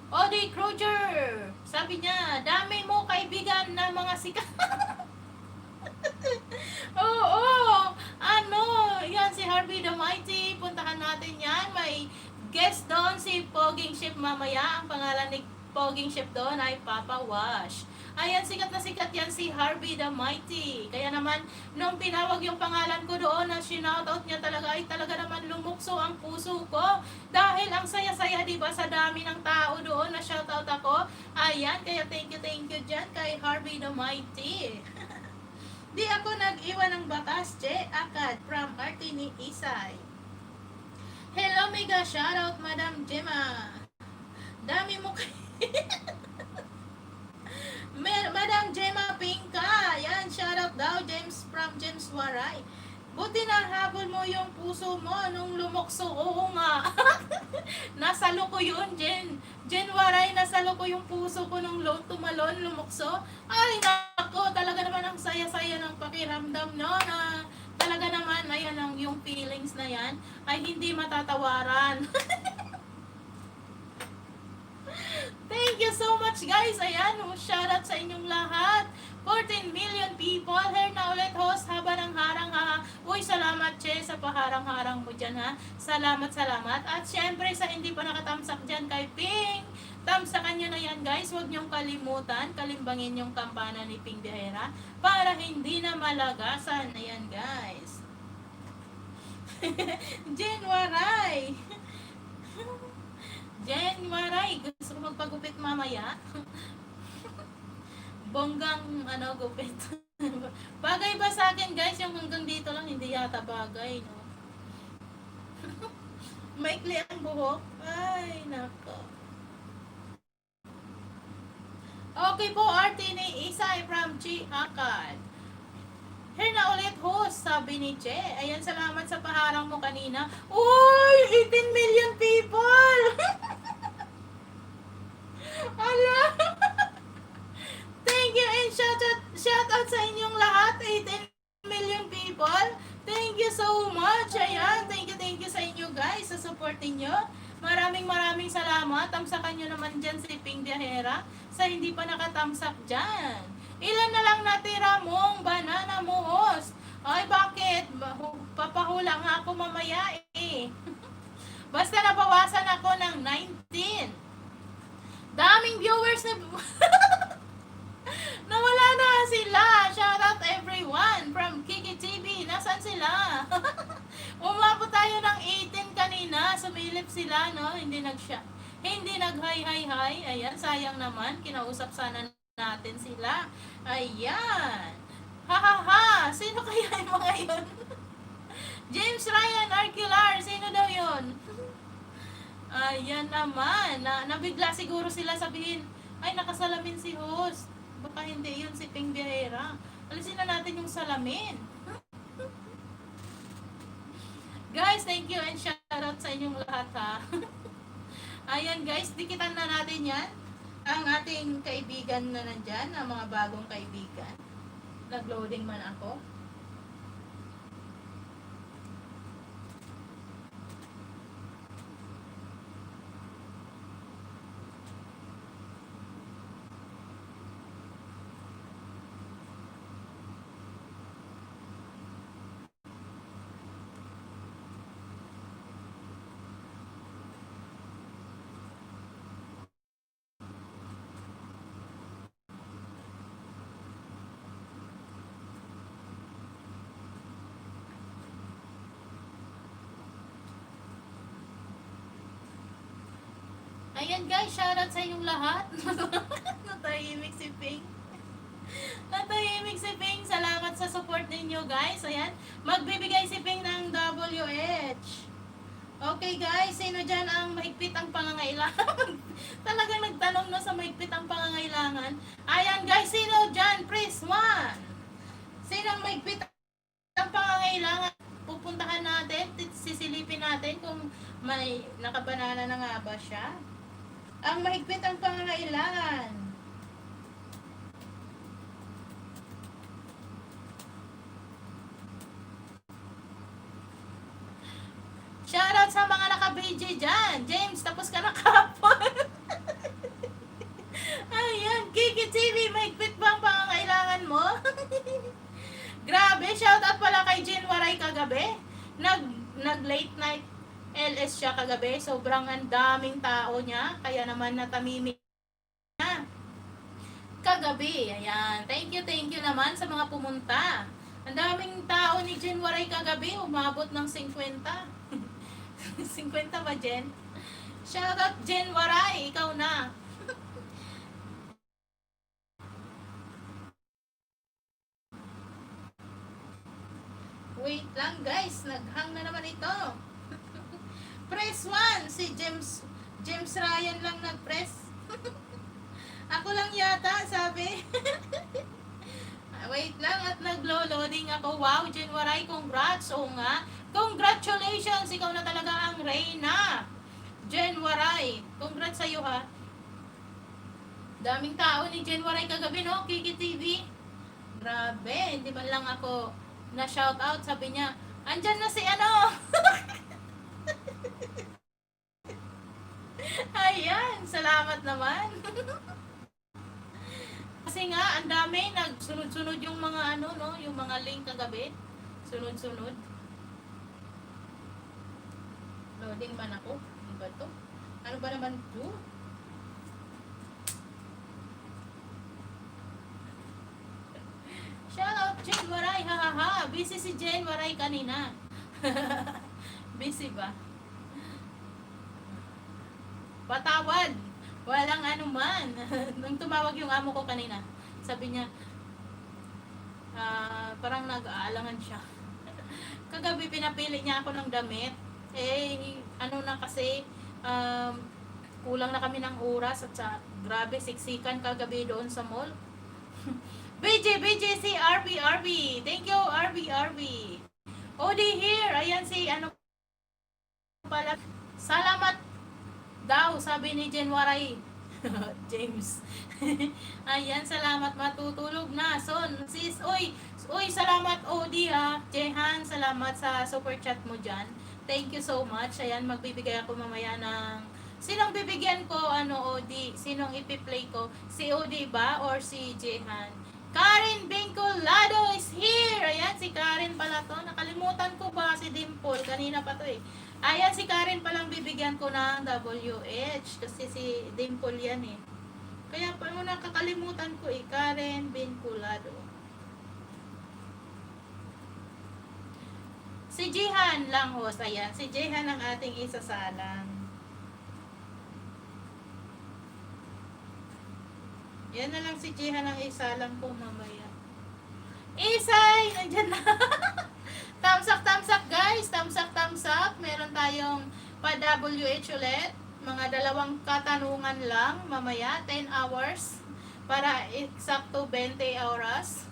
Odi Kruger, sabi niya, dami mo kaibigan na mga sikat. Oo, ano, yan si Harvey the Mighty, puntahan natin yan. May guest doon si Poging Ship mamaya. Ang pangalan ni Poging Ship doon ay Papa Wash. Ayan, sikat na sikat yan si Harvey the Mighty. Kaya naman, nung pinawag yung pangalan ko doon na sinoutout niya talaga, ay talaga naman lumukso ang puso ko. Dahil ang saya-saya, diba, sa dami ng tao doon na shoutout ako. Ayan, kaya thank you dyan kay Harvey the Mighty. Di ako nag-iwan ng batas, Che Akad from Artini Isay. Hello, mega shoutout, Madam Gemma. Dami mo Madam Gemma Pinka. Yan, shoutout daw, James from James Waray. Buti na habol mo yung puso mo nung lumukso. Oo nga. Nasalo ko yun, Jen Waray, nasalo ko yung puso ko nung tumalon, lumukso. Ay, nako, talaga naman ang saya-saya ng pakiramdam, no? Na talaga naman, ayan, yung feelings na yan ay hindi matatawaran. Thank you so much, guys. Ayan, shoutout sa inyong lahat. 14 million people. Here na ulit, host. Haba ng harang, ha. Uy, salamat, Che, sa paharang-harang mo dyan, ha. Salamat. At syempre, sa hindi pa nakatamsak dyan kay Ping, tamsakan nyo na yan, guys. Huwag nyong kalimutan. Kalimbangin yung kampana ni Ping Bihera para hindi na malagasan. Ayan, guys. January. January. Gusto ko magpagupit mamaya. Bonggang gupit. Bagay ba sa akin, guys, yung hanggang dito lang? Hindi yata bagay, no? Maikli ang buhok. Ay, nako. Okay po, Artini Isay from Chi Akad. Here na ulit, host, sabi ni Che. Ayan, salamat sa paharang mo kanina. Uy, 18 million people! Ala! Thank you and shout out sa inyong lahat, 18 million people. Thank you so much. Ayan, thank you sa inyo, guys, sa support niyo. Maraming salamat. Tamsakan nyo naman dyan si Ping Bihera sa hindi pa nakatamsak dyan. Ilan na lang natira mong banana mo, host? Ay, bakit? Papahula nga ako mamaya eh. Basta nabawasan ako ng 19. Daming viewers na... Nawala na sila. Shout out everyone from Kiki TV. Nasaan sila? Umabot tayo ng 18 kanina. Sumilip sila, no? Hindi nag-hi. Ayan, sayang naman. Kinausap sana natin sila. Ayan. Ha. Sino kaya yung mga yun? James Ryan Arcular. Sino daw yun? Ayan naman. Nabigla siguro sila sabihin, ay, nakasalamin si host. Baka hindi yun si Ping Bihera. Alisin na natin yung salamin. Guys, thank you and shout out sa inyong lahat, ha. Ayan, guys, dikitan na natin yan. Ang ating kaibigan na nandyan, ang mga bagong kaibigan. Nag-loading man ako. Ayan guys, shoutout sa inyong lahat. Natahimik si Pink. Natahimik si Pink. Salamat sa support ninyo guys. Ayan, magbibigay si Pink ng WH. Okay guys, sino dyan ang mahigpit ang pangangailangan? Talagang nagtanong na sa mahigpit ang pangangailangan. Ayan guys, sino dyan? Press 1. Sino ang mahigpit ang pangangailangan? Pupuntahan natin, sisilipin natin kung may nakabanana na nga ba siya. Ang mahigpit ang pangangailangan. Shoutout sa mga naka-BG dyan. James, tapos ka na kahapon. Ayan, Kiki TV, mahigpit ba ang pangangailangan mo? Grabe, shoutout pala kay Jen Waray kagabi. Nag late night LS siya kagabi. Sobrang ang daming tao niya. Kaya naman natamimik niya. Kagabi, ayan. Thank you naman sa mga pumunta. Ang daming tao ni Jen Waray kagabi. Umabot ng 50. 50 ba, Jen? Shoutout Jen Waray, ikaw na. Wait lang guys, naghang na naman ito. Press 1, si James Ryan lang nag-press. Ako lang yata, sabi. Wait lang at naglo-loading ako. Wow, Jen Waray, congrats. Oo nga. Congratulations, ikaw na talaga ang Reyna. Jen Waray, congrats sa'yo ha. Daming tao ni Jen Waray kagabi, no? Kiki TV. Grabe, hindi man lang ako na shout out, sabi niya, andyan na si ano. Ayan, salamat naman. Kasi nga, ang dami, nagsunod-sunod yung mga ano, no, yung mga link kagabi. Sunod-sunod. Loading man ako. Ano ba to? Ano ba naman to? Shoutout Jen Waray, hahaha. Busy si Jen Waray kanina. Busy ba? Patawad. Walang anuman. Nung tumawag yung amo ko kanina, sabi niya, parang nag-aalangan siya. Kagabi pinapili niya ako ng damit. Ano na kasi, kulang na kami ng oras at sa grabe, siksikan kagabi doon sa mall. BJ, si RB. Thank you, RB. OD here. Ayan si ano pala. Salamat daw, sabi ni Jen Waray. James. Ayan, salamat, matutulog na. Son, sis, uy, salamat OD ha. Jehan, salamat sa super chat mo dyan. Thank you so much. Ayan, magbibigay ako mamaya ng sinong bibigyan ko, ano, OD? Sinong ipi-play ko? Si OD ba or si Jehan? Karen Vinculado is here! Ayan, si Karen pala to. Nakalimutan ko ba si Dimple? Kanina pa to eh. Ayan, si Karen palang bibigyan ko ng WH. Kasi si Dimple yan eh. Kaya paano nakakalimutan ko eh. Karen Vinculado. Si Jihan lang host. Ayan, si Jihan ang ating isasalang. Yan na lang si Jihan ang isalang ko mamaya. Isay! Nandyan na. Thumbs up guys. Thumbs up. Meron tayong pa-WH ulit. Mga 2 katanungan lang mamaya. 10 hours. Para eksakto 20 oras.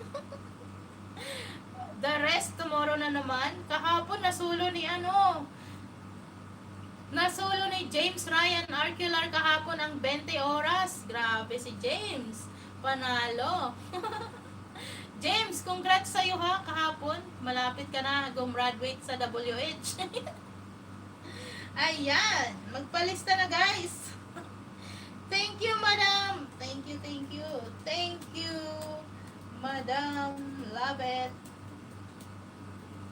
The rest tomorrow na naman. Kahapon nasulo ni Nasulo ni James Ryan Arcular kahapon ang 20 oras. Grabe si James. Panalo. James, congrats sa'yo ha kahapon. Malapit ka na gumraduate sa WH. Ayan. Magpalista na guys. Thank you, madam. Thank you. Thank you, madam. Love it.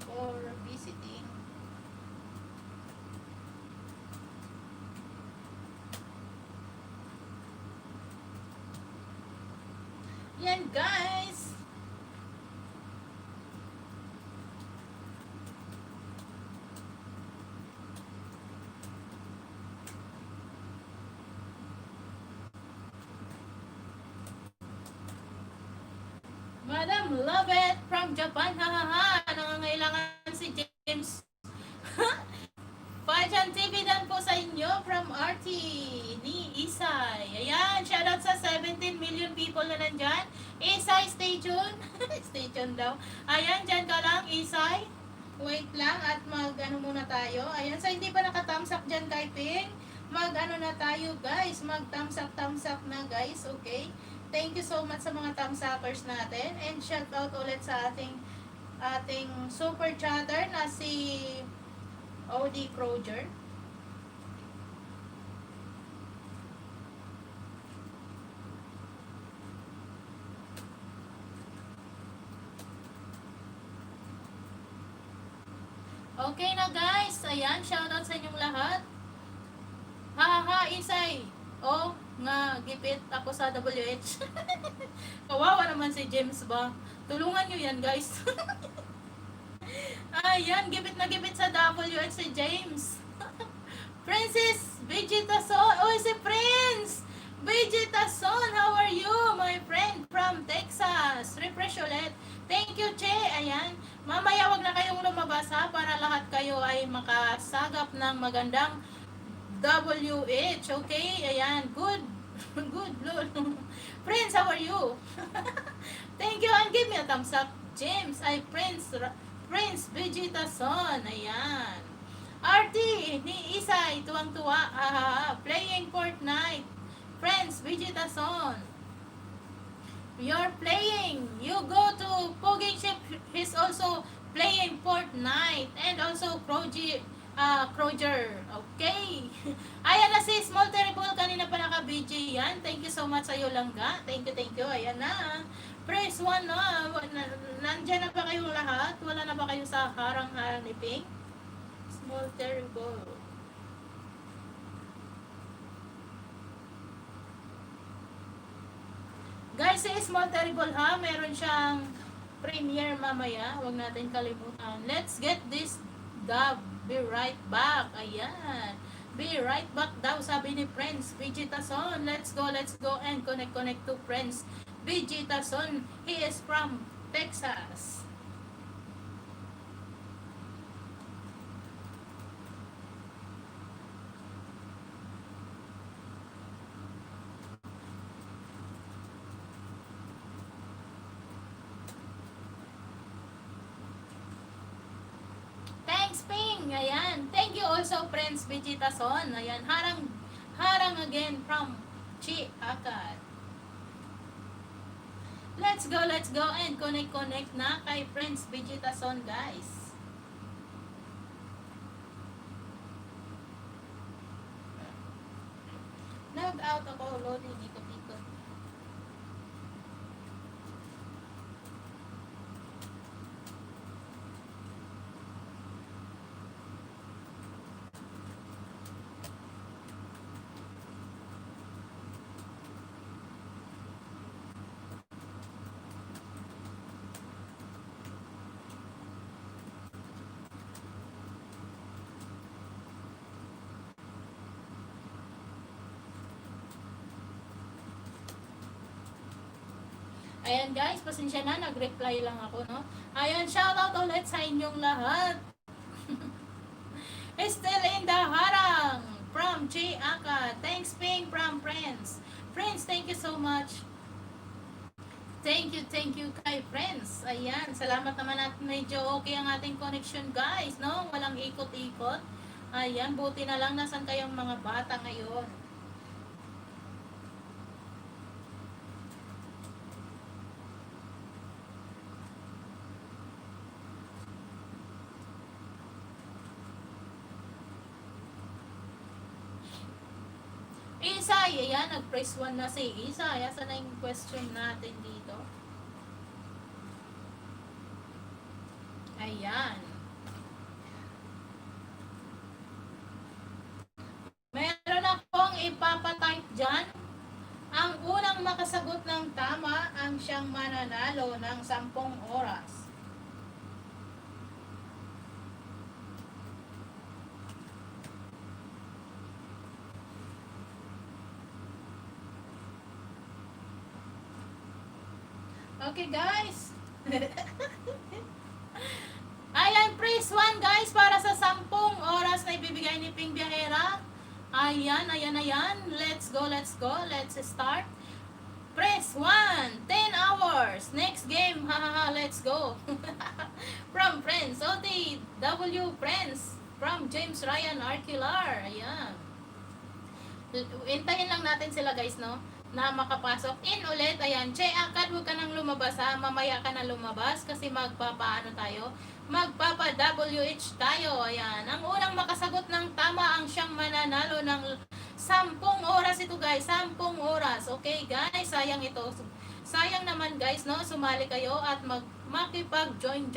For visiting. Yan guys. Madam Love It from Japan. Ha ha ha. Nangangailangan si James. Pajan TV dan po sa inyo from RT ni Isay. Ayan, shoutout sa 17 million people na nandyan. Isay, stay tuned. Stay tuned daw. Ayan, dyan ka lang, Isay. Wait lang at mag-ano muna tayo. Ayan, sa hindi pa naka-thumbs up dyan kay Ping, mag-ano na tayo guys. Mag-thumbs up na guys, okay? Thank you so much sa mga thumbs uppers natin. And shoutout ulit sa ating super chatter na si OD Croger. Okay na guys. Ayan, shoutout sa inyong lahat. Ha, Isay. Oh, nga, gipit ako sa WH. Kawawa naman si James ba? Tulungan nyo yan guys. Ayan, gipit na gipit sa WH si James. Princess Vegetason. Oy, si Prince Vegetason. How are you, my friend from Texas? Refresh ulit. Thank you, Che. Ayan. Mamaya wag na kayong lumabas ha para lahat kayo ay makasagap ng magandang WH. Okay? Ayan. Good. Good, Lord. Prince, how are you? Thank you and give me a thumbs up. James, ay Prince Vegetason. Ayan. RT ni Isay, tuwang-tuwa. Playing Fortnite. Prince Vegetason. You're playing. You go to Poging Ship. He's also playing Fortnite. And also Croger. Okay. Ayan na si Small Terrible. Kanina pa naka-BG yan. Thank you so much sa iyo, Langga. Thank you. Ayan na. Press 1 na. Nandyan na ba kayong lahat? Wala na ba kayo sa harang-harang ni Pink? Small Terrible. Guys, si Small Terrible ha, meron siyang premiere mamaya. Huwag natin kalimutan. Let's get this dub. Be right back. Ayan. Be right back daw, sabi ni Prince Vegetason. Let's go and connect to Prince Vegetason. He is from Texas. Thanks, Ping. Ayan. Thank you also, Prince Vegetason. Ayan. Harang again from Chi Akad. Let's go and connect na kay Prince Vegetason, guys. Nag-out ako, loading, ikot-ikot. Ayan guys, pasensya na, nag-reply lang ako, no? Ayan, shoutout ulit sa inyong lahat. Still in the harang from J. Aka. Thanks, Ping, from Friends. Friends, thank you so much. Thank you kay Friends. Ayan, salamat naman at medyo okay ang ating connection guys, no? Walang ikot-ikot. Ayan, buti na lang nasan kayong mga bata ngayon. Isay, ayan, nag-press 1 na si Isay. Asan na yung question natin dito? Ayan. Meron akong ipapatype dyan. Ang unang makasagot ng tama ang siyang mananalo ng 10 oras. Okay guys, Ayan, praise 1 guys para sa 10 oras na ibibigay ni Ping Biahera. Ayan, ayan, ayan. Let's go, let's go. Let's start. Press 1, 10 hours. Next game, hahaha, let's go. From Friends, OTW Friends. From James Ryan Arquilar. Ayan. Hintayin lang natin sila guys, no? Na makapasok. In ulit, ayan. Che, Akad, huwag ka nang lumabas ha. Mamaya ka na lumabas kasi magpapaano tayo. Magpapa-WH tayo. Ayan. Ang unang makasagot ng tama ang siyang mananalo ng 10 oras ito guys. 10 oras. Okay guys, sayang ito. Sayang naman guys, no? Sumali kayo at makipag-join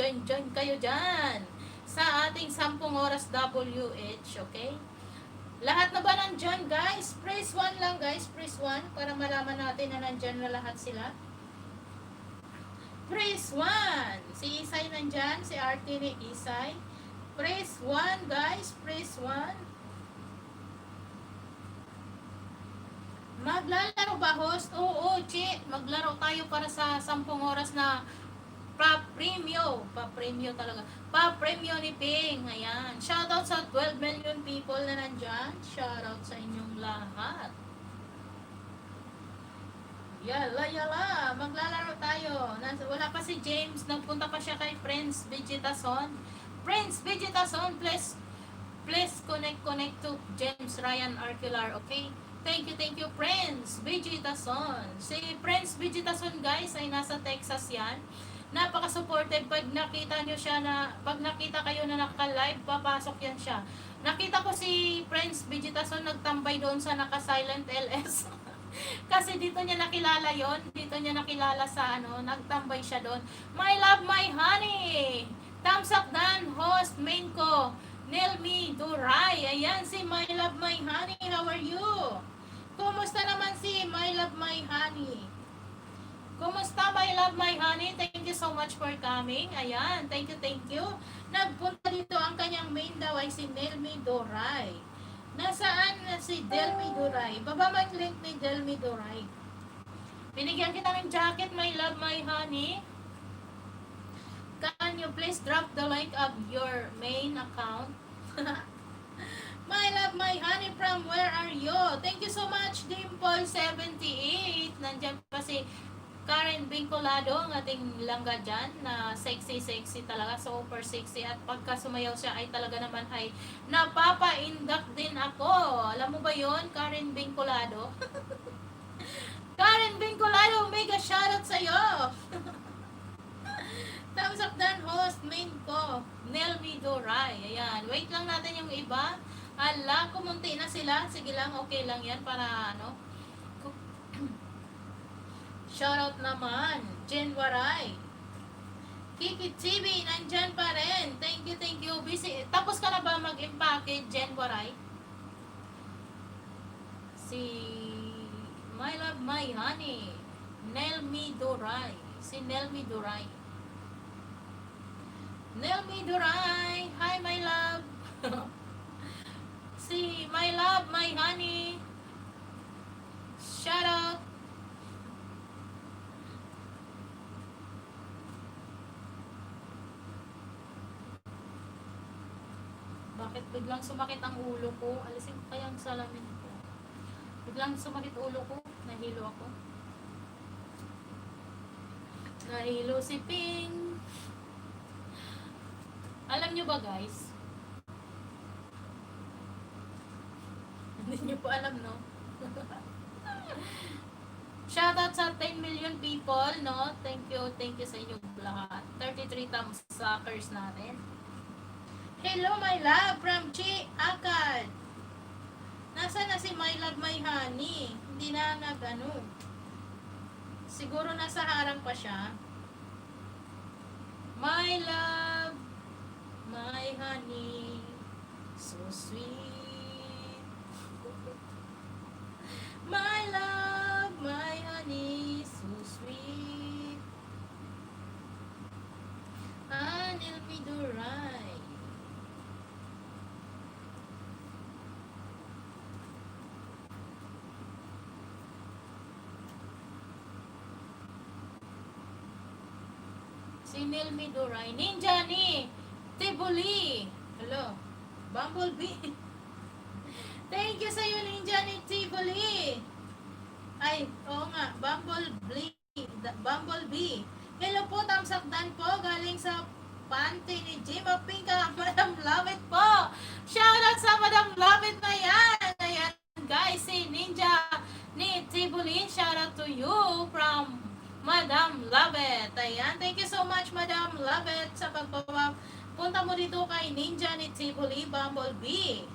kayo dyan sa ating 10 oras WH. Okay? Lahat na ba nandyan guys? Press 1 lang guys. Press 1 para malaman natin na nandyan na lahat sila. Press 1. Si Isay nandyan. Si RT ni Isay. Press 1 guys. Press 1. Maglalaro ba host? Oo, Chi. Maglaro tayo para sa 10 oras na pa-premio talaga. Pa-premio ni Ping. Ayan. Shoutout sa 12 million people na nandyan. Shoutout sa inyong lahat. Yala. Maglalaro tayo. Wala pa si James. Nagpunta pa siya kay Friends Vegetason. Friends Vegetason, please connect to James Ryan Arquilar. Okay? Thank you, Friends Vegetason. Si Friends Vegetason guys ay nasa Texas yan. Napaka-supportive. Pag nakita kayo na naka-live, papasok yan siya. Nakita ko si Friends Vegetason nagtambay doon sa naka-silent LS. Kasi dito niya nakilala yon. Dito niya nakilala sa nagtambay siya doon. My love, my honey. Thumbs up dan, host, main ko. Nelmi Duray. Ayan si My love, my honey. How are you? Kumusta naman si My love, my honey? Kumusta, my love, my honey? Thank you so much for coming. Ayan, thank you. Nagpunta dito ang kanyang main daw ay si Nelmi Duray. Nasaan na si Delmi Duray? Baba mo yung link ni Delmi Duray. Binigyan kita ng jacket, my love, my honey. Can you please drop the link of your main account? My love, my honey, from where are you? Thank you so much, Dimple78. Nandyan pa si Karen Vinculado, ang ating langga dyan, na sexy talaga, super sexy. At pagka sumayaw siya ay talaga naman ay napapa-induct din ako. Alam mo ba yon, Karen Vinculado? Karen Vinculado, mega shoutout sa'yo! Thumbs up dan, host, main ko. Nelmi Doray. Ayan, wait lang natin yung iba. Ala, kumunti na sila. Sige lang, okay lang yan para shoutout naman. Jen Waray. Kiki TV, nandyan pa rin. Thank you. Busy. Tapos ka na ba mag-impake, Jen Waray? Si My love, my honey. Nelmi Duray. Si Nelmi Duray. Nelmi Duray. Hi, my love. Si My love, my honey. Shout out. Bakit biglang sumakit ang ulo ko? Alisin ko kaya ang salamin ko. Biglang sumakit ulo ko. Nahilo ako. Nahilo si Ping. Alam nyo ba guys? Hindi nyo po alam, no? Shoutout sa 10 million people, no? Thank you sa inyo lahat. 33 thumbs suckers natin. Hello, my love, from Chi Akad. Nasaan na si My love, my honey? Hindi na siguro nasa harang pa siya. My love, my honey, so sweet. My love, my honey, so sweet. Nelmi Duray. Si Neil Miduray. Ninja ni Tibuli. Hello. Bumblebee. Thank you sa'yo, Ninja ni Tibuli. Ay, oo nga. Bumblebee. Bumblebee. Hello po, tamsakdan po. Galing sa panty ni Jima Pinka. Madam Lovett po. Shoutout sa Madam Lovett na yan. Ayan, guys. Si Ninja ni Tibuli. Shoutout to you from Madam Lovett. Ayan. Thank you so much, Madam Lovett, sa pagpapunta mo dito kay Ninja ni Tibuli Bumblebee.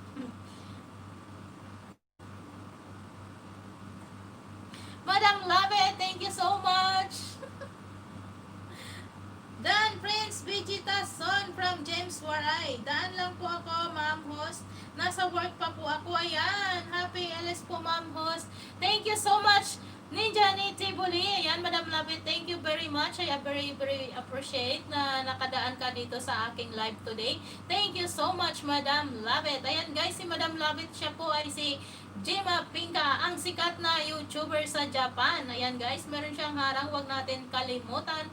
Madam Lovett, thank you so much. Dan Prince Vegeta Son from James Waray. Daan lang po ako, Ma'am Host. Nasa work pa po ako. Ayan. Happy LS po, Ma'am Host. Thank you so much, Ninja ni Tibuli. Ayan, Madam Lovett. Thank you very much. I very appreciate na nakadaan ka dito sa aking live today. Thank you so much, Madam Lovett. Ayan, guys, si Madam Lovett, siya po ay si Jima Pinka, ang sikat na YouTuber sa Japan. Ayan, guys, meron siyang harang. Huwag natin kalimutan.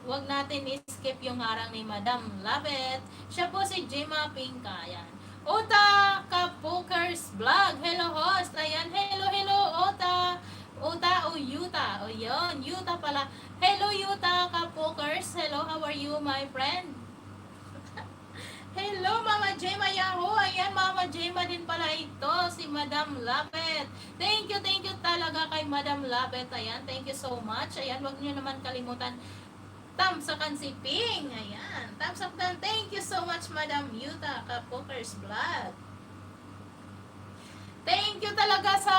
Huwag natin i-skip yung harang ni Madam Lovett. Siya po si Jima Pinka. Ayan. Ota Kapokers Vlog. Hello, host. Ayan. Hello, Ota. Ota o Yuta. O yun. Yuta pala. Hello, Yuta Kapokers. Hello, how are you, my friend? Hello, Mama Jema Yahoo. Ayan, Mama Jema din pala ito. Si Madam Lovett. Thank you talaga kay Madam Lovett. Ayan, thank you so much. Ayan, wag niyo naman kalimutan tamsakan si Ping. Ayan. Tamsakan. Thank you so much, Madam Yuta Kapokers Vlog. Thank you talaga sa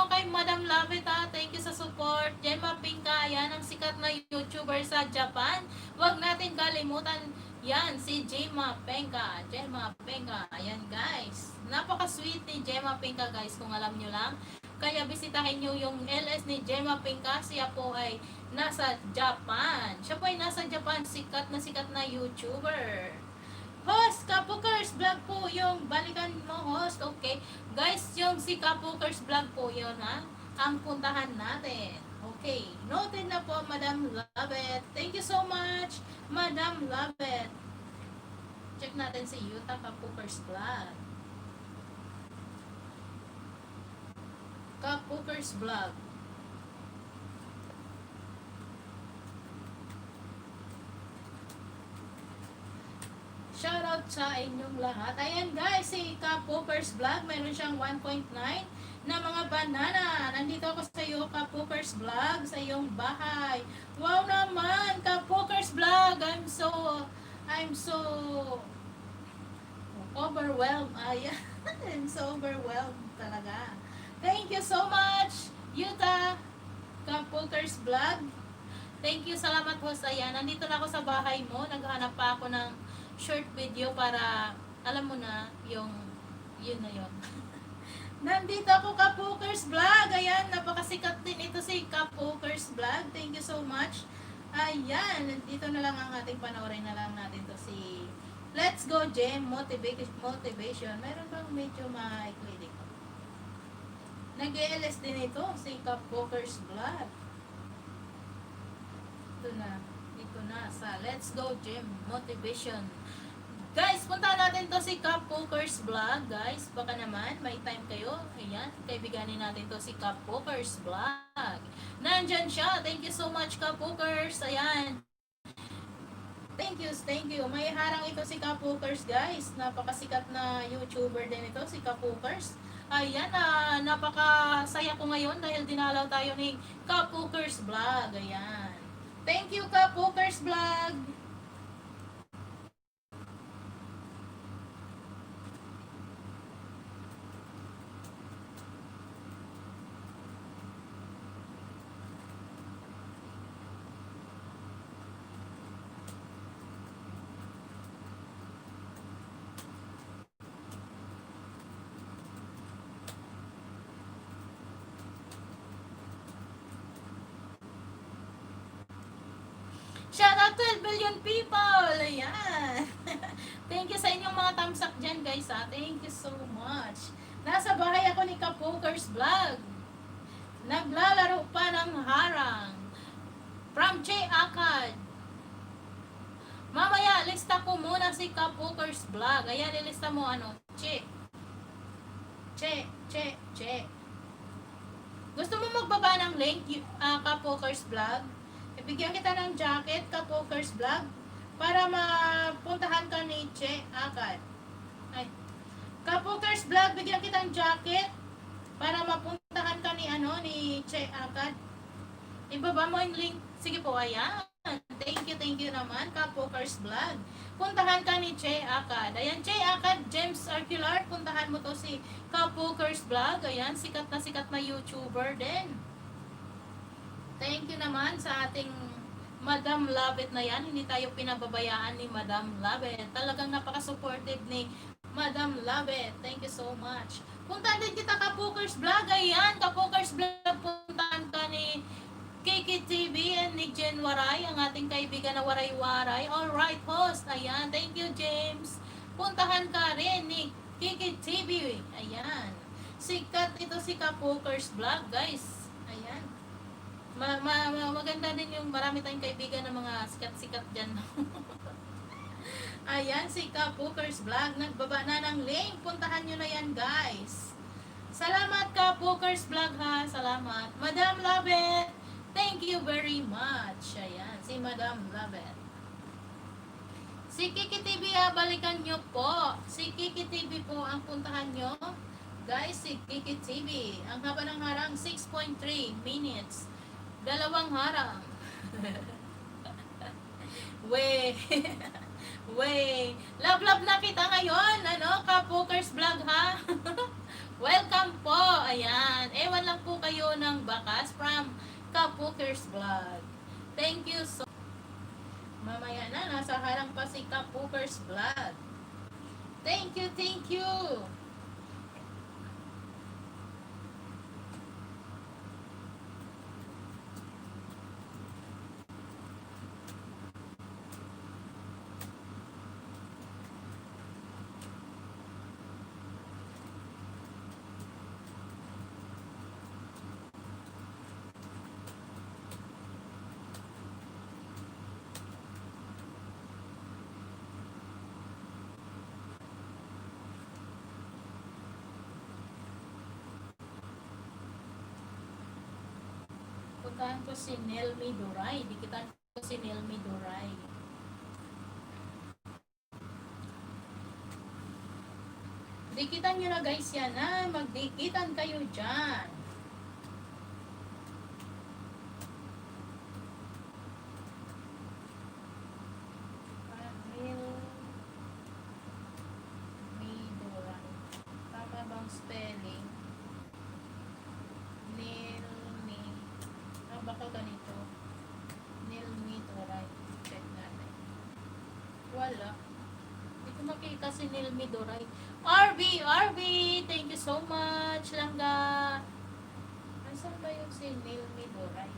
kay Madam Lovett, ha. Thank you sa support. Gemma Pinka, ayan ang sikat na YouTuber sa Japan. Huwag natin kalimutan yan, si Gemma Pinka. Gemma Pinka. Ayan, guys. Napaka-sweet ni Gemma Pinka, guys, kung alam nyo lang. Kaya bisitahin nyo yung LS ni Gemma Pinka. Siya po ay nasa Japan. Siya po ay nasa Japan. Sikat na YouTuber. Host, Kapokers Vlog po yung balikan mo, host. Okay. Guys, yung si Kapokers Vlog po yun, ha. Ang puntahan natin. Okay. Noted na po, Madam Lovett. Thank you so much, Madam Lovett. Check natin si Yuta Kapokers Vlog. Kapokers Vlog. Shoutout sa inyong lahat. Ayan, guys, si Kapokers Vlog, meron siyang 1.9 na mga banana. Nandito ako sa iyo, Kapokers Vlog, sa iyong bahay. Wow naman, Kapokers Vlog. I'm so overwhelmed. Ayan. I'm so overwhelmed talaga. Thank you so much, Yuta Kapokers Vlog. Thank you, salamat po sa yan. Nandito na ako sa bahay mo. Naghanap pa ako ng short video para, alam mo na, yun na yun. Nandito ako, Kapokers Vlog. Ayan, napakasikat din ito si Kapokers Vlog. Thank you so much. Ayan, dito na lang ang ating panoorin na lang natin to si Let's Go Gem Motivation. Meron bang medyo maikli dito? Nag-ELS din ito, si Kapokers Vlog. Dito na sa Let's Go Gym Motivation. Guys, punta natin to si Kapokers Vlog, guys. Baka naman may time kayo. Ayan, kaibiganin natin to si Kapokers Vlog. Nandyan siya. Thank you so much, Kapokers. Ayan. Thank you. May harang ito si Kapokers, guys. Napakasikat na YouTuber din ito, si Kapokers. Ayan, napakasaya ko ngayon dahil dinalaw tayo ni Kapokers Vlog. Ayan. Thank you, Kapokers Vlog. Shout out 12 billion people! Ayan. Thank you sa inyong mga thumbs up dyan, guys, ha. Thank you so much. Nasa bahay ako ni Kapokers Vlog. Naglalaro pa ng harang. From Che Akad. Mamaya, lista ko muna si Kapokers Vlog. Ayan, ilista mo ano. Che. Che. Che. Che. Gusto mo magbaba ng link, Kapokers Vlog? Ibigyan kita ng jacket, Kapokers Vlog, para mapuntahan ka ni Che agad. Ay. Kapokers Vlog, bigyan kita ng jacket para mapuntahan ka ni ni Che agad. Ibaba mo yung link. Sige po, ayan. Thank you naman, Kapokers Vlog. Puntahan ka ni Che Akad. Ayan, Che Akad, James Arcular, puntahan mo to si Kapokers Vlog. Ayan, sikat na YouTuber din. Thank you naman sa ating Madam Labet na yan. Hindi tayo pinababayaan ni Madam Labet. Talagang napaka-supportive ni Madam Labet. Thank you so much. Puntahan din kita, Kapokers Vlog. Ayan, Kapokers Vlog, puntahan ka ni KKTV and ni Jen Waray, ang ating kaibigan na waray-waray. Alright, host. Ayan, thank you, James. Puntahan ka rin ni KKTV. Ayan. Sikat ito si Kapokers Vlog, guys. Ayan. Maganda din yung marami tayong kaibigan ng mga sikat-sikat dyan. Ayan, si Kapokers Vlog. Nagbaba na ng link. Puntahan nyo na yan, guys. Salamat, Kapokers Vlog, ha. Salamat. Madam Labet, thank you very much. Ayan, si Madam Labet. Si Kiki TV, balikan nyo po. Si Kiki TV po ang puntahan nyo. Guys, si Kiki TV. Ang haba ng harang, 6.3 minutes. 2 harang. We. We. Love na kita ngayon. Kapokers Vlog, ha? Welcome po. Ayan. Ewan lang po kayo ng bakas from Kapokers Vlog. Thank you so. Mamaya na, nasa harang pa si Kapokers Vlog. Thank you, thank you. Puntahan ko si Nelmi Duray. Dikitan ko si Nelmi Duray. Dikitan nyo na, guys, yan, ha? Magdikitan kayo dyan. Nelmi Duray. Tama bang spelling? Baka ganito. Nelmi Duray. Check natin. Wala. Hindi ko makita si Nelmi Duray. RV, thank you so much, Langga. Asan ba yung si Nelmi Duray?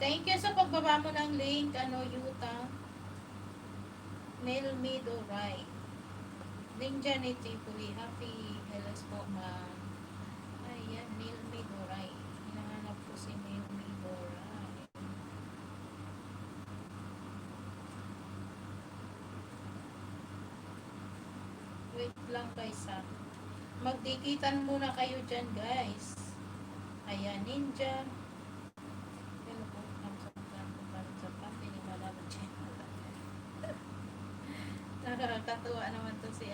Thank you sa pagbaba mo ng link, Yuta. Nelmi Duray. Ninja ni Tipuli. Happy Hellas po, ma. Ayan, Nelmi Duray. Hinahanap ko si Nelmi Duray. Wait lang, guys, ha. Magdikitan muna kayo dyan, guys. Ayan, Ninja. Pero po, ang sa pati ni Madam Chen. Nakakatuwa naman to si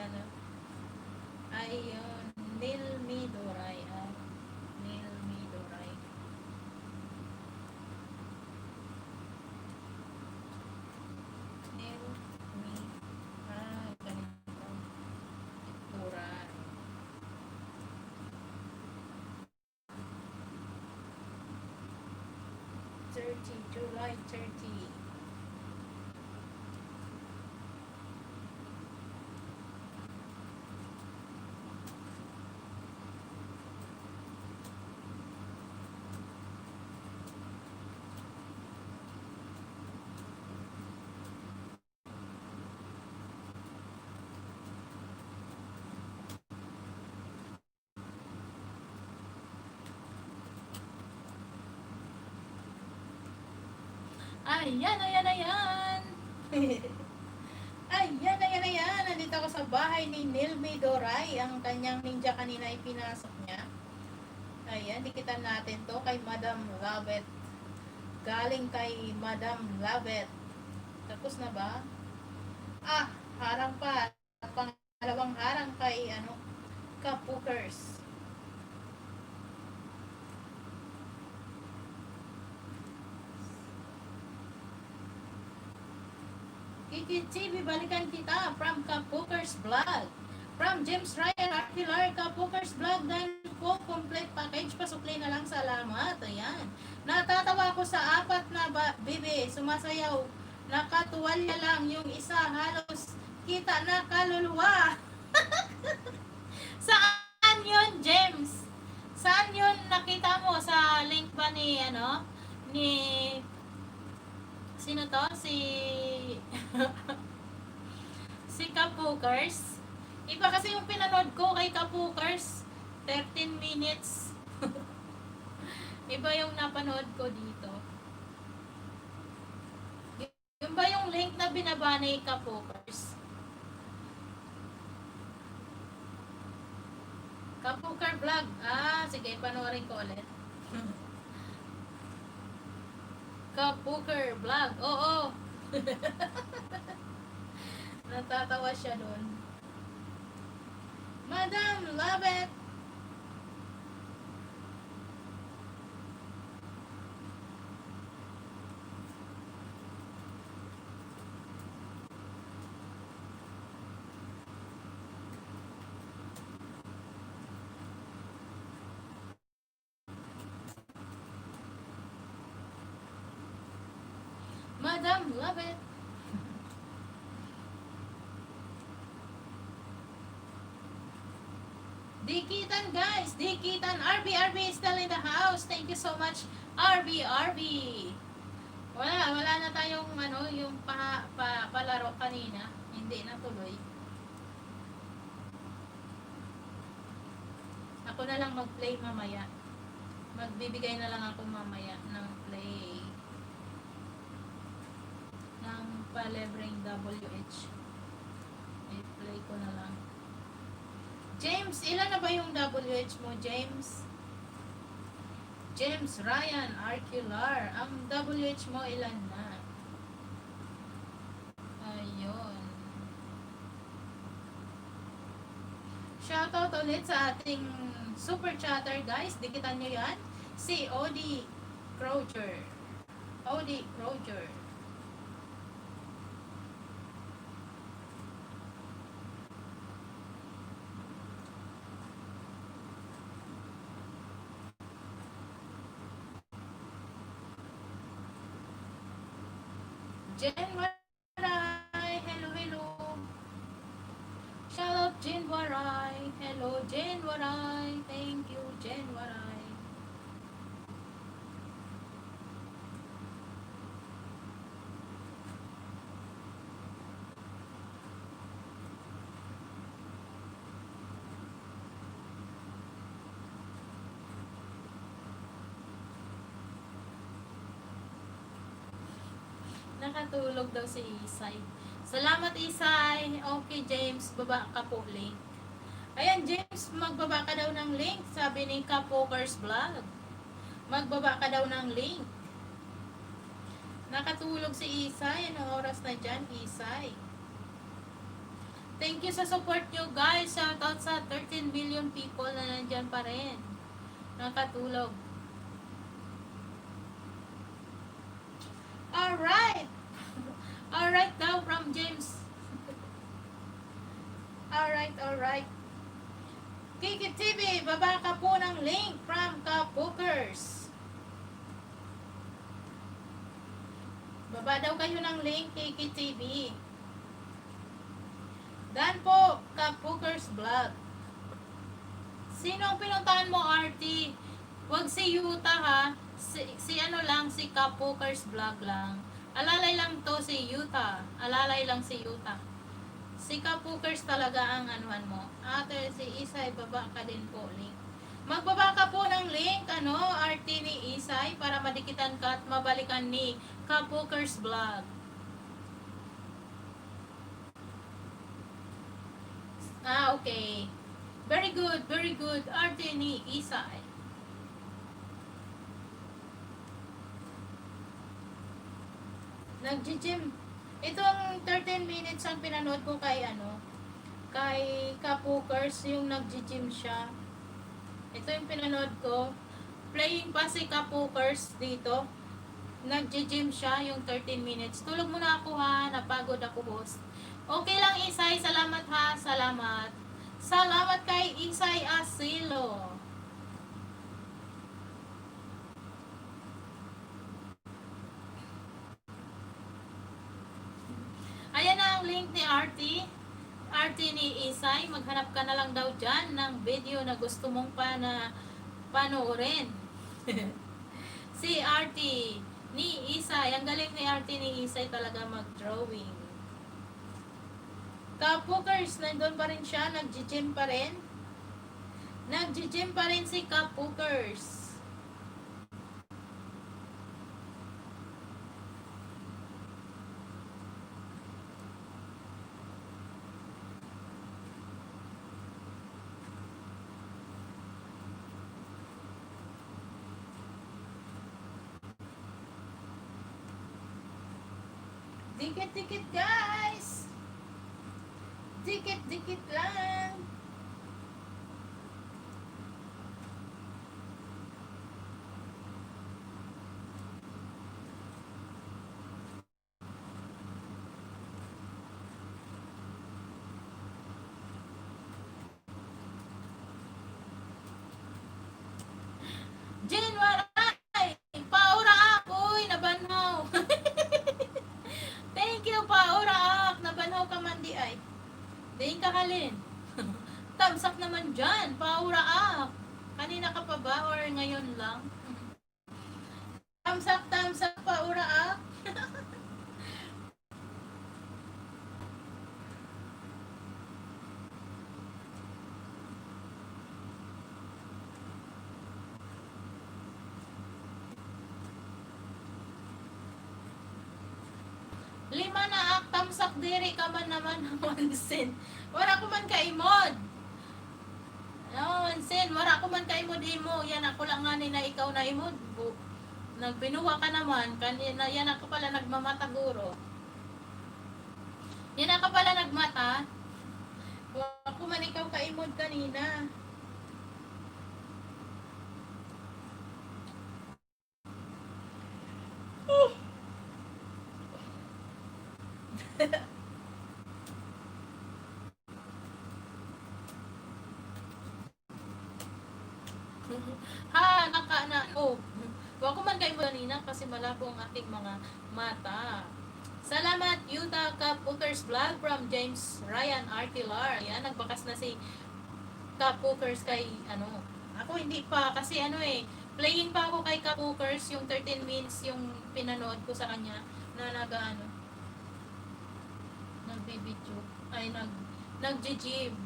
Ayun, Nelmi Duray, ha. Nelmi Duray. Nelmi, ganito. Duray. July 30. Ayan, ayan, ayan. Ayan, ayan, ayan. Nandito ako sa bahay ni Nilmi Doray. Ang kanyang ninja kanina ay pinasok niya. Ayan, dikitan natin to kay Madam Labet. Galing kay Madam Labet. Tapos na ba? Ah, harang pa. Pangalawang harang kay Kapukers. Kiki TV, balikan kita from Kapukers Vlog. From James Ryan Artilar, Kapukers Vlog. Dahil po, complete package. Pasukli na lang, salamat. Ayan. Natatawa ko sa apat na bibi. Sumasayaw. Nakatuwalya lang. Yung isa halos kita na kaluluwa. Saan yun, James? Saan yun nakita mo? Sa link ba ni, ni, sino to? Si Kapukers. Iba kasi yung pinanood ko kay Kapukers. 13 minutes. Iba yung napanood ko dito. Yung ba yung link na binaba ni Kapukers? Kapuker Vlog. Ah, sige, panoorin ko ulit. Kapuker Vlog. Oo. Natatawa siya doon. Madam, love it. Madam, love it. Dikitan guys, Dikitan. RB is still in the house. Thank you so much, RB. Wala na tayong yung palaro kanina. Hindi na tuloy. Ako na lang mag-play mamaya. Magbibigay na lang ako mamaya ng play. Ng palebreng WH. I-play ko na lang. James, ilan na ba yung WH mo, James? James Ryan Arcular. Ang WH mo ilan na? Ayun. Shoutout ulit sa ating super chatter, guys. Dikitan nyo yan. Si Odie Croger. Jen Waray, hello. Shout out Jen Waray. Hello, Jen Waray. Thank you, Jen Waray. Nakatulog daw si Isay. Salamat, Isay. Okay, James. Baba ka po link. Ayan, James. Magbaba ka daw ng link. Sabi ni Kapokers Vlog. Magbaba ka daw ng link. Nakatulog si Isay. Anong oras na dyan, Isay? Thank you sa support nyo, guys. Shout out sa 13 million people na nandyan pa rin. Nakatulog. Alright. Alright daw from James. Alright. Kiki TV, baba ka po ng link from Kapukers. Baba daw kayo ng link, Kiki TV. Dan po, Kapukers Vlog. Sino ang pinuntahan mo, RT? Huwag si Yuta ha. Si Kapukers Vlog lang. Alalay lang to si Yuta. Si Kapukers talaga ang anuhan mo. Ate, si Isay, baba ka din po link. Magbaba ka po ng link, RT ni Isay, para madikitan ka at mabalikan ni Kapukers Vlog. Okay. Very good, very good. RT ni Isay. Nag-gym. Ito ang 13 minutes ang pinanood ko kay Kapukers, yung nag-gym siya. Ito yung pinanood ko. Playing pa si Kapukers dito. Nag-gym siya yung 13 minutes. Tulog muna ako ha, napagod ako, host. Okay lang, Isay. Salamat ha, salamat. Salamat kay Isay Asilo. Ayan na ang link ni RT. RT ni Isay, maghanap ka na lang daw dyan ng video na gusto mong panoorin. Si RT ni Isay, ang galing ni RT ni Isay talaga mag-drawing. Kapukers, nandun pa rin siya, nag-gym pa rin. Nag-gym pa rin si Kapukers. Dikit-dikit guys. Dikit-dikit lang. Jen, waray! Paura ako'y nabanhaw. Thank you, Paura ak. Nabanhaw ka man di ay. Daing kakalin. Tamsak naman dyan, Paura ak. Kanina ka pa ba or ngayon lang? Tamsak, Paura ak. Lima na ak, tamsak diri ka man naman ng wansin. Wala ko man kaimod. Wansin, wala ko man kaimod imo. Yan ako lang nga na ikaw na imod. Nagbinuwa ka naman. Kanina, yan ako pala nagmamata guro. Yan ako pala nagmata. Wala ko man ikaw kaimod kanina. Wako man kayo kanina kasi malabo ang aking mga mata. Salamat, Yuta Kapukers Vlog from James Ryan Artilar. Yan, nagbakas na si Kapukers kay, ako hindi pa, kasi playing pa ako kay Kapukers, yung 13 minutes yung pinanood ko sa kanya, na nagbibidyo, nag-gym.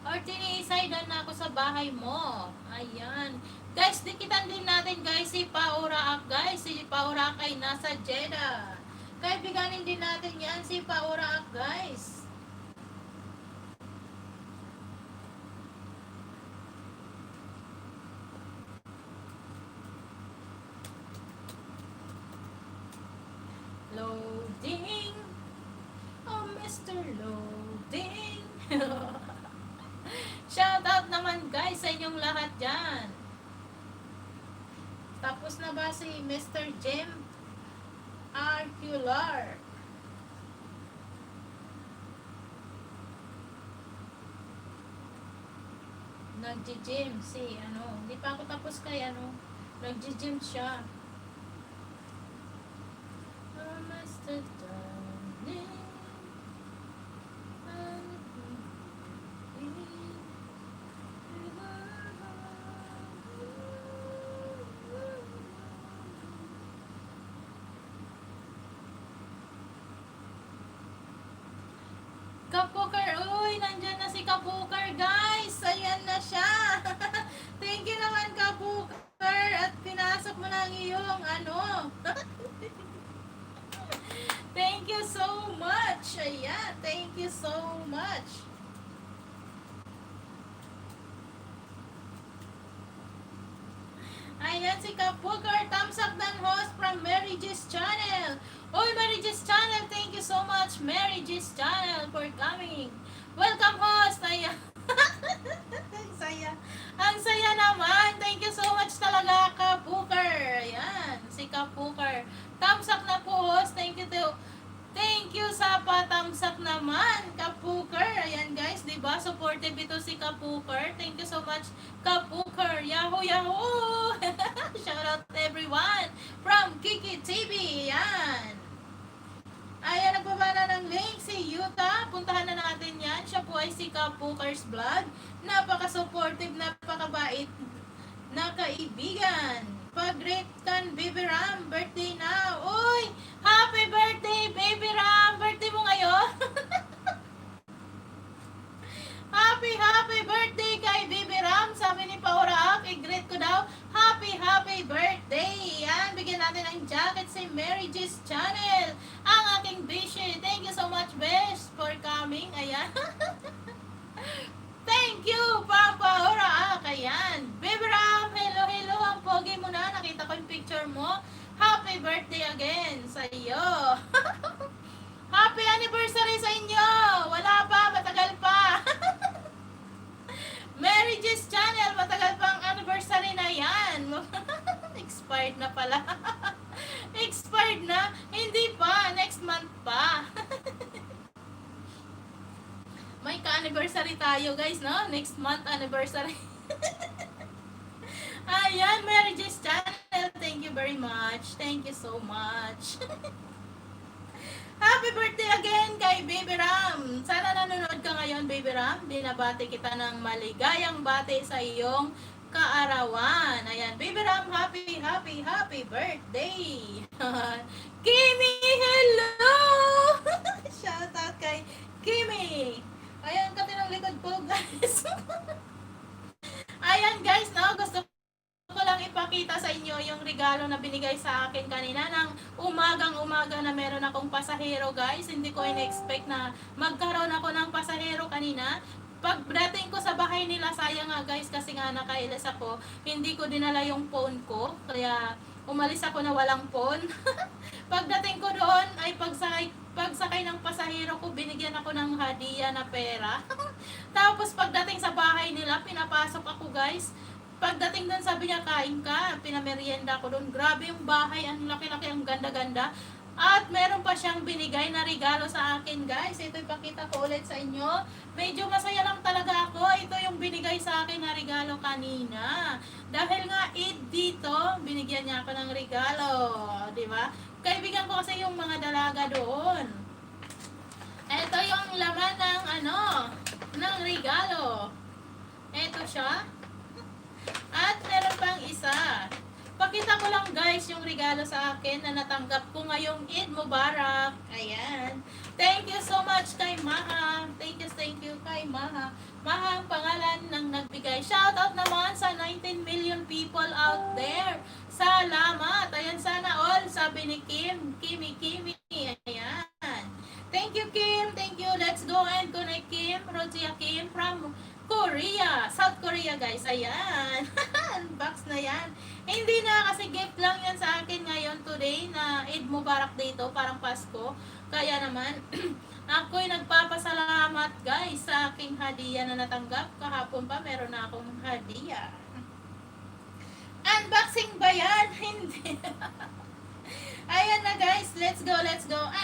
Or tinisaydan na ako sa bahay mo. Ayan. Guys, dikitan din natin guys si Pauraak guys. Si Pauraak ay nasa Jeddah. Kaibiganin din natin yan si Pauraak guys. Loading. Oh, Mr. Loading. Shout out naman guys sa inyong lahat dyan. Tapos na ba si Mr. Jim Arcular? Nag-gym si hindi pa ako tapos kay nag-gym siya. Oh, Mr. Darling. Kapukar, uy, nandyan na si Kapukar, guys. Ayan na siya. Thank you naman ka, Booker. At pinasok mo lang iyong ano. Thank you so much. Ayan, thank you so much. Ayan si Kapukar, thumbs up ng host from Mary G's channel. Oy, Mary G's channel, thank you so much, Mary G's channel, for coming. Welcome, host. Ayan. Ang saya. Ang saya naman. Thank you so much talaga, Kapukar. Ayan, si Kapukar. Thumbs up na po, host. Thank you to Thank you sa patamsak naman, Kapukar. Ayan guys, di ba? Supportive ito si Kapukar. Thank you so much, Kapukar. Yahoo, yahoo! Shout out to everyone from Kiki TV. Ayan. Ayan, nagbabana ng link si Yuta. Puntahan na natin yan. Siya po ay si Kapukar's Vlog. Napaka-supportive, napakabait na kaibigan. Pag-great kan, Baby Ram, birthday na. Uy! Happy birthday, Baby Ram! Birthday mo ngayon? Happy birthday kay Baby Ram. Sabi ni Pauraak, i-greet ko daw. Happy birthday. Yan, bigyan natin ng jacket si Mary G's channel. Ang aking bishi. Thank you so much, Besh, for coming. Ayan. Thank you, Pampaura. Ayan. Baby Ram, hello, hello. Ang pogi mo na. Nakita ko yung picture mo. Happy birthday again sa iyo. Happy anniversary sa inyo. Wala pa, matagal pa. Mary G's channel, matagal pa ang anniversary na yan. Expired na pala. Expired na? Hindi pa, next month pa. May ka-anniversary tayo guys, no? Next month anniversary. Ayan, Mary G's channel. Thank you very much. Thank you so much. Happy birthday again kay Baby Ram. Sana nanonood ka ngayon, Baby Ram. Binabati kita ng maligayang bati sa iyong kaarawan. Ayan, Baby Ram, happy birthday. Kimi, hello! Shout out kay Kimi. Ayan, katinong likod po, guys. Ayan, guys, no? Gusto ko lang ipakita sa inyo yung regalo na binigay sa akin kanina ng umagang-umaga na meron akong pasahero, guys. Hindi ko in-expect na magkaroon ako ng pasahero kanina. Pagdating ko sa bahay nila, sayang nga, guys, kasi nga nakailas ako. Hindi ko dinala yung phone ko. Kaya umalis ako na walang phone. Pagdating ko doon ay pagsakay ng pasahero ko, binigyan ako ng hadiah na pera. Tapos pagdating sa bahay nila, pinapasok ako, guys. Pagdating doon, sabi niya, kain ka. Pinamerienda ako doon. Grabe yung bahay, ang laki-laki, ang ganda-ganda. At meron pa siyang binigay na regalo sa akin, guys. Ito ipakita ko ulit sa inyo. Medyo masaya lang talaga ako. Ito yung binigay sa akin na regalo kanina. Dahil nga Eid dito, binigyan niya ako ng regalo. Diba? Kaibigan ko kasi yung mga dalaga doon. Ito yung laman ng ng regalo. Ito siya. At meron pang isa. Pakita ko lang, guys, yung regalo sa akin na natanggap ko ngayong Eid Mubarak. Ayan. Thank you so much kay Maha. Thank you kay Maha. Maha ang pangalan ng nagbigay. Shout out naman sa 19 million people out there. Salamat. Ayan, sana all. Sabi ni Kim. Kimi. Ayan. Thank you, Kim. Thank you. Let's go and connect Kim. Rosia Kim from Korea. South Korea, guys. Ayan. Unbox na yan. Hindi na, kasi gift lang yan sa akin ngayon today na Eid Mubarak dito, parang Pasko. Kaya naman, ako'y nagpapasalamat, guys, sa aking hadiah na natanggap. Kahapon pa, meron na akong hadiah. Unboxing ba yan? Hindi. Ayan na, guys. Let's go.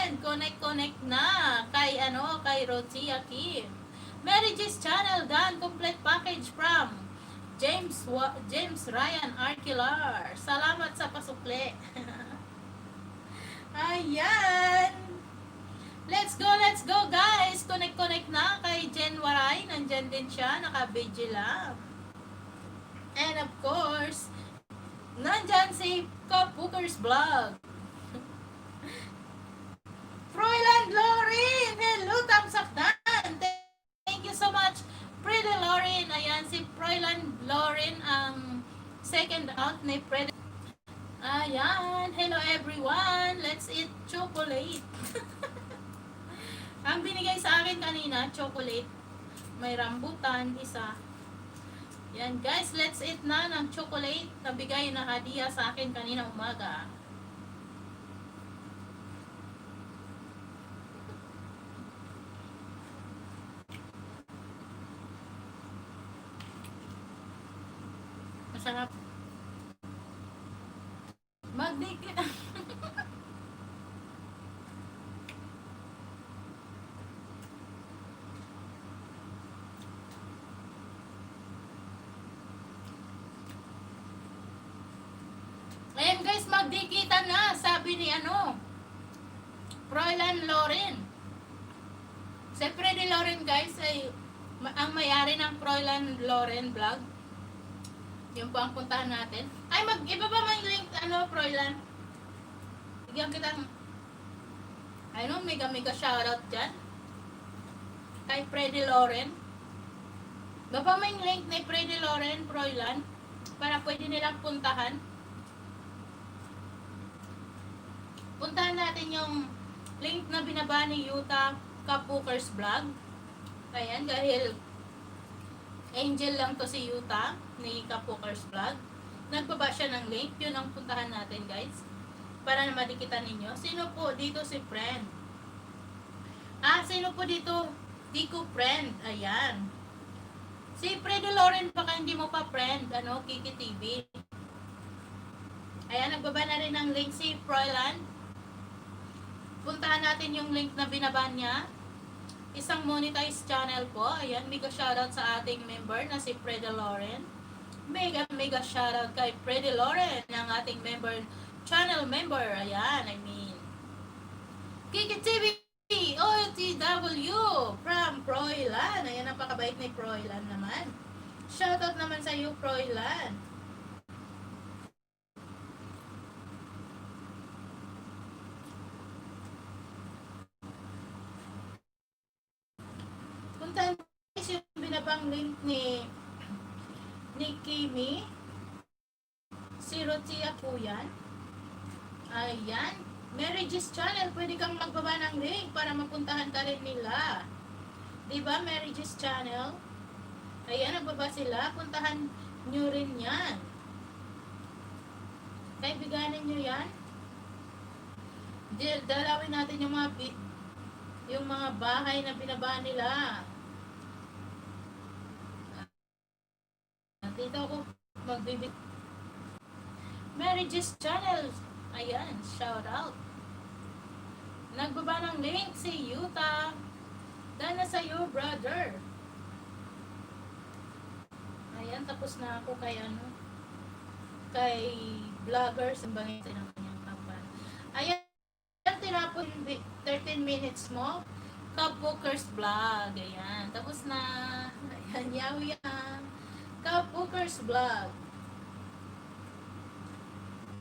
And connect na kay Rosia Kim. Mary G's channel done. Complete package from James Ryan Arquilar. Salamat sa pasukle. Ayan. Let's go, guys. Connect na kay Jen Waray. Nandyan din siya. Naka-BG lang. And of course, nandyan si Kapukar's Vlog. Froilan Lorin. Hello, thumbs up dan. Thank you so much, Pretty Lauren. Ayan, si Froilan Lauren ang second out ni Fred. Ayan. Hello everyone. Let's eat chocolate. Ang binigay sa akin kanina, chocolate. May rambutan, isa. Yan guys, let's eat na ng chocolate na bigay na hadiah sa akin kanina umaga. Masarap. Magdikit. Ayan guys, magdikitan na, sabi ni Froilan Loren. Si Freddy Loren guys ay ang may-ari ng Froilan Loren vlog. Yun po ang puntahan natin. Ay, iba ba may link, Froilan? Bigyan kita mega shoutout dyan. Kay Freddy Loren. Baba may link ni Freddy Loren, Froilan, para pwede nilang puntahan. Puntahan natin yung link na binaba ni Yuta Kapukers vlog. Ayan, dahil angel lang to si Yuta ni Kapukers vlog. Nagbaba siya ng link. Yun ang puntahan natin guys. Para na madikitan ninyo. Sino po dito si friend? Sino po dito? Di ko friend. Ayan. Si Freddy Loren, baka hindi mo pa friend. Kiki TV. Ayan, nagbaba na rin ng link si Froilan. Puntahan natin yung link na binaba niya. Isang monetized channel po. Ayan, mega shoutout sa ating member na si Freddy Loren. Mega shoutout kay Freddy Loren, ng ating channel member. Ayan, Kiki TV OTW from Froilan. Ayan, napakabait ni Froilan naman. Shoutout naman sa iyo, Froilan. Puntahan guys yung binabang link ni Kimi. Si Rotia po yan. Ayan. Marriages Channel. Pwede kang magbaba ng link para mapuntahan ka rin nila. Diba, Marriages Channel? Ayan, nagbaba sila. Puntahan nyo rin yan. Kaibiganin nyo yan. Dalawin natin yung mga bahay na binaba nila. Dito ako magbibig. Marriages Channel. Ayan, shout out. Nagbaba ng link si Yuta. Dana sa iyo, brother. Ayan, tapos na ako kay vloggers. Ang bangin ng kanyang kapan. Ayan, tinapon 13 minutes mo. Kapukers vlog. Ayan, tapos na. Ayan, yawi yan. Kapukers vlog.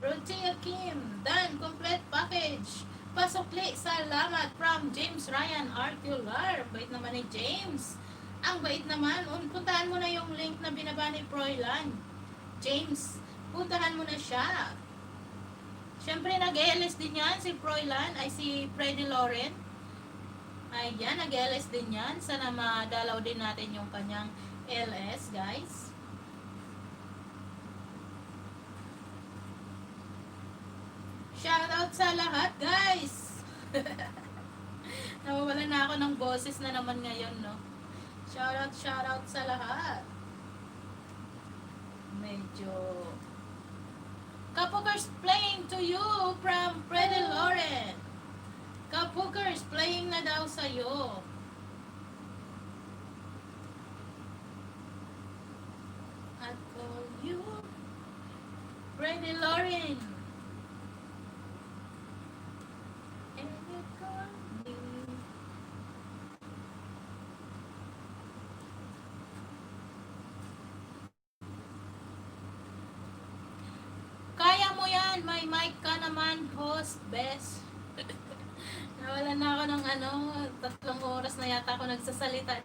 Rotia Kim, done, complete package. Pasukli, salamat from James Ryan Arcular. Bait naman ni James. Ang bait naman. Puntahan mo na yung link na binaba ni Froilan. James, puntahan mo na siya. Siyempre, nag-LS din yan si Froilan, ay si Freddy Loren. Ayan, nag-LS din yan. Sana madalaw din natin yung kanyang LS, guys. Shoutout sa lahat, guys! Nawawalan na ako ng boses na naman ngayon, no? Shoutout sa lahat. Medyo... Kapukers playing to you from Freddy Loren. Kapukers playing na daw sa'yo. I call you Freddy Loren. May mic ka naman, host, best. Nawala na ako ng 3 oras na yata ako nagsasalita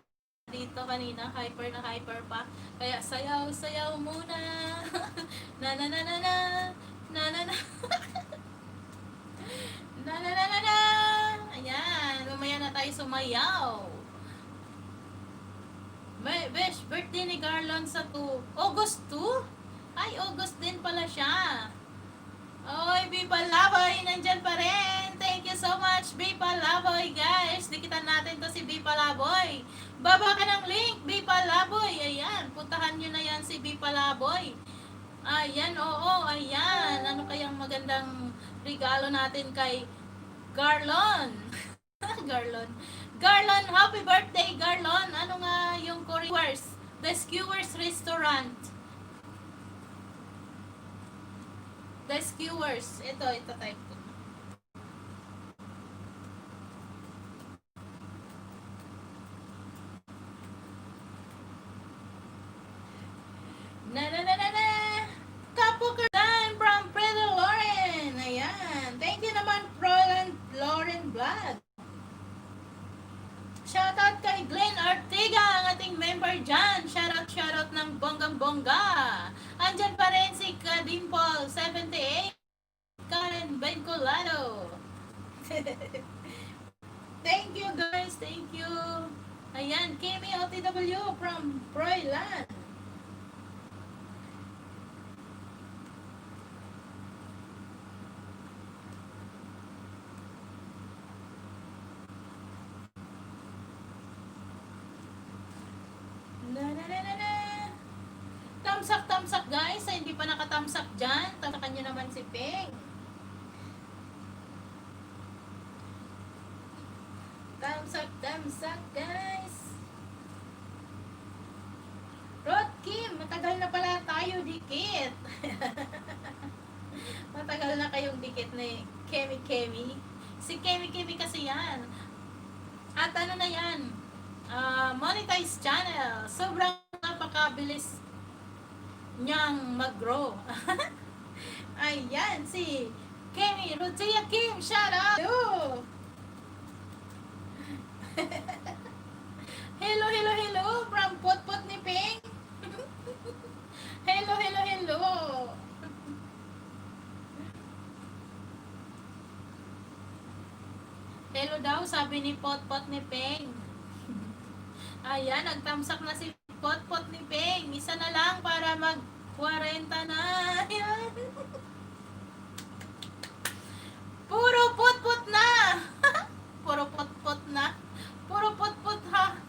dito kanina, hyper na hyper pa. Kaya sayaw, sayaw muna. Na na na na na. Na na na. Na na na na na. Ayan, mamaya na tayo sumayaw. Besh, birthday ni Garlon sa August 2? Ay, August din pala siya. Oy, Bipa Laboy, nandyan pa rin. Thank you so much, Bipa Laboy, guys. Dikitan natin to si Bipa Laboy. Baba ka ng link, Bipa Laboy. Ayan, puntahan nyo na yan si Bipa Laboy. Ayan, oo, ayan. Ano kayang magandang regalo natin kay Garlon? Garlon. Garlon, happy birthday, Garlon. Ano nga yung Skewers? The Skewers Restaurant. The Skewers. Ito type ko. Na na na na na. Kapoker time from Pretty Lauren. Ayan. Thank you naman, Lauren Blood. Shoutout kay Glenn Ortega, ang ating member dyan. Shoutout ng bonggang-bongga. Andyan pa rin si Kadimple 78. Karen Bencolado. Thank you guys, thank you. Ayan, Kimi OTW from Broyland. Tamsak guys, sa hindi pa nakatamsak dyan, tamsakan nyo naman si Peng. Tamsak guys. Rod Kim, matagal na pala tayo dikit. Matagal na kayong dikit ni Kemi. Si Kemi kasi yan. At ano na yan, monetized channel. Sobrang napakabilis niyang mag-grow. Ayan, si Kemi, Rodia Kim, shout out! Hello, from Potpot ni Peng. Hello. Hello daw, sabi ni Potpot ni Peng. Ayan, nagtamsak na si Potpot ni Peng. Isa na lang para mag-40 na. Ayan. Puro potpot na. Puro potpot na. Puro potpot ha.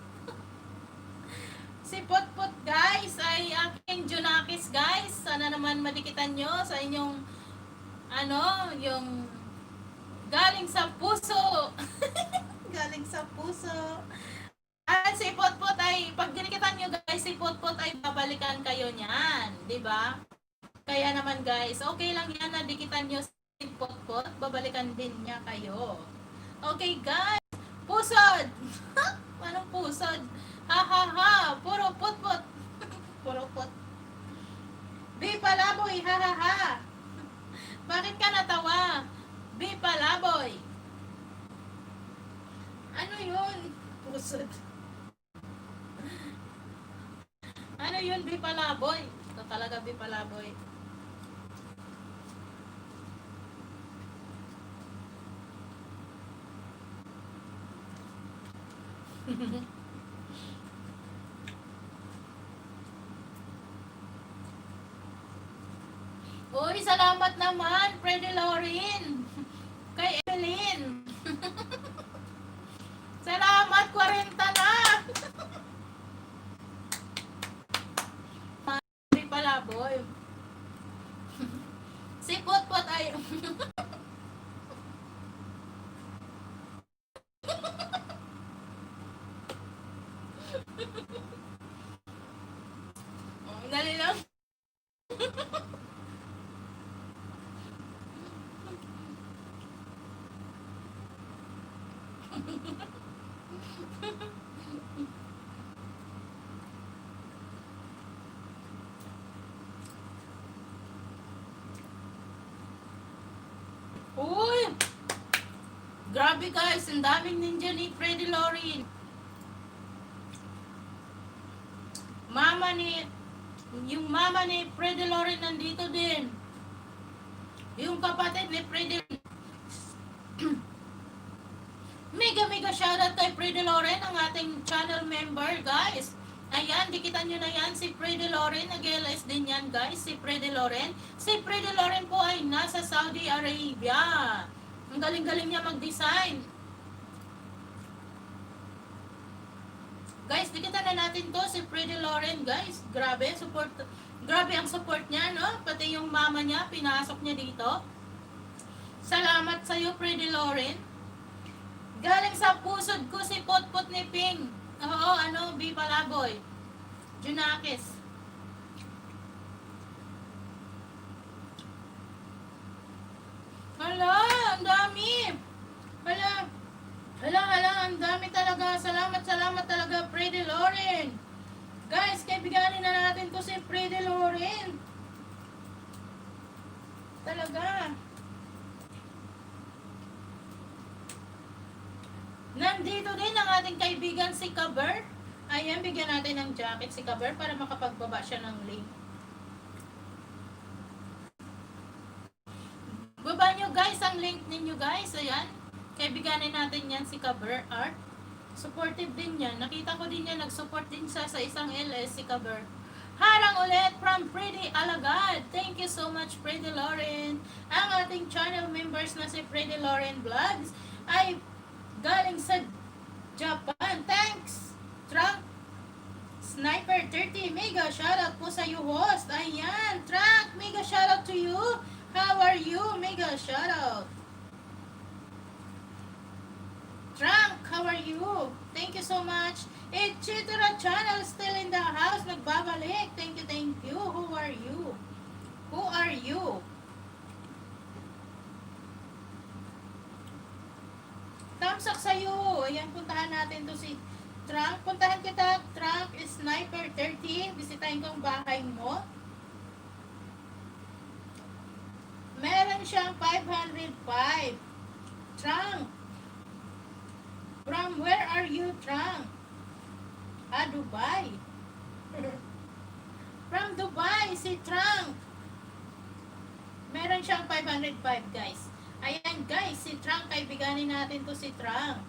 Si Potpot guys ay aking Junakis guys. Sana naman madikitan nyo sa inyong yung galing sa puso. Galing sa puso. At si Potpot ay, pag dinikitan nyo guys, si Potpot ay babalikan kayo niyan. Diba? Kaya naman guys, okay lang yan na dikitan nyo si Potpot, babalikan din niya kayo. Okay guys, pusod! Anong pusod? Ha, puro Potpot. Puro pot. Bipa Laboy, ha. Bakit ka natawa? Bipa Laboy. Ano yun? Pusod. Ano yun, Bipa Laboy? Ito talaga, Bipa Laboy. Uy, salamat naman, Freddy Lauren. Kay Evelyn. Salamat, 40 na. Bipa Laboy. Si Potpot ay... Dali lang. Uy! Grabe guys, ang daming ninja ni Freddy Lauren. Yung mama ni Freddy Loren nandito din. Yung kapatid ni Freddy. Mega shoutout kay Freddy Loren, ang ating channel member, guys. Ayan, dikitan nyo na yan, si Freddy Loren, nag-LS din yan, guys, si Freddy Loren. Si Freddy Loren po ay nasa Saudi Arabia. Ang galing-galing niya mag-design. Guys, dikitan na natin to, si Freddy Loren, guys. Grabe, grabe ang support niya, no? Pati yung mama niya, pinasok niya dito. Salamat sa'yo, Freddy Loren. Galing sa pusod ko si Potpot ni Ping. Oo, B. Palaboy. Junakis. Hala, ang dami. Hala, ang dami talaga. Salamat talaga, Freddy Loren. Guys, kaibiganin na natin to si Freddy Loren. Talaga. Nandito din ang ating kaibigan si Kaber. Ayan, bigyan natin ng jacket si Kaber para makapagbaba siya ng link. Baba nyo guys ang link ninyo guys. Ayan. Kaibiganin natin yan si Kaber Art. Supportive din yan. Nakita ko din yan. Nag-support din siya sa isang LS si Kaber. Harang ulit from Freddy Alagad. Thank you so much Freddy Loren. Ang ating channel members na si Freddy Loren Vlogs ay galing sa Japan. Thanks, Trunk Sniper 30. Mega shoutout po sa you, host. Ayan, Trunk, mega shoutout to you. How are you? Mega shoutout. Trunk, how are you? Thank you so much. Chitara channel still in the house. Nagbabalik. Thank you. Who are you? Who are you? Thumbs up sa'yo. Ayan, puntahan natin to si Trunk. Puntahan kita, Trunk Sniper 30. Bisitahin ko ang bahay mo. Meron siyang 505. Trunk. From where are you, Trunk? Dubai. From Dubai, si Trunk. Meron siyang 505, guys. Ayan guys, si Trunk, kaibiganin natin to si Trunk.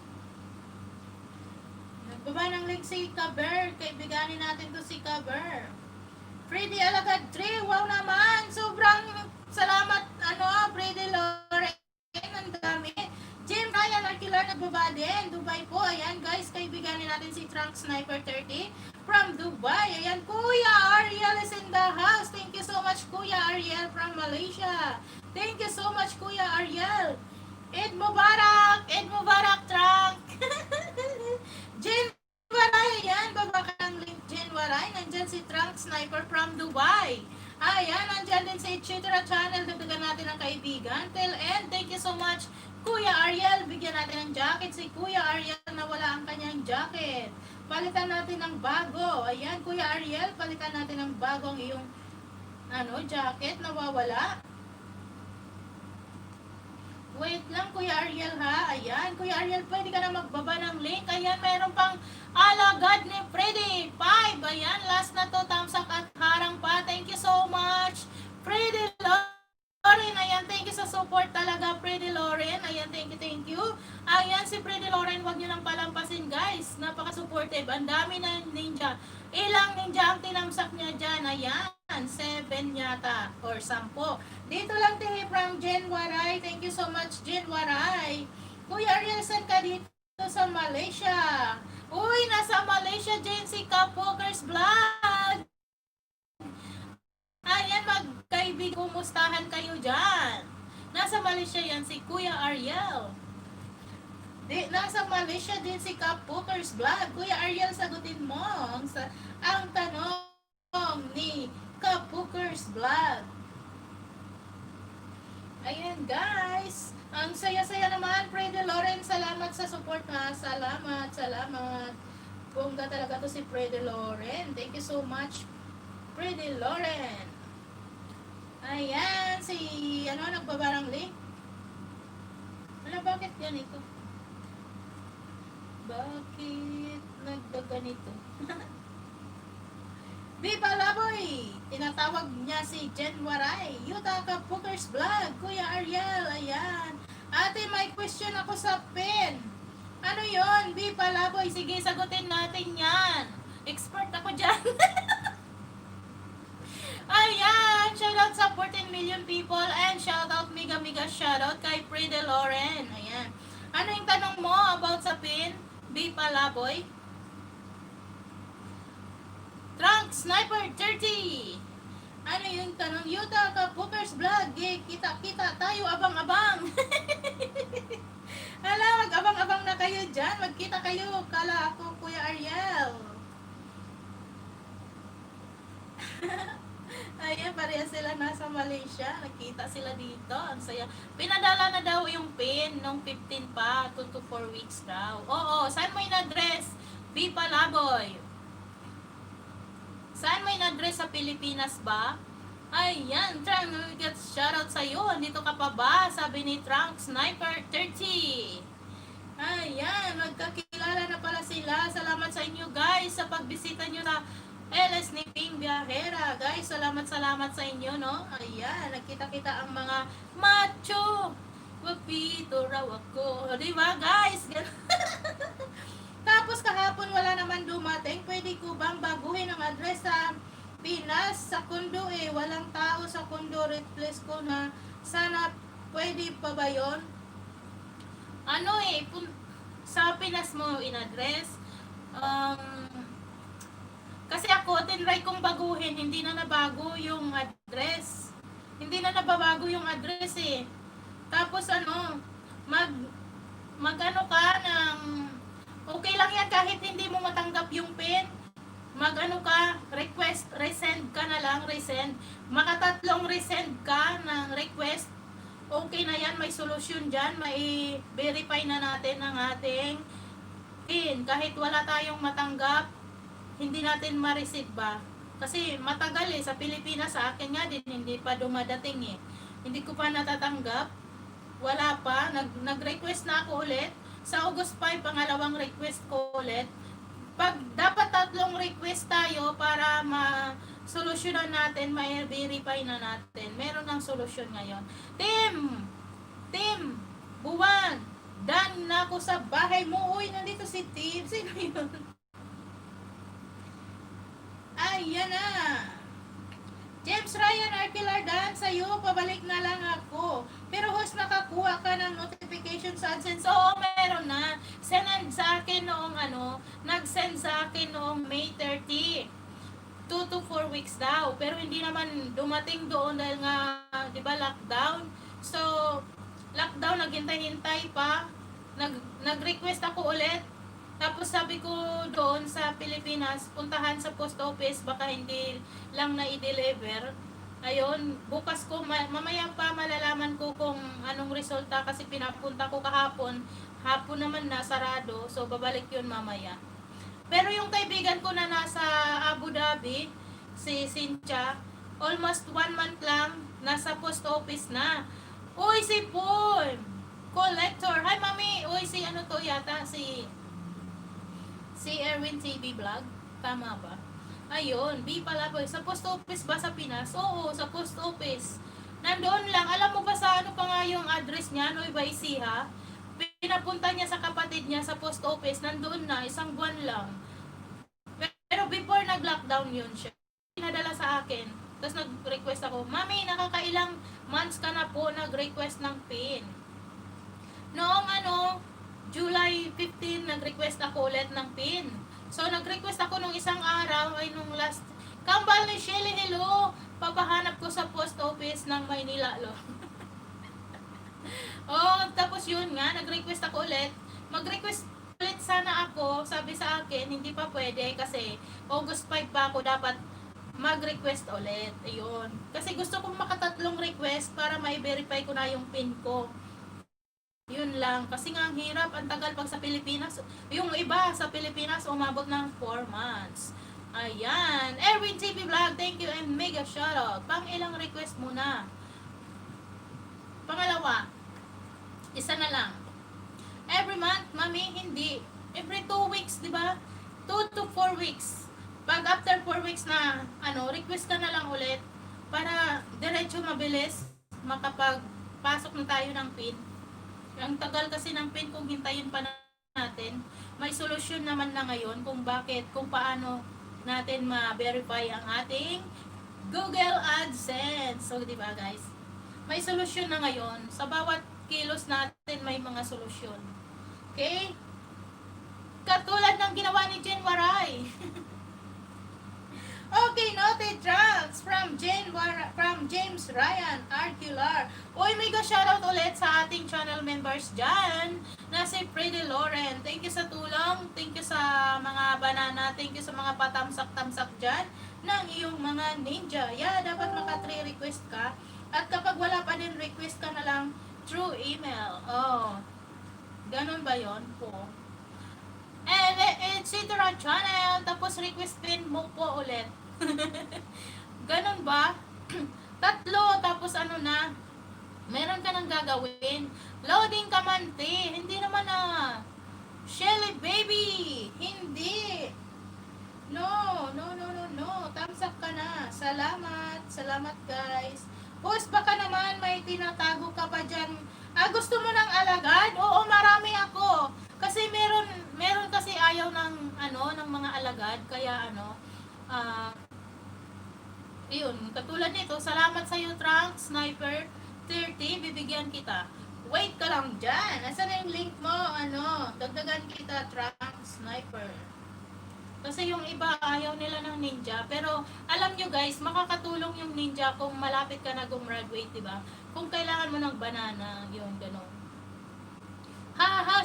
Nagbaba ng link si Kaber, kaibiganin natin to si Kaber. Freddy Alagad 3, wow naman! Sobrang salamat, Freddy Loren, ang dami. Jim Ryan Arquilar nagbaba din, Dubai po. Ayan guys, kaibiganin natin si Trunk Sniper 30 from Dubai. Ayan, Kuya Ariel is in the house. Thank you so much, Kuya Ariel from Malaysia. Thank you so much, Kuya Ariel. Eid Mubarak! Eid Mubarak, Trunk! Jen Waray, ayan. Baba ka ng link, Jen Waray. Nandyan si Trunk Sniper from Dubai. Ayan, nandyan din si Chitra Channel. Dagdagan natin ang kaibigan. Till end, thank you so much, Kuya Ariel. Bigyan natin ng jacket si Kuya Ariel na wala ang kanyang jacket. Palitan natin ng bago. Ayan, Kuya Ariel, palitan natin ng bago ang iyong jacket na wawala. Wait lang, Kuya Ariel ha. Ayan, Kuya Ariel, pwede ka na magbaba ng link. Ayan, mayroon pang Alagad ni Freddy 5. Ayan, last na to. Thumbs up at harang pa. Thank you so much, Freddy Loren. Ayan, thank you sa support talaga, Freddy Loren. Ayan, thank you. Ayan, si Freddy Loren, wag nyo lang palampasin, guys. Napaka-supportive. Ang dami na ninja. Ilang ninja ang tinamsak niya dyan. Ayan. 7 yata or 10. Dito lang tayo from Jen Waray. Thank you so much, Jen Waray. Kuya Ariel, saan ka dito sa Malaysia? Uy, nasa Malaysia, Jen, si Kapokers Vlog. Ayan, magkaibig, kumustahan kayo dyan. Nasa Malaysia yan si Kuya Ariel. Nasa Malaysia din si Kapokers Vlog. Kuya Ariel, sagutin mo ang tanong ni Kapokers Vlog. Ayan guys, ang saya-saya naman, Freddy Loren. Salamat sa support ha. Salamat. Bongga talaga to si Freddy Loren. Thank you so much, Freddy Loren. Ayan, nagbabarang link. Bakit ganito? Bakit nagbaganito? Viva Laboy! Tinatawag niya si Jen Waray. Yuta Kapukers Vlog. Kuya Ariel. Ayan. Ate, may question ako sa pen. Ano yon? Viva Laboy. Sige, sagutin natin yan. Expert ako dyan. Ayan. Shoutout sa 14 million people. And shoutout, mega shoutout kay Frida Lauren. Ayan. Ano yung tanong mo about sa pin? Viva Laboy? Trunk Sniper 30. Ano yung tanong? Yuta Kapukers Vlog. Kita tayo, abang-abang. Hala, mag-abang-abang na kayo dyan. Magkita kayo. Kala ako, Kuya Ariel. Ayan, pareha sila nasa Malaysia. Nakita sila dito. Ang saya. Pinadala na daw yung pin nung 15 pa. 2 to 4 weeks daw. Oo, saan mo yung address? Viva Laboy. Saan may na-address sa Pilipinas ba? Ayan, Trunk, shoutout sa'yo. Andito ka pa ba? Sabi ni Trunk Sniper 30. Ayan, magkakilala na pala sila. Salamat sa inyo guys sa pagbisita nyo na LS ni Ping Biahera. Guys, salamat sa inyo, no? Ayan, nagkita-kita ang mga macho. Wapito raw ako. Diba guys? Tapos kahapon wala naman dumating. Pwede ko bang baguhin ang address sa Pinas? Sa condo walang tao sa condo. Replace ko na. Sana pwede pa ba yun? Ano sa Pinas mo in-address? Kasi ako, tinry kong baguhin. Hindi na nabago yung address. Hindi na nababago yung address Tapos mag-ano ka ng... Okay lang yan kahit hindi mo matanggap yung pin. Mag-ano ka, request, resend ka na lang, resend. Makatatlong resend ka ng request. Okay na yan, may solusyon dyan. May verify na natin ang ating pin. Kahit wala tayong matanggap, hindi natin ma-receive ba? Kasi matagal sa Pilipinas, sa akin nga din, hindi pa dumadating Hindi ko pa natatanggap. Wala pa, nag-request na ako ulit. Sa August 5, pangalawang request ko ulit. Pag dapat tatlong request tayo para ma-solusyonan natin, may verify na natin. Meron ng solusyon ngayon. Tim, Buwan, dan na ako sa bahay mo. Uy, nandito si Tim. Sino yun? Ayan na. James Ryan Arpilar Dan, sa'yo, pabalik na lang ako. Pero host, nakakuha ka ng notification sa AdSense. Oo, meron na. Send sa akin noong nag-send sa akin noong May 30. 2 to 4 weeks daw. Pero hindi naman dumating doon dahil nga, di ba, lockdown. So, lockdown, naghintay-hintay pa. Nag-request ako ulit. Tapos sabi ko doon sa Pilipinas, puntahan sa post office, baka hindi lang na i-deliver. Ayun, bukas ko, mamaya pa malalaman ko kung anong resulta kasi pinapunta ko kahapon. Hapon naman na, sarado. So, babalik yun mamaya. Pero yung kaibigan ko na nasa Abu Dhabi, si Cynthia, almost 1 month lang, nasa post office na. Uy, si Paul! Collector. Hi, mami! Uy, si ano to yata, si Erwin TV Vlog. Tama ba? Ayun, Viva Laboy. Sa post office ba sa Pinas? Oo, sa post office. Nandoon lang. Alam mo ba sa ano pa nga yung address niya? Nueva Ecija? Pinapunta niya sa kapatid niya sa post office. Nandoon na. 1 buwan lang. Pero before nag-lockdown yun siya. Pinadala sa akin. Tapos nag-request ako, Mami, nakakailang months ka na po nag-request ng PIN. Noong July 15, nag-request ako ulit ng PIN. So, nag-request ako nung isang araw, ay nung last, Kambal ni Shelly, hello! Papahanap ko sa post office ng Maynila, lo. Tapos yun nga, nag-request ako ulit. Mag-request ulit sana ako, sabi sa akin, hindi pa pwede kasi August 5 pa ako dapat mag-request ulit. Ayun. Kasi gusto kong makatatlong request para ma-verify ko na yung PIN ko. Yun lang. Kasi nga ang hirap, ang tagal pag sa Pilipinas. Yung iba sa Pilipinas umabot ng 4 months. Ayan. Erwin TV Vlog, thank you and mega shoutout. Pang ilang request muna. Pangalawa, isa na lang. Every month, mami, hindi. Every 2 weeks, di ba? 2 to 4 weeks. Pag after 4 weeks na, request ka na lang ulit para diretso mabilis makapagpasok na tayo ng PIN. Ang tagal kasi ng PIN kung hintayin pa natin. May solusyon naman na ngayon kung paano natin ma-verify ang ating Google AdSense. So, di ba guys? May solusyon na ngayon. Sa bawat kilos natin may mga solusyon. Okay? Katulad ng ginawa ni Jen Waray. Okay, noted tracks from James Ryan Arcular. Uy, mega shoutout ulit sa ating channel members dyan na si Pretty Lauren. Thank you sa tulong. Thank you sa mga banana. Thank you sa mga patamsak-tamsak dyan ng iyong mga ninja. Yeah, dapat maka 3 request ka. At kapag wala pa din, request ka na lang through email. Oh, ganun ba yon po? And it's Citra channel. Tapos request pin mo po ulit. Ganun ba? 3, tapos na, meron ka nang gagawin. Loading ka man, te. Hindi naman na. Shelly baby. Hindi. No. Thumbs up ka na. Salamat guys. Boss, baka naman may tinatago ka pa dyan. Gusto mo ng alagad? Oo, marami ako. Kasi meron kasi ayaw ng mga alagad. Kaya yun, katulad nito, salamat sa iyo, Trunk Sniper 30, bibigyan kita. Wait ka lang dyan. Nasaan na yung link mo? Dagdagan kita, Trunk Sniper. Kasi yung iba, ayaw nila ng ninja. Pero, alam nyo guys, makakatulong yung ninja kung malapit ka na gumraduate, diba? Kung kailangan mo ng banana, yun, gano'n.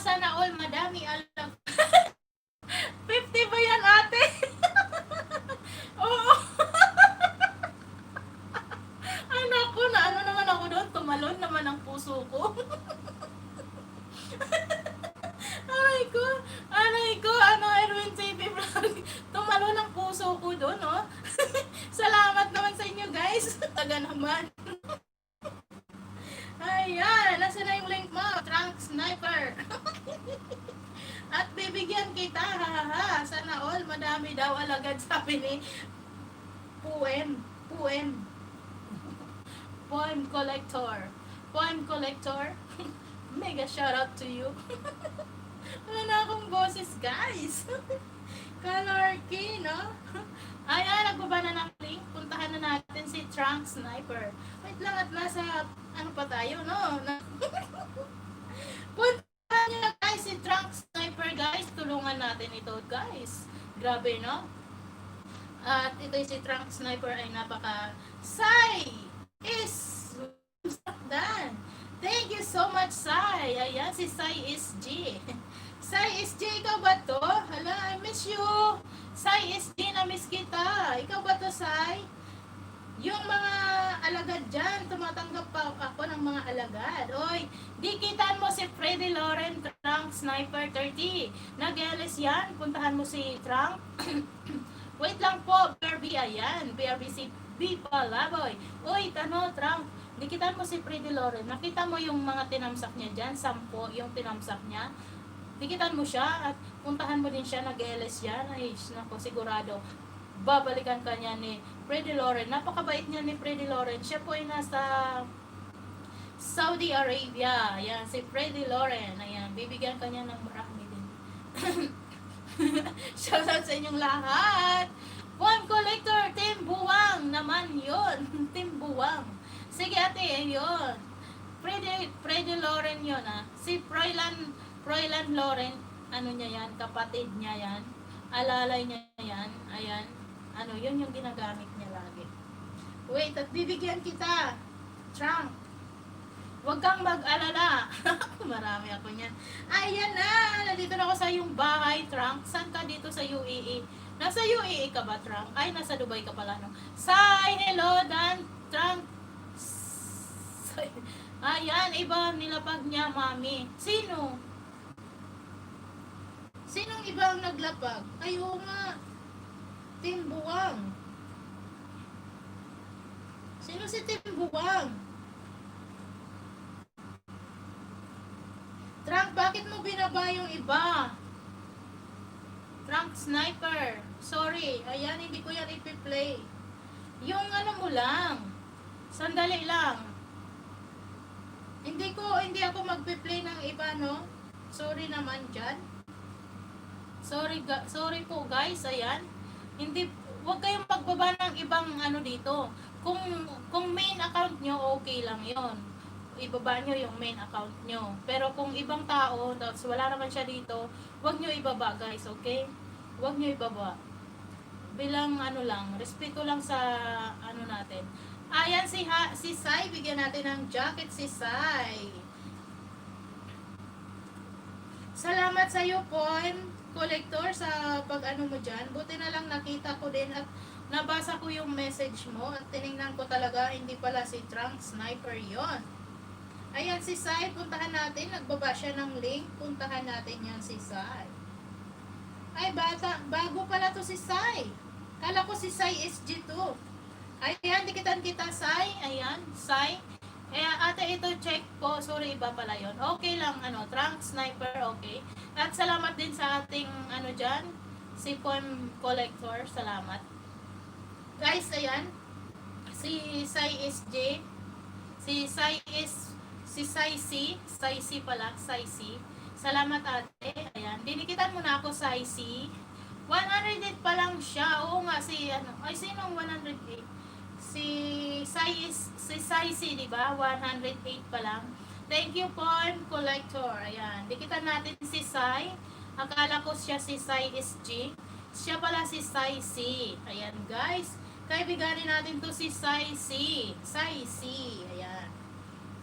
Sana all, madami alam. 50 ba yan, ate? Oo. Anak ko, naman ako doon, tumalon naman ang puso ko. Aray ko, Erwin TV Vlog. Tumalon ang puso ko doon, oh. Salamat naman sa inyo, guys. Taga naman. Ayan, nasa na yung link mo, Trunk Sniper. At bibigyan kita, hahaha. Sana all, madami daw alagad, sabi ni Poem Collector. Mega shoutout to you. Wala na akong boses, guys. Color key, no? Ayan, nagbaba na ng link. Puntahan na natin si Trunk Sniper. Wait lang, at nasa, pa tayo, no? Puntahan nyo na guys si Trunk Sniper, guys. Tulungan natin ito, guys. Grabe, no? At ito si Trunk Sniper ay Sai is done. Thank you so much, Sai. Ayan, si Sai SG. Sai SG, ikaw ba to? Hala, I miss you. Sai SG, na-miss kita. Ikaw ba to, Sai? Yung mga alagad dyan, tumatanggap pa ako ng mga alagad. Oy, dikitan mo si Freddy Lauren, Trunk Sniper 30. Nag-LS yan, puntahan mo si Trunk. Wait lang po, BRB, ayan. BRB si Bipalaboy. Uy, Trunk. Dikitan mo si Freddy Lauren. Nakita mo yung mga tinamsak niya dyan, 10 yung tinamsak niya. Dikitan mo siya at puntahan mo din siya, nag-LS yan. Ay, nako, sigurado. Babalikan ka niya ni Freddy Lauren. Napakabait niya ni Freddy Lauren. Siya po ay nasa Saudi Arabia. Ayan, si Freddy Lauren. Ayan, bibigyan ka niya ng marami din. Shoutout sa inyong lahat. One Collector, Team Buwang naman yun. Team Buwang. Sige ate, ayun. Freddy Lauren yun Si Froilan Lauren, niya yan, kapatid niya yan. Alalay niya yan. Ayan. Yun yung ginagamit niya lagi. Wait, at bibigyan kita. Trunk. Huwag kang mag-alala. Marami ako niyan. Ayan na! Nandito na ako sa iyong bahay, Trunk. Saan ka dito sa UAE? Nasa UAE ka ba, Trunk? Ay, nasa Dubai ka pala, no? Say, hello, Dan, Trunk. Ayan, iba nilapag niya, mami. Sino? Sinong ibang naglapag? Ay, oo nga. Team Buwang. Sino si Team Buwang? Trunk, bakit mo binaba yung iba? Trunk Sniper. Sorry. Ayan, hindi ko yan ipi-play. Yung ano mo lang. Sandali lang. Hindi ako magpi-play ng iba, no? Sorry naman dyan. Sorry po guys, ayan. Huwag kayong magbaba ng ibang ano dito. Kung main account nyo, okay lang yon. Ibaba nyo yung main account nyo. Pero kung ibang tao, tapos wala naman siya dito, huwag nyo ibaba guys, okay? Huwag nyo ibaba. Bilang ano lang, respeto lang sa ano natin. Ayan si Sai, bigyan natin ng jacket si Sai. Salamat sa iyo, Point Collector, sa pag-ano mo dyan. Buti na lang nakita ko din at nabasa ko yung message mo at tinignan ko talaga, hindi pala si Trunk Sniper yon. Ayan si Sai, puntahan natin. Nagbaba siya ng link. Puntahan natin yan si Sai. Ay, bago pala to si Sai. Kala ko si Sai SG2. Ayan, dikitan kita, Sai. Ayan, Sai. Ate, ito check po. Sorry, iba pala yon. Okay lang, Trunk Sniper, okay. At salamat din sa ating, dyan, si Poem Collector. Salamat. Guys, ayan. Si Sai SJ. Si Sai C. Sai C pala. Sai C. Salamat, ate. Ayan. Dinikitan mo na ako, Sai C. 108 pa lang siya. Oo nga, sinong 108? Si Sai C, di ba? 108 pa lang. Thank you, Poem Collector. Ayan. Dikitan natin si Sai. Akala ko siya si Sai SG. Siya pala si Sai C. Ayan, guys. Kaibiganin natin to si Sai C. Sai C. Ayan.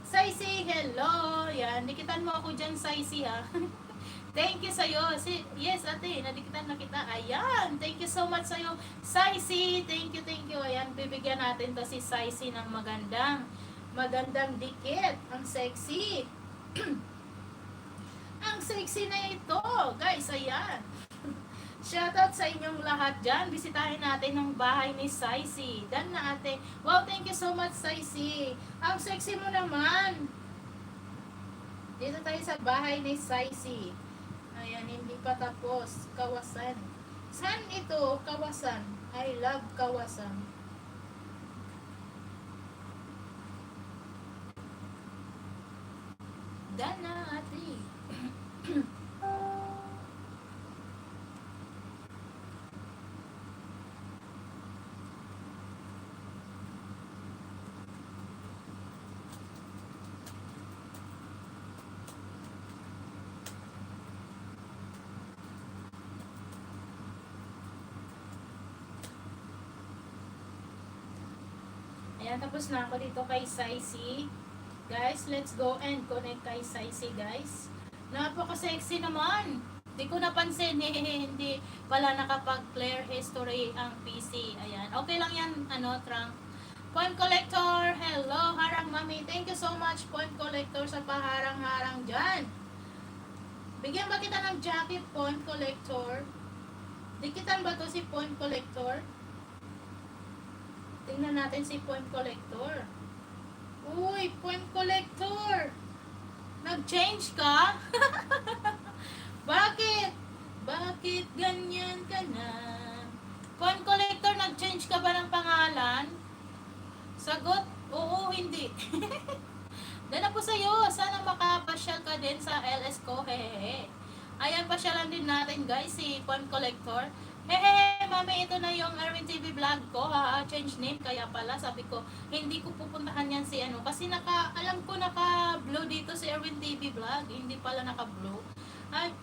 Sai C, hello. Ayan. Dikitan mo ako dyan, Sai C, ha? Thank you sa'yo. Yes, ate, nadikitan na kita. Ayan, thank you so much sa'yo. Sai C, thank you. Ayan, bibigyan natin to si Sai C ng magandang dikit. Ang sexy. Ang sexy na ito. Guys, ayan. Shoutout sa inyong lahat dyan. Bisitahin natin ang bahay ni Sai C. Dan na, ate. Wow, thank you so much, Sai C. Ang sexy mo naman. Dito tayo sa bahay ni Sai C. Ayan, hindi pa tapos. Kawasan. Saan ito? Kawasan. I love Kawasan. Dana, ate. Ayan, tapos na ako dito kay Sai C. Guys, let's go and connect kay Sai C, guys. Napaka-sexy naman. Hindi ko napansin, hindi pala nakapag-clear history ang PC. Ayan, okay lang yan, Trunk. Point Collector, hello, Harang Mami. Thank you so much, Point Collector, sa paharang-harang dyan. Bigyan ba kita ng jacket, Point Collector? Dikitan ba to si Point Collector? Tingnan natin si Point Collector. Uy, Point Collector! Nag-change ka? Bakit? Bakit ganyan ka na? Point Collector, nag-change ka ba ng pangalan? Sagot, oo, hindi. Dala po sa'yo. Sana makapasyal ka din sa LS ko. Hehehe. Ayan, pasyalan din natin, guys, si Point Collector. Hehe, mami, ito na yung Erwin TV vlog ko, ha? Change name, kaya pala, sabi ko, hindi ko pupuntahan yan si kasi alam ko naka-blue dito si Erwin TV vlog, hindi pala naka-blue. Ay,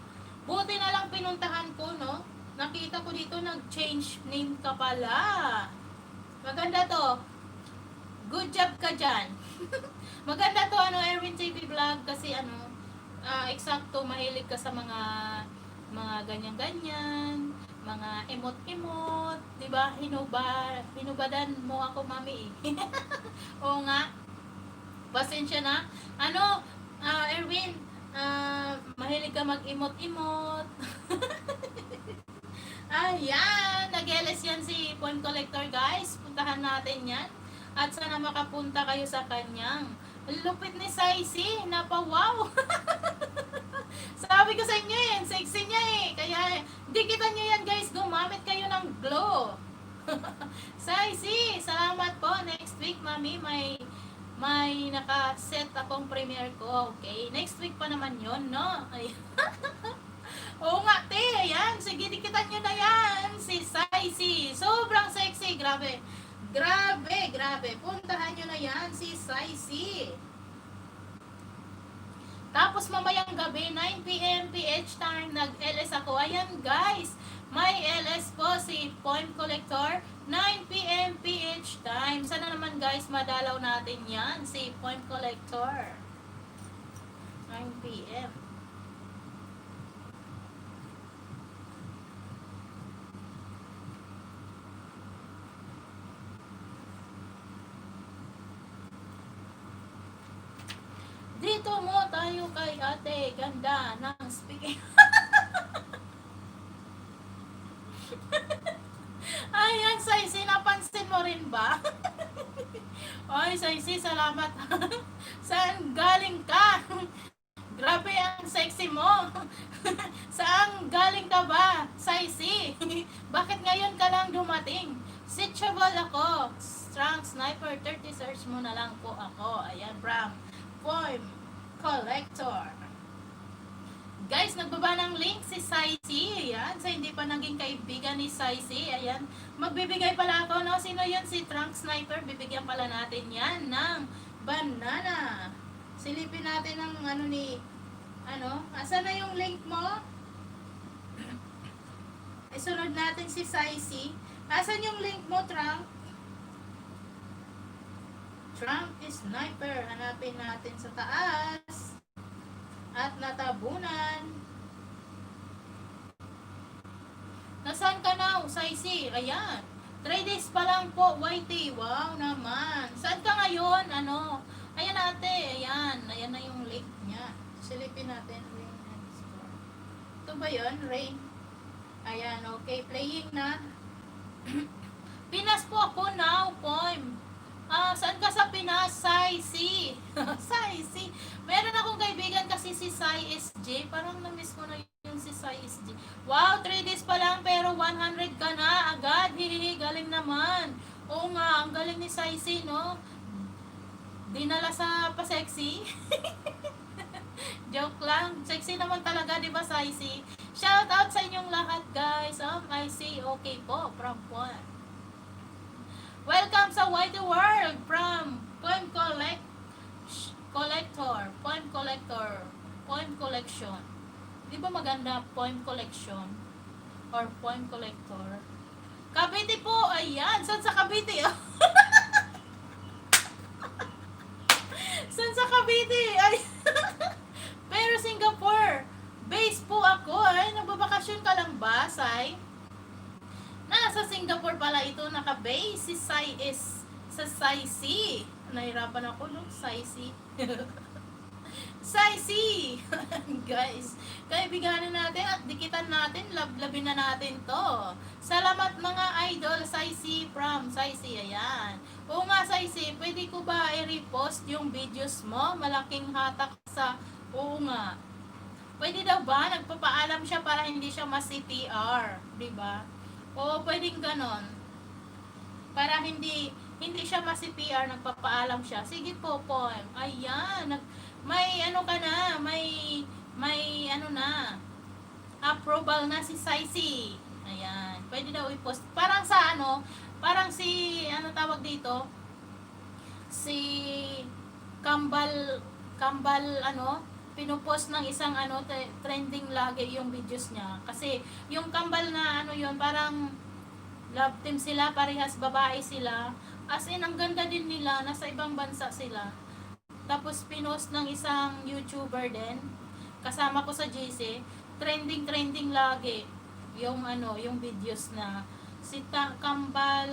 buti na lang pinuntahan ko, no? Nakita ko dito, nag-change name ka pala. Maganda to. Good job ka dyan. Maganda to, Erwin TV vlog, kasi eksakto, mahilig ka sa mga ganyan-ganyan, mga emot-emot, diba? Hinubadan mo ako, mami. Oo nga. Pasensya na. Erwin, mahilig ka mag-emot-emot. Ayan, nag-LS yan si Point Collector, guys. Puntahan natin yan. At sana makapunta kayo sa kanyang lupit ni Saisi. Napa-wow. Sabi ko sa inyo eh, sexy niya eh. Kaya, dikitan nyo yan guys, gumamit kayo ng glow. Saisi, salamat po. Next week, mami, may naka-set akong premiere ko. Okay, next week pa naman yon, no? Ay. Oo nga, te. Ayan, sige, dikitan nyo na yan. Si Saisi. Sobrang sexy. Grabe. Grabe, grabe. Puntahan nyo na yan, si Saisi. Tapos mamayang gabi, 9 p.m. PH time, nag-LS ako. Ayan guys, may LS po si Point Collector, 9 p.m. PH time. Sana naman guys, madalaw natin yan, si Point Collector. 9 p.m. Dito mo tayo kay ate, ganda ng speaking. Ayan, Saisi, napansin mo rin ba? Oy, Saisi, salamat. Saan galing ka? Grabe ang sexy mo. Saan galing ka ba, Saisi? Bakit ngayon ka lang dumating? Sitchable ako. Strong Sniper 30, search mo na lang po ako. Ayan, Bram. Point Collector. Guys, nagbaba ng link si Saisi. Ayan, sa hindi pa naging kaibigan ni Saisi. Ayan, magbibigay pala ako, no? Sino yun? Si Trunk Sniper. Bibigyan pala natin yan ng banana. Silipin natin ang asan na yung link mo? Isunod natin si Saisi. Asan yung link mo, Trunk? Trunk Sniper. Hanapin natin sa taas. At natabunan. Nasaan ka na, Saisi? Ayan. 3 days pa lang po, YT. Wow naman. Saan ka ngayon? Ayan ate. Ayan. Ayan na yung link niya. Silipin natin. Rain and Storm. Ito ba yun? Rain. Ayan. Okay. Playing na. Pinas po ako now, Poem. Saan ka sa Pinas? Saisi. Saisi. Meron akong kaibigan kasi si Sai SJ. Parang na-miss ko na yung si Sai SJ. Wow, 3 days pa lang pero 100 ka na agad. Hihihi, galing naman. Oo nga, ang galing ni Saisi, no? Dinala sa pa-sexy. Joke lang. Sexy naman talaga, di ba, Saisi? Shout out sa inyong lahat, guys. I see. Okay po, from one. Welcome sa Whitey World from Poem Collector, Poem Collector, Poem Collection. Di ba maganda Poem Collection or Poem Collector? Cavite po, ayan. Saan sa Cavite? Saan sa Cavite? Ay. Pero Singapore, base po ako. Ay, nagbabakasyon ka lang ba, Sai? Nasa Singapore pala ito naka-base. Si Sai is sa Saisi. Nahirapan ako, no? Saisi. Saisi. Guys, kaibiganin natin at dikitan natin. Lablabin na natin to. Salamat mga idol. Saisi from Saisi. Ayan. Oo nga, Saisi. Pwede ko ba i-repost yung videos mo? Malaking hatak sa... Oo nga. Pwede daw ba? Nagpapaalam siya para hindi siya ma-CPR. Diba? Oo, pwedeng ganon. Para hindi siya ma-CPR, nagpapaalam siya. Sige po, Poem. Ayan, may ka na, may na, approval na si Saisi. Ayan, pwede daw i-post. Parang sa parang si, tawag dito? Si Kambal, pinupost ng isang trending lagi yung videos niya. Kasi yung Kambal na yun, parang love team sila, parehas babae sila. As in, ang ganda din nila, nasa ibang bansa sila. Tapos pinost ng isang YouTuber din, kasama ko sa GC, trending lagi yung yung videos na si Kambal,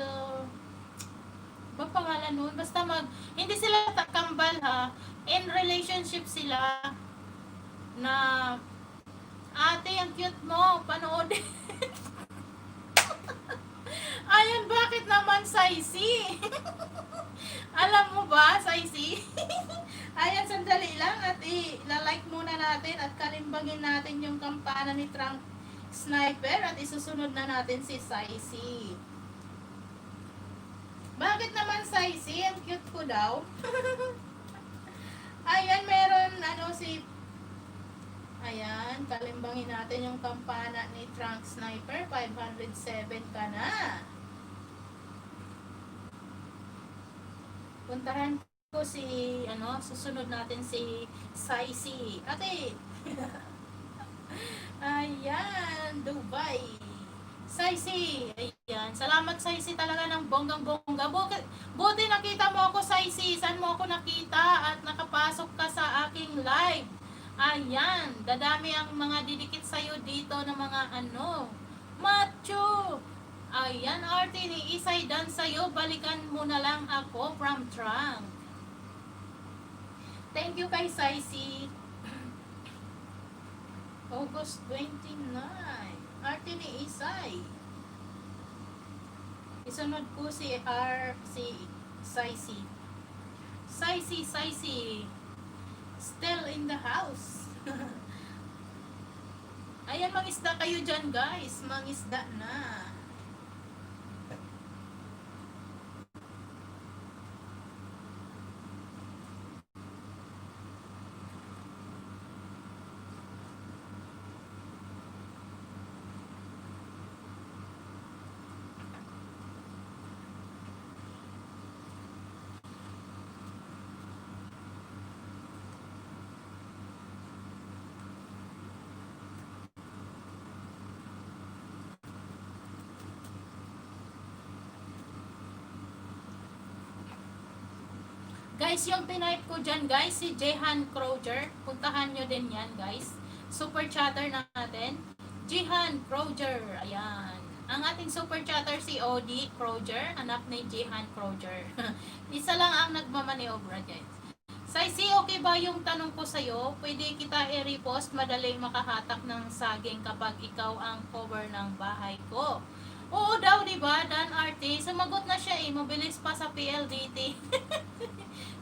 ba pangalan nun? Basta hindi sila Kambal ha, in relationship sila, na ate, ang cute mo, panoodin. Ayun, bakit naman, Saisi? Alam mo ba, Saisi? Ayan, sandali lang at i-like muna natin at kalimbangin natin yung kampana ni Trunk Sniper at isusunod na natin si Saisi. Bakit naman, Saisi? Ang cute ko daw. Ayan, meron si... Ayan, kalimbangin natin yung kampana ni Trunk Sniper. 507 ka na. Puntahan ko si, susunod natin si Saisi. Ate! Ayan, Dubai. Saisi. Ayan, salamat Saisi talaga ng bonggang-bongga. Buti nakita mo ako, Saisi. Saan mo ako nakita at nakapasok ka sa aking live? Ayan, dadami ang mga didikit sa'yo dito ng mga macho. Ayan, arte ni Isay dan sa'yo. Balikan mo na lang ako from Trunk. Thank you kay Saisi. August 29. Arte ni Isay. Isunod ko si Saisi. Saisi. Still in the house. Ayan, mangisda kayo dyan, guys. Mangisda na. Guys, yung tinype ko dyan, guys, si Jehan Kroger. Puntahan nyo din yan, guys. Super chatter natin. Jehan Kroger. Ayan. Ang ating super chatter si Odie Kroger. Anak ni Jehan Kroger. Isa lang ang nagmamaniobra, guys. Saisi, okay ba yung tanong ko sa'yo? Pwede kita i-repost, madaling makahatak ng saging kapag ikaw ang cover ng bahay ko. Oo daw, diba? Dan Arte. Sumagot na siya eh. Mabilis pa sa PLDT.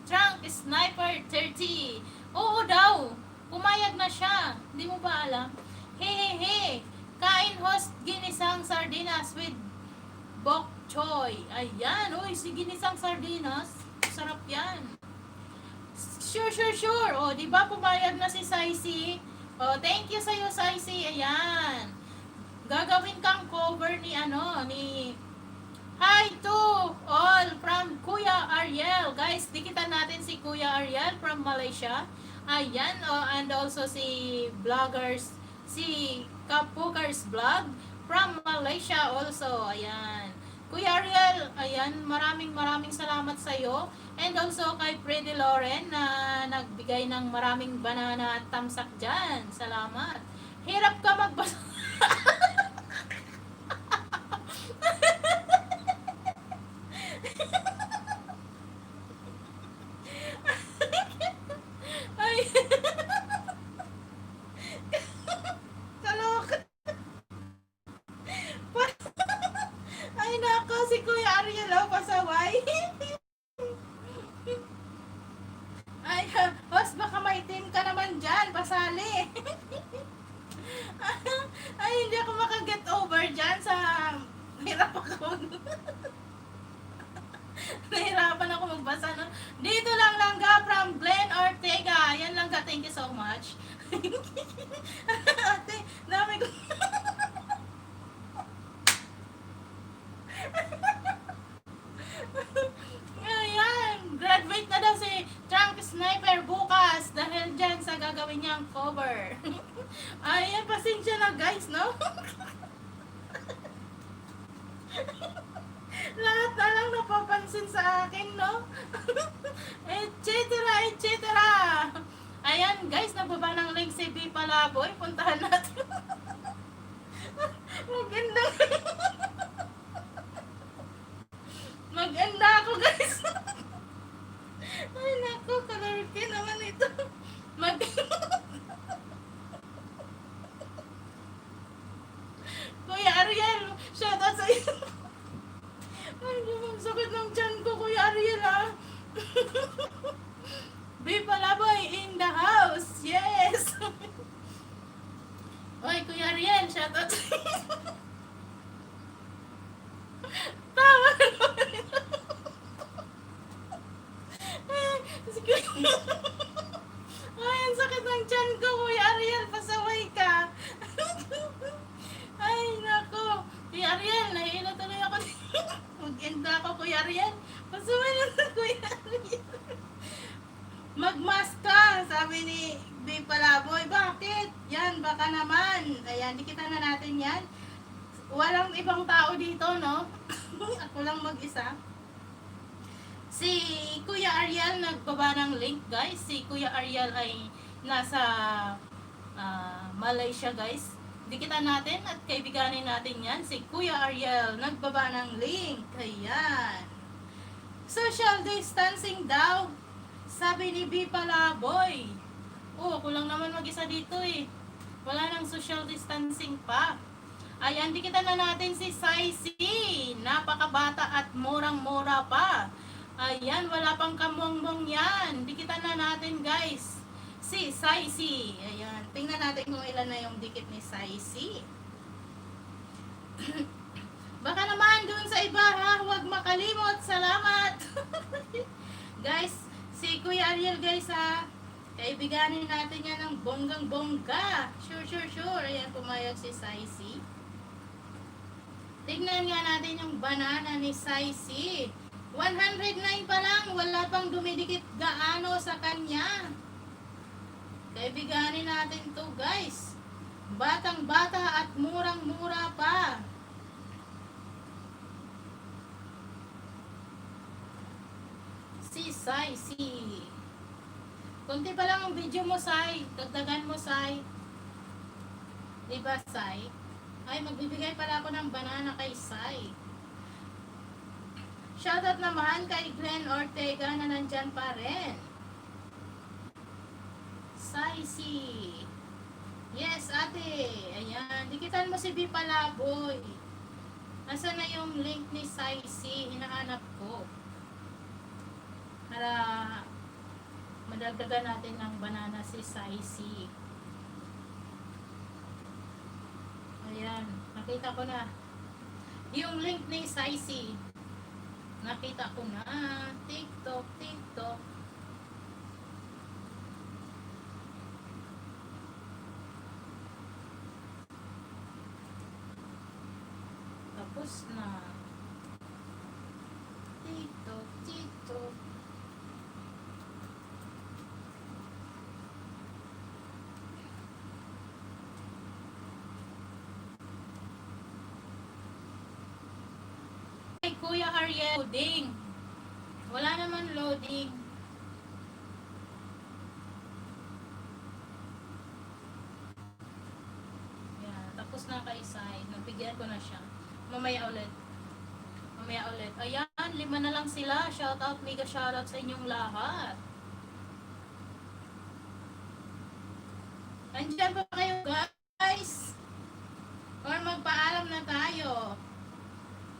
Trunk Sniper 30. Oo daw. Pumayag na siya. Hindi mo ba alam? Hehehe. Kain host ginisang sardinas with bok choy. Ayan. Uy, si ginisang sardinas. Sarap yan. Sure. O, di ba pumayag na si Saisi? O, thank you sa'yo, Saisi. Ayan. Gagawin kang cover ni Hi to all from Kuya Ariel. Guys, dikitan natin si Kuya Ariel from Malaysia. Ayan, and also si vloggers, si Kapukers Vlog from Malaysia also. Ayan. Kuya Ariel, ayan, maraming salamat sa iyo. And also kay Freddy Loren na nagbigay ng maraming banana at tamsak dyan. Salamat. Hirap ka magbasa. Ay. Kalok. Ay nako, si Kuya Ariel pasaway. Ay, host, baka may team ka naman dyan, pasali. Ay, hindi ako makaget over dyan sa hirap ako. Nahirapan ako magbasa, no? Dito lang langga from Glenn Ortega. Yan langga, thank you so much. Ate, dami ko. Ayan, graduate na daw si Trunk Sniper bukas dahil dyan sa gagawin niyang cover. Ayan, pasensya na guys, no? Lahat na lang napapansin sa akin, no? etc. Ayan, guys, nababa ng link si B Palaboy. Puntahan natin. Magandang. Maganda ako, guys. Ay, naku, kalorke naman ito. Kuya Ariel, shoutout sa iyo. Ay, Ang sakit ng tiyan ko, Kuya Ariel, ah. Be Palaboy in the house. Yes. Oy, Kuya Ariel, shoutout sa'yo. Tama naman. Si Kuya... Ay, ang sakit ng tiyan ko, Kuya Ariel. Pasaway ka. Ay, nako. Kuya Ariel, nahihilo tuloy ako. Mag-end na ako, Kuya Ariel. Pasaway na sa Kuya Ariel. Magmask ka, sabi ni B. Palaboy. Bakit? Yan, baka naman. Ayan, dikita na natin yan. Walang ibang tao dito, no? Ako lang mag-isa. Si Kuya Ariel nagbaba ng link, guys. Si Kuya Ariel ay nasa Malaysia, guys. Dikitan natin at kaibiganin natin yan. Si Kuya Ariel nagbaba ng link. Ayan. Social distancing daw. Sabi ni B. Palaboy. Oh, ako lang naman mag-isa dito eh. Wala nang social distancing pa. Ayan, dikitan na natin si Saisi. Napakabata at murang-mura pa. Ayan, wala pang kamongbong yan. Dikitan na natin, guys. Si Saisi. Ayan, tingnan natin kung ilan na yung dikit ni Saisi. Baka naman dun sa iba, ha? Huwag makalimot. Salamat. Guys, si Kuya Ariel, guys, ha? Kaibiganin natin yan ng bonggang-bongga. Sure. Ayan, pumayag si Saisi. Tignan nga natin yung banana ni Saisi. 109 pa lang, wala pang dumidikit gaano sa kanya. Kaibiganin natin to, guys. Batang-bata at murang-mura pa. Si Saisi. Kunti pa lang ang video mo, Sai. Dagdagan mo, Sai. Diba, Sai? Ay, magbibigay pala ako ng banana kay Sai. Shoutout naman kay Glenn Ortega na nandyan pa rin. Saisi. Yes, ate. Ayan. Dikitan mo si B. Palaboy. Nasaan na yung link ni Saisi? Hinahanap ko. Para madagdagan natin ng banana si Saisi. Ayan. Nakita ko na. Yung link ni Saisi. Nakita ko na. TikTok. Tapos na. TikTok. Kuya Ariel, loading. Wala naman loading. Yan, tapos na kay Sai. Nabigyan ko na siya. Mamaya ulit. Ayan, 5 na lang sila. Shoutout, mega shoutout sa inyong lahat. Andiyan ba kayo, guys? Or magpaalam na tayo?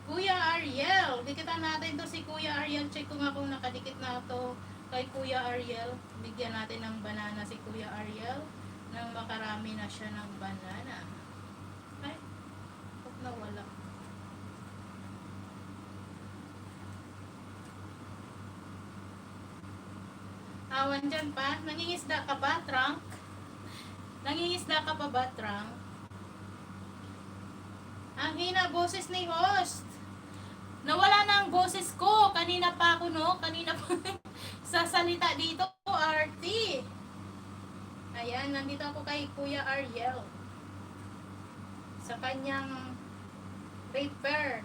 Kuya Ariel, dikitan natin to si Kuya Ariel. Check ko nga kung nakadikit na to kay Kuya Ariel. Bigyan natin ng banana si Kuya Ariel nang makarami na siya ng banana. Ay, huwag na wala. Awan dyan pa. Nangingisda ka ba, Trunk? Nangingisda ka pa ba, Trunk? Ang hina boses ni host. Nawala na ang boses ko. Kanina pa ako, no? Kanina pa sasalita dito, RT. Ayan, nandito ako kay Kuya Ariel. Sa kanyang paper.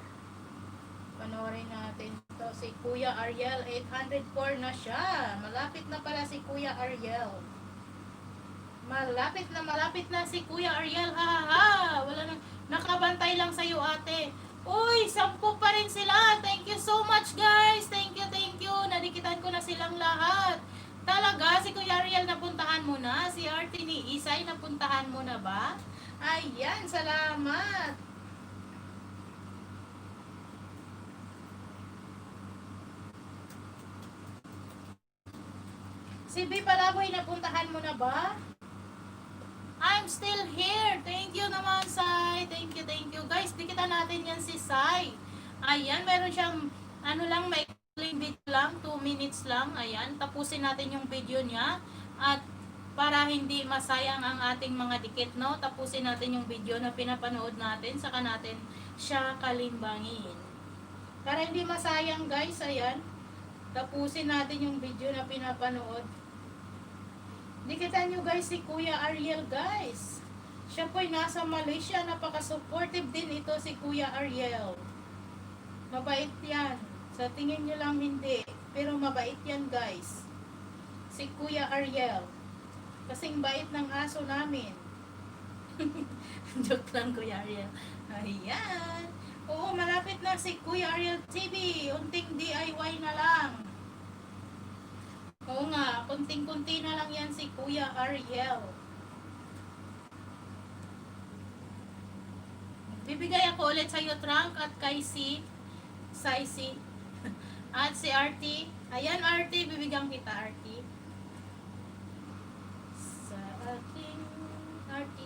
Panoorin natin to. Si Kuya Ariel, 804 na siya. Malapit na pala si Kuya Ariel. Malapit na si Kuya Ariel. Ha. Wala na. Nakabantay lang sa'yo, ate. Uy, 10 pa rin sila. Thank you so much, guys. Thank you. Nadikitan ko na silang lahat. Talaga, si Kuya Ariel napuntahan mo na. Si Arte ni Isay, napuntahan mo na ba? Ayan, salamat. Si B Palaboy, napuntahan mo na ba? I'm still here. Thank you naman, Sai. Thank you, thank you. Guys, dikitan natin yan si Sai. Ayan, meron siyang, ano lang, may video lang, 2 minutes lang. Ayan, tapusin natin yung video niya. At para hindi masayang ang ating mga dikit, no? Tapusin natin yung video na pinapanood natin. Saka natin siya kalimbangin. Para hindi masayang, guys, ayan. Tapusin natin yung video na pinapanood. Dikitan nyo guys si Kuya Ariel guys. Siya po'y nasa Malaysia. Napaka-supportive din ito si Kuya Ariel. Mabait yan. Sa tingin nyo lang hindi. Pero mabait yan guys. Si Kuya Ariel. Kasing bait ng aso namin. Joke lang Kuya Ariel. Ayan. Oo, malapit na si Kuya Ariel TV. Unting DIY na lang. Oo nga, kunting-kunti na lang yan si Kuya Ariel. Bibigay ako ulit sa iyo, Trunk, at kay si Saisi. At si RT. Ayan, RT, bibigyan kita, RT. Sa ating RT.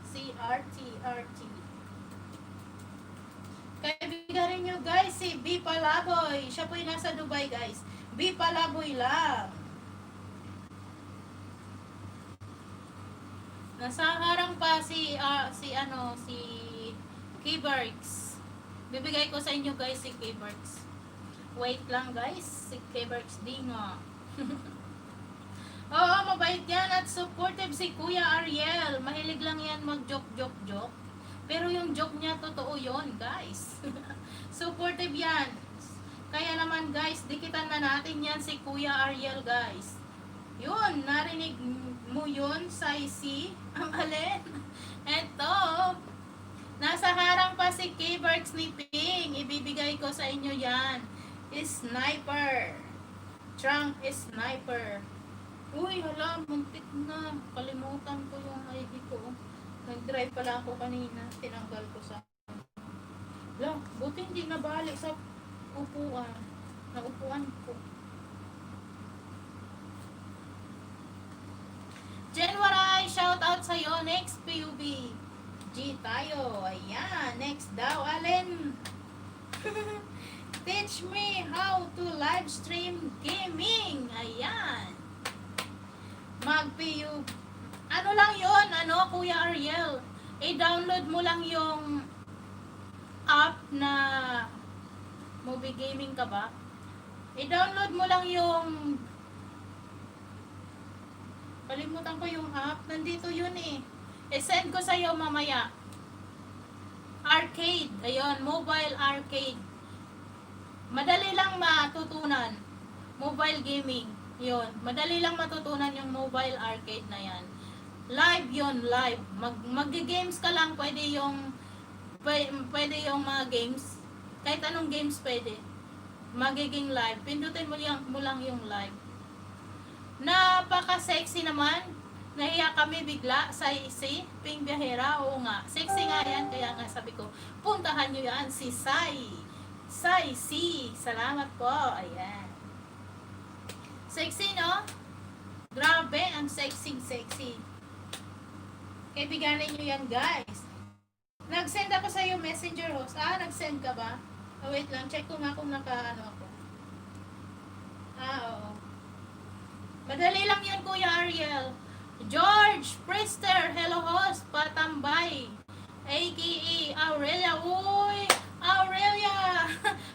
Si RT. Kaibigan rin nyo, guys, si B Palaboy. Siya po'y nasa Dubai, guys. B Palaboy lang. Nasa harang pa si K-Bergs. Bibigay ko sa inyo guys si K-Bergs. Wait lang guys, si K-Bergs din nga. Oo, mabait yan at supportive si Kuya Ariel. Mahilig lang yan mag-joke. Pero yung joke niya totoo yon guys. Supportive yan. Kaya naman guys, dikitan na natin yan si Kuya Ariel guys. Yun, narinig mo yun, Saisi? Ang alin? Eto, nasa harang pa si K-Bergs ni Ping. Ibibigay ko sa inyo yan. Sniper. Trunk sniper. Uy, hala, muntik na. Kalimutan ko yung ID ko. Nag-drive pala ako kanina. Tinanggal ko sa... Lang, buti hindi nabalik sa upuan. Naupuan ko. January, shout out sa'yo. Next, PUB. G tayo. Ayan. Next daw, Alin. Teach me how to live stream gaming. Ayan. Mag-PUB. Ano lang yon, Kuya Ariel? I-download mo lang yung app na Movie Gaming ka ba? I-download mo lang yung kalimutan ko yung app. Nandito yun eh. I-send ko sa'yo mamaya. Arcade. Ayun, mobile arcade. Madali lang matutunan. Mobile gaming. Yun. Madali lang matutunan yung mobile arcade na yan. Live yun, live. Mag-games ka lang, pwede yung mga games. Kahit anong games pwede. Magiging live. Pindutin mo lang yung live. Napaka-sexy naman. Nahiya kami bigla sa Ping Biyahera. Oo nga. Sexy nga yan. Kaya nga sabi ko, puntahan nyo yan si Sai. Salamat po. Ayan. Sexy, no? Grabe, ang sexy. Kaibiganin nyo yan, guys. Nag-send ako sa iyo messenger host. Nag-send ka ba? Wait lang. Check ko nga kung naka-ano ako. Oo. Madali lang yan, Kuya Ariel. George Priester, hello host, patambay. A.K.A. Aurelia. Uy, Aurelia.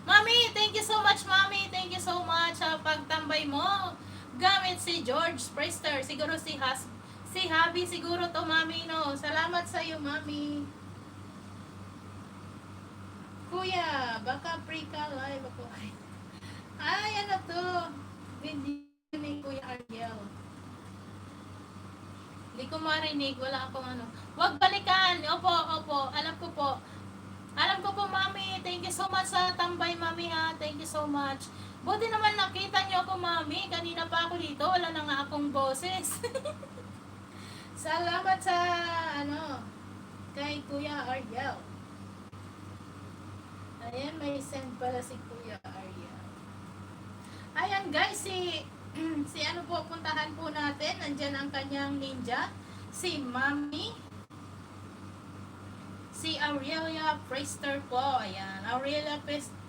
Mami, thank you so much, Mami. Thank you so much sa pagtambay mo. Gamit si George Priester. Siguro si Habi siguro to, Mami, no? Salamat sa iyo, Mami. Kuya, baka free ka live ako. Ay, ano to? Video ni Kuya Ariel. Hindi ko marinig. Wala akong ano. Huwag balikan. Opo. Alam ko po, Mami. Thank you so much sa tambay, Mami, ha. Thank you so much. Buti naman nakita niyo ako, Mami. Kanina pa ako dito. Wala na nga akong boses. Salamat sa, kay Kuya Ariel. Ayan, may send pala si Kuya Ariel. Ayan, guys, si Si ano po, puntahan po natin. Nandyan ang kanyang ninja. Si Mami. Si Aurelia Prester po. Ayan. Aurelia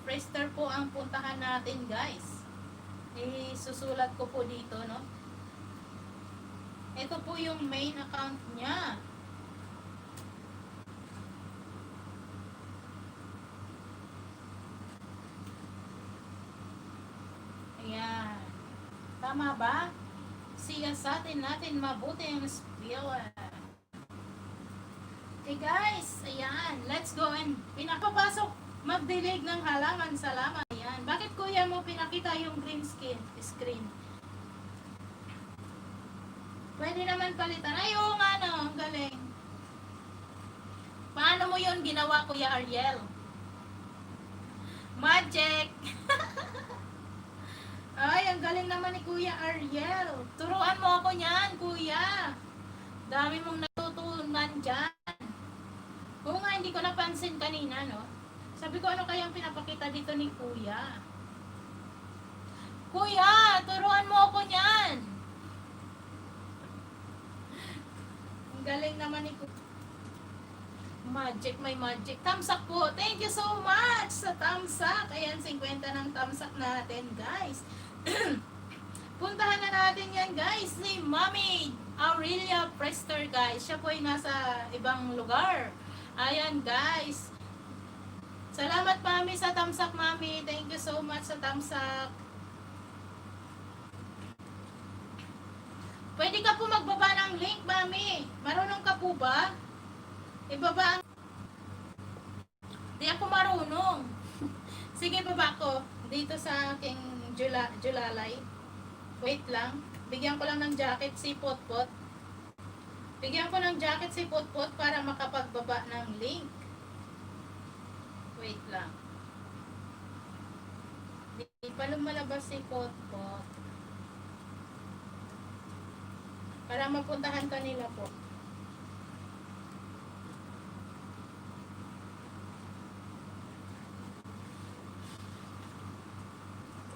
Prester po ang puntahan natin, guys. Susulat ko po dito, no? Ito po yung main account niya. Ayan. Tama ba? Siyasatin natin mabuti ang spiller. Okay guys, ayan. Let's go and pinapapasok. Magdilig ng halaman. Salamat. Ayan. Bakit kuya mo pinakita yung green screen? Pwede naman palitan. Ay, oo nga no. Ang galing. Paano mo yun ginawa, Kuya Ariel? Magic! Ay, ang galing naman ni Kuya Ariel. Turuan mo ako niyan, Kuya. Dami mong natutunan dyan. Oo nga, hindi ko napansin kanina, no? Sabi ko, ano kayang pinapakita dito ni Kuya? Kuya, turuan mo ako niyan. Ang galing naman ni Kuya. Magic, may magic. Thumbs up po. Thank you so much sa thumbs up. Ayan, 50 ng thumbs up natin, guys. Puntahan na natin yan, guys. Si Mami Aurelia Prester, guys. Siya po ay nasa ibang lugar. Ayan, guys. Salamat, Mami, sa thumbs up, Mami. Thank you so much sa thumbs up. Pwede ka po magbaba ng link, Mami. Marunong ka po ba? Ibaba ang... Di ako marunong. Sige, baba ko. Dito sa aking Julalay. Wait lang. Bigyan ko lang ng jacket si Potpot. Bigyan ko ng jacket si Potpot para makapagbaba ng link. Wait lang. Di pa lumalabas si Potpot. Para mapuntahan kanila po.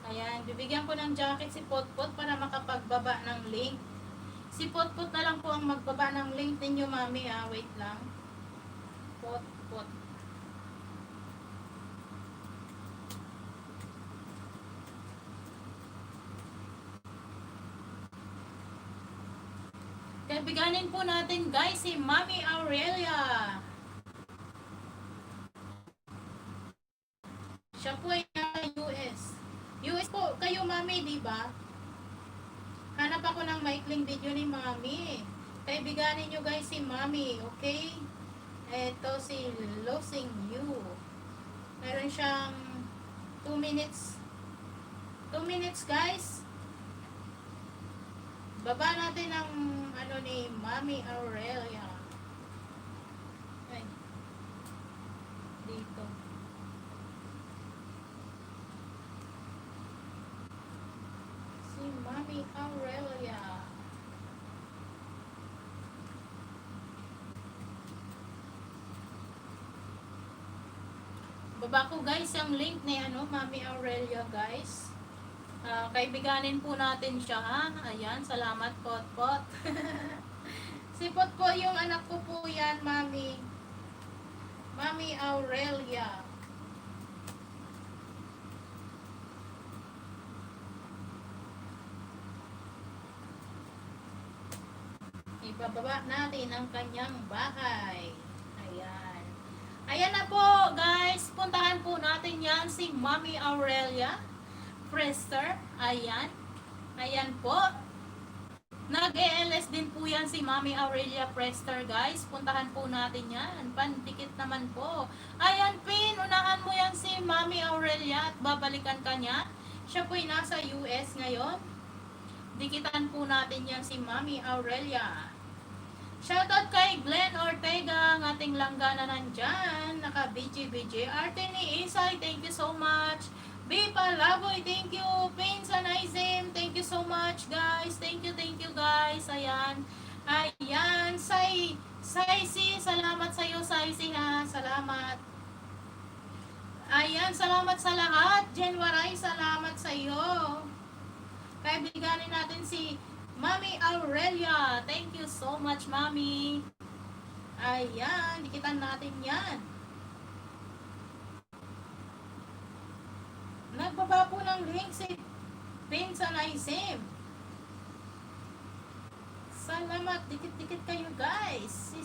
Ayan, bibigyan ko ng jacket si Potpot para makapagbaba ng link. Si Potpot na lang po ang magbaba ng link ninyo, Mami, ah. Wait lang. Potpot. Kaibiganin po natin, guys, si Mami Aurelia. Siya po ay US. US po, kayo Mami, di ba? Hanap ako ng maikling video ni Mami. Kaibiganin nyo guys si Mami, okay? Ito si Losing You. Meron siyang 2 minutes. 2 minutes guys. Baba natin ang ano ni Mami Aurelia. Ay. Dito. Mami Aurelia. Baba ko guys yung link ni Mami Aurelia guys. Kaibiganin po natin siya ha. Ayan, salamat Potpot. Si Potpot yung anak ko po yan, Mami. Mami Aurelia. Ibababa natin ang kanyang bahay. Ayan. Ayan na po, guys. Puntahan po natin yan si Mami Aurelia Prester. Ayan. Ayan po. Nag-ELS din po yan si Mami Aurelia Prester, guys. Puntahan po natin yan. Pandikit naman po. Ayan, Pin. Unahan mo yan si Mami Aurelia at babalikan ka niya. Siya po'y nasa US ngayon. Dikitan po natin yan si Mami Aurelia. Shoutout kay Glenn Ortega, ang ating langga na nandyan. Naka-BG. Arte ni Isay, thank you so much. Bipa Laboy, thank you. Pain Sanaisim, thank you so much guys. Thank you guys. Ayan. Ayan. Saisi, salamat sa iyo Saisi ha. Salamat. Ayan, salamat sa lahat. Jen Waray, salamat sa iyo. Kaibiganin natin si Mami Aurelia. Thank you so much, Mami. Ayan, dikitan natin yan. Nagbaba po ng link si Pinsan Isim. Salamat, dikit-dikit kayo guys.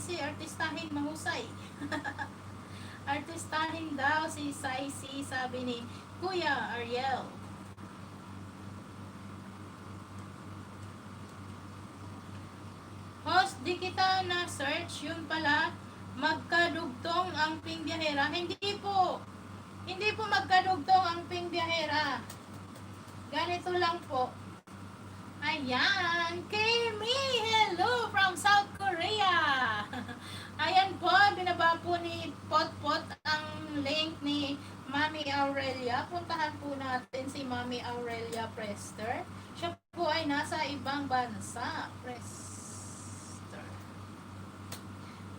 Si artistahin mahusay. Artistahin daw si Saisi, sabi ni Kuya Ariel. Host, di kita na search, yun pala, magkadugtong ang Ping Biyahera. Hindi po magkadugtong ang Ping Biyahera. Ganito lang po. Ayan, Kimi, hello from South Korea. Ayan po, binaba po ni Potpot ang link ni Mami Aurelia. Puntahan po natin si Mami Aurelia Prester. Siya po ay nasa ibang bansa. Prester.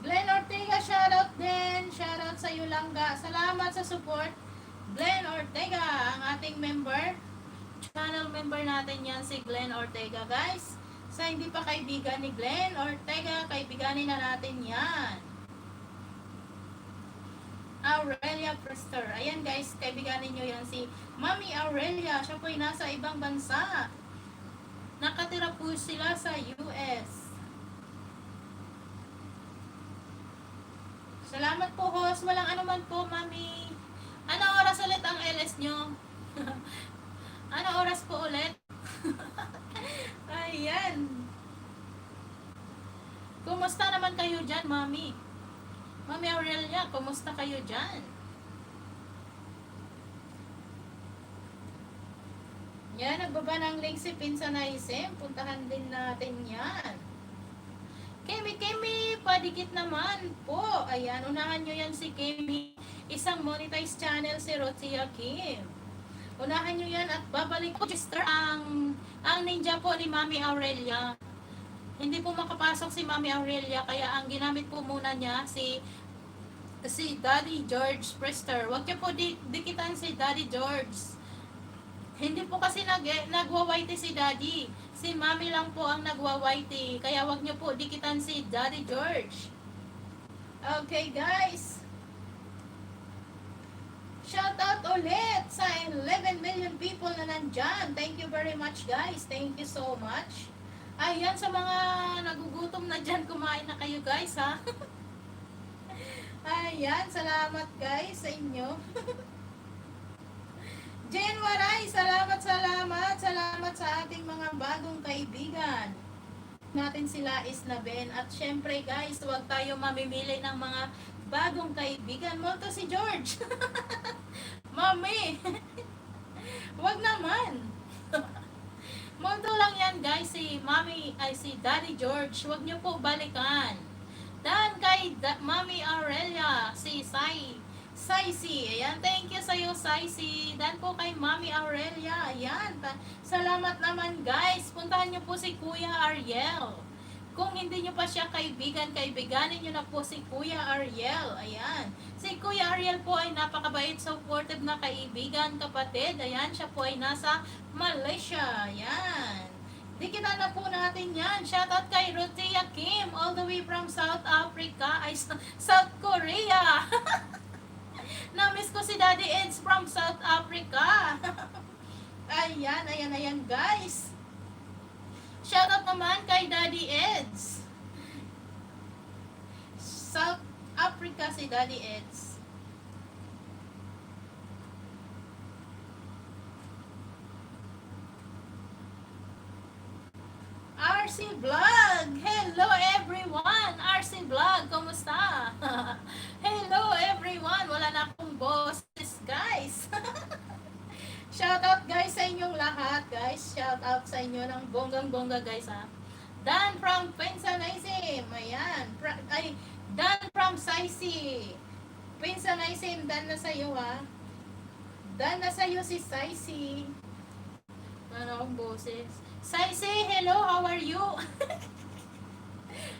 Glenn Ortega, shoutout din. Shoutout sa Yolanga. Salamat sa support. Glenn Ortega, ang ating member. Channel member natin yan si Glenn Ortega, guys. Sa hindi pa kaibigan ni Glenn Ortega, kaibiganin na natin yan. Aurelia Prester. Ayan guys, kaibiganin nyo yan si Mami Aurelia. Siya po ay nasa ibang bansa. Nakatira po sila sa US. Salamat po, host. Walang anuman po, Mami. Ano oras ulit ang LS nyo? Ano oras po ulit? Ayan. Kumusta naman kayo dyan, Mami? Mami Aurelia, kumusta kayo dyan? Yan, nagbaba ng link si Pinsan Isim. Puntahan din natin yan. Kimi, padikit naman po. Ayan, unahan nyo yan si Kimi. Isang monetized channel si Rotia Kim. Unahan nyo yan at babalik ko register ang ninja po ni Mami Aurelia. Hindi po makapasok si Mami Aurelia kaya ang ginamit po muna niya si Daddy George Prester. Huwag niyo po dikitan si Daddy George. Hindi po kasi nagwawaiti si Daddy. Si Mami lang po ang nagwawaiti. Kaya huwag niyo po dikitan si Daddy George. Okay guys. Shoutout ulit sa 11 million people na nandyan. Thank you very much guys. Thank you so much. Ayan, sa mga nagugutom na dyan, kumain na kayo guys ha. Ayan, salamat guys sa inyo. Jen Waray, salamat sa ating mga bagong kaibigan. Natin sila Isnaben. At syempre guys, huwag tayo mamimili ng mga bagong kaibigan. Molto si George. Mami. Huwag naman. Molto lang yan guys, si Mami, ay si Daddy George. Huwag niyo po balikan. Dan kay Mami Aurelia, si Saisi. Ayan, thank you sa'yo, Saisi. Dan po kay Mami Aurelia. Ayan, salamat naman guys. Puntahan niyo po si Kuya Ariel. Kung hindi nyo pa siya kaibiganin nyo na po si Kuya Ariel. Ayan. Si Kuya Ariel po ay napakabait, supportive na kaibigan, kapatid. Ayan, siya po ay nasa Malaysia. Ayan. Dikitan na po natin yan. Shoutout kay Rotia Kim, all the way from South Africa. Ay, South Korea. Na-miss ko si Daddy Eds from South Africa. Ayan guys. Shoutout naman kay Daddy Eds. South Africa si Daddy Eds. RC Vlog! Hello everyone! RC Vlog, kumusta? Hello everyone! Wala na akong boses, guys. Shoutout guys sa inyong lahat, guys. Shoutout sa inyo ng bonggang-bongga, guys, ha. Dan from Pinsanaisim. Ayan. Dan from Saisi. Pinsanaisim, Dan na sa'yo, ha. Dan na sa'yo si Saisi. Ano akong boses? Saisi, hello, how are you?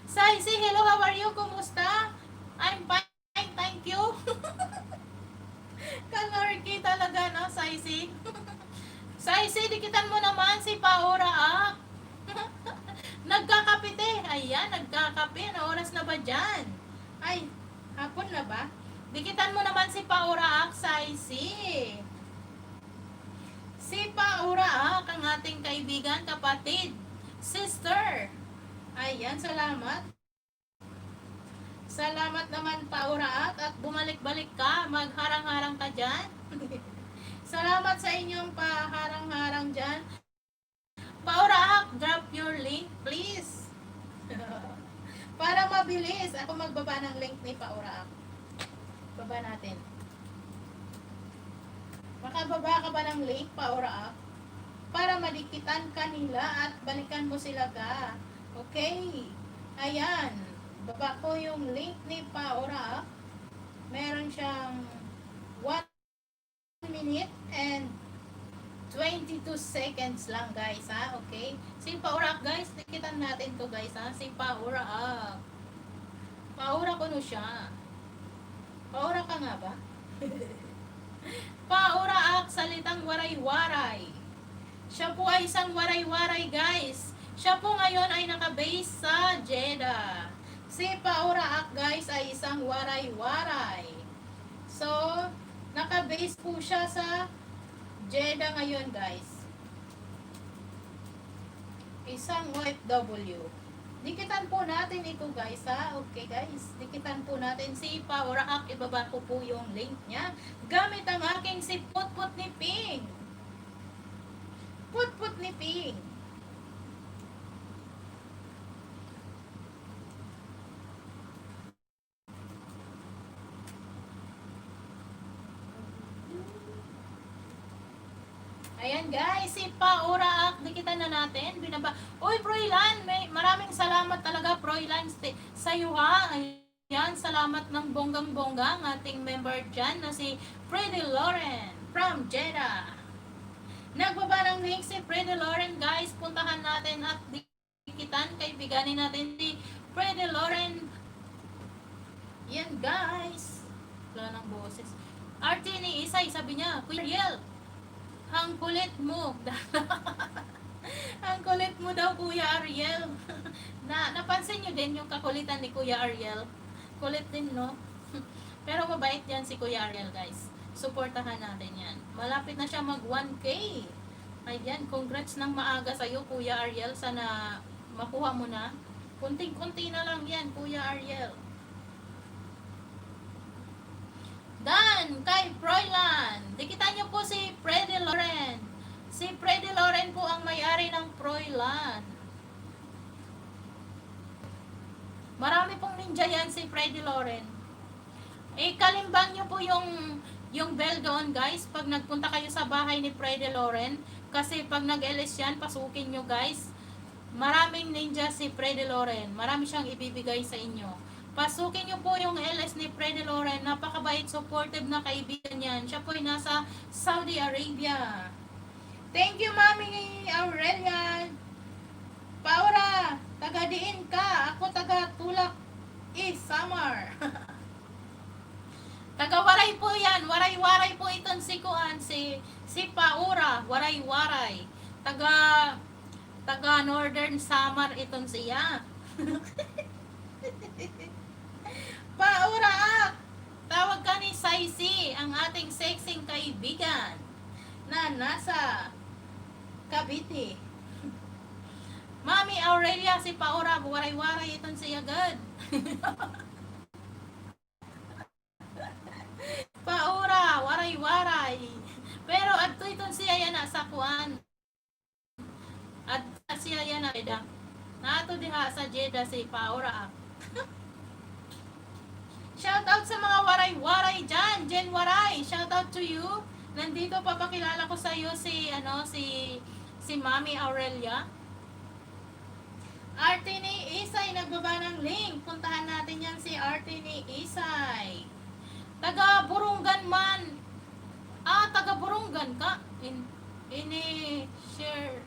Saisi, hello, how are you? Kumusta? I'm fine, thank you. Kalorky talaga, no, Saisi? Saisi, dikitan mo naman si Paura, ah. Nagkakapite. Ayan, nagkakape. Ano oras na ba dyan? Ay, hapon na ba? Dikitan mo naman si Paura, ah, Saisi. Si Paura, ah, ang ating kaibigan, kapatid, sister. Ayan, salamat. Salamat naman, Paura, at bumalik-balik ka. Magharang-harang ka dyan. Salamat sa inyong paharang-harang dyan. Paura, drop your link, please. Para mabilis. Ako magbaba ng link ni Paura. Baba natin. Makababa ka ba ng link, Paura? Para madikitan kanila at balikan mo sila ka. Okay. Ayan. Baba ko yung link ni Paura. Meron siyang 1 minute and 22 seconds lang, guys, ha? Okay? Si Paura, guys, dikitan natin to, guys, ha? Si Paura, Paura ko no siya. Paura ka nga ba? Paura, salitang waray-waray. Siya po ay isang waray-waray, guys. Siya po ngayon ay naka-base sa Jeddah. Si Paura, guys, ay isang waray-waray. So, naka-base po siya sa Jeddah ngayon, guys. Isang OFW. Dikitan po natin ito, guys, ha? Okay, guys. Dikitan po natin si Paura. Ibaba ko po yung link niya. Gamit ang aking si Putput ni Ping. Putput ni Ping. Ayan, guys, si Paura, dikitan na natin. Binaba. Uy, Proylan, maraming salamat talaga, Proylan, sa iyo, ha. Ayan, salamat ng bonggang-bongga ang ating member dyan na si Freddy Lauren from Jeddah. Nagbaba ng link si Freddy Lauren, guys. Puntahan natin at dikitan, kaibiganin natin si Freddy Lauren. Yan, guys. Wala ng boses. RT ni Isay, sabi niya, Kuya Riel, ang kulit mo. Ang kulit mo daw, Kuya Ariel. Napansin nyo din yung kakulitan ni Kuya Ariel. Kulit din, no? Pero mabait yan si Kuya Ariel, guys. Suportahan natin yan. Malapit na siya mag 1K. Ayan, congrats ng maaga sa'yo, Kuya Ariel. Sana makuha mo na. Kunting-kunti na lang yan, Kuya Ariel. Dan, kay Proylan. Dikitan niyo po si Freddy Lauren. Si Freddy Lauren po ang may-ari ng Proylan. Marami pong ninja yan si Freddy Lauren. Kalimbang niyo po yung bell doon, guys, pag nagpunta kayo sa bahay ni Freddy Lauren. Kasi pag nag-LS yan, pasukin nyo, guys. Maraming ninja si Freddy Lauren. Marami siyang ibibigay sa inyo. Pasukin nyo po yung LS ni Freddy Lauren. Napakabait, supportive na kaibigan yan. Siya po ay nasa Saudi Arabia. Thank you, Mami Aurelia. Paura, taga-diin ka. Ako taga-Tulak East Samar. Taga-waray po yan. Waray-waray po itong si Kuan. Si Paura. Waray-waray. Taga-Northern Samar itong siya. Paura, tawag ka ni Saisi, ang ating sexing kaibigan na nasa Cavite. Mami Aurelia, si Paura, waray-waray itong siya agad. Paura, waray-waray. Pero adto itong siya yan sa kuan. At siya yan na Jeddah. Nato diha sa Jeddah si Paura. Shout out sa mga waray-waray dyan. Jen Waray, shout out to you. Nandito papakilala ko sa iyo si Mami Aurelia. Arte ni Isay nagbaba ng link. Puntahan natin yan si Arte ni Isay. Taga Burungan man. Taga Burungan ka. Share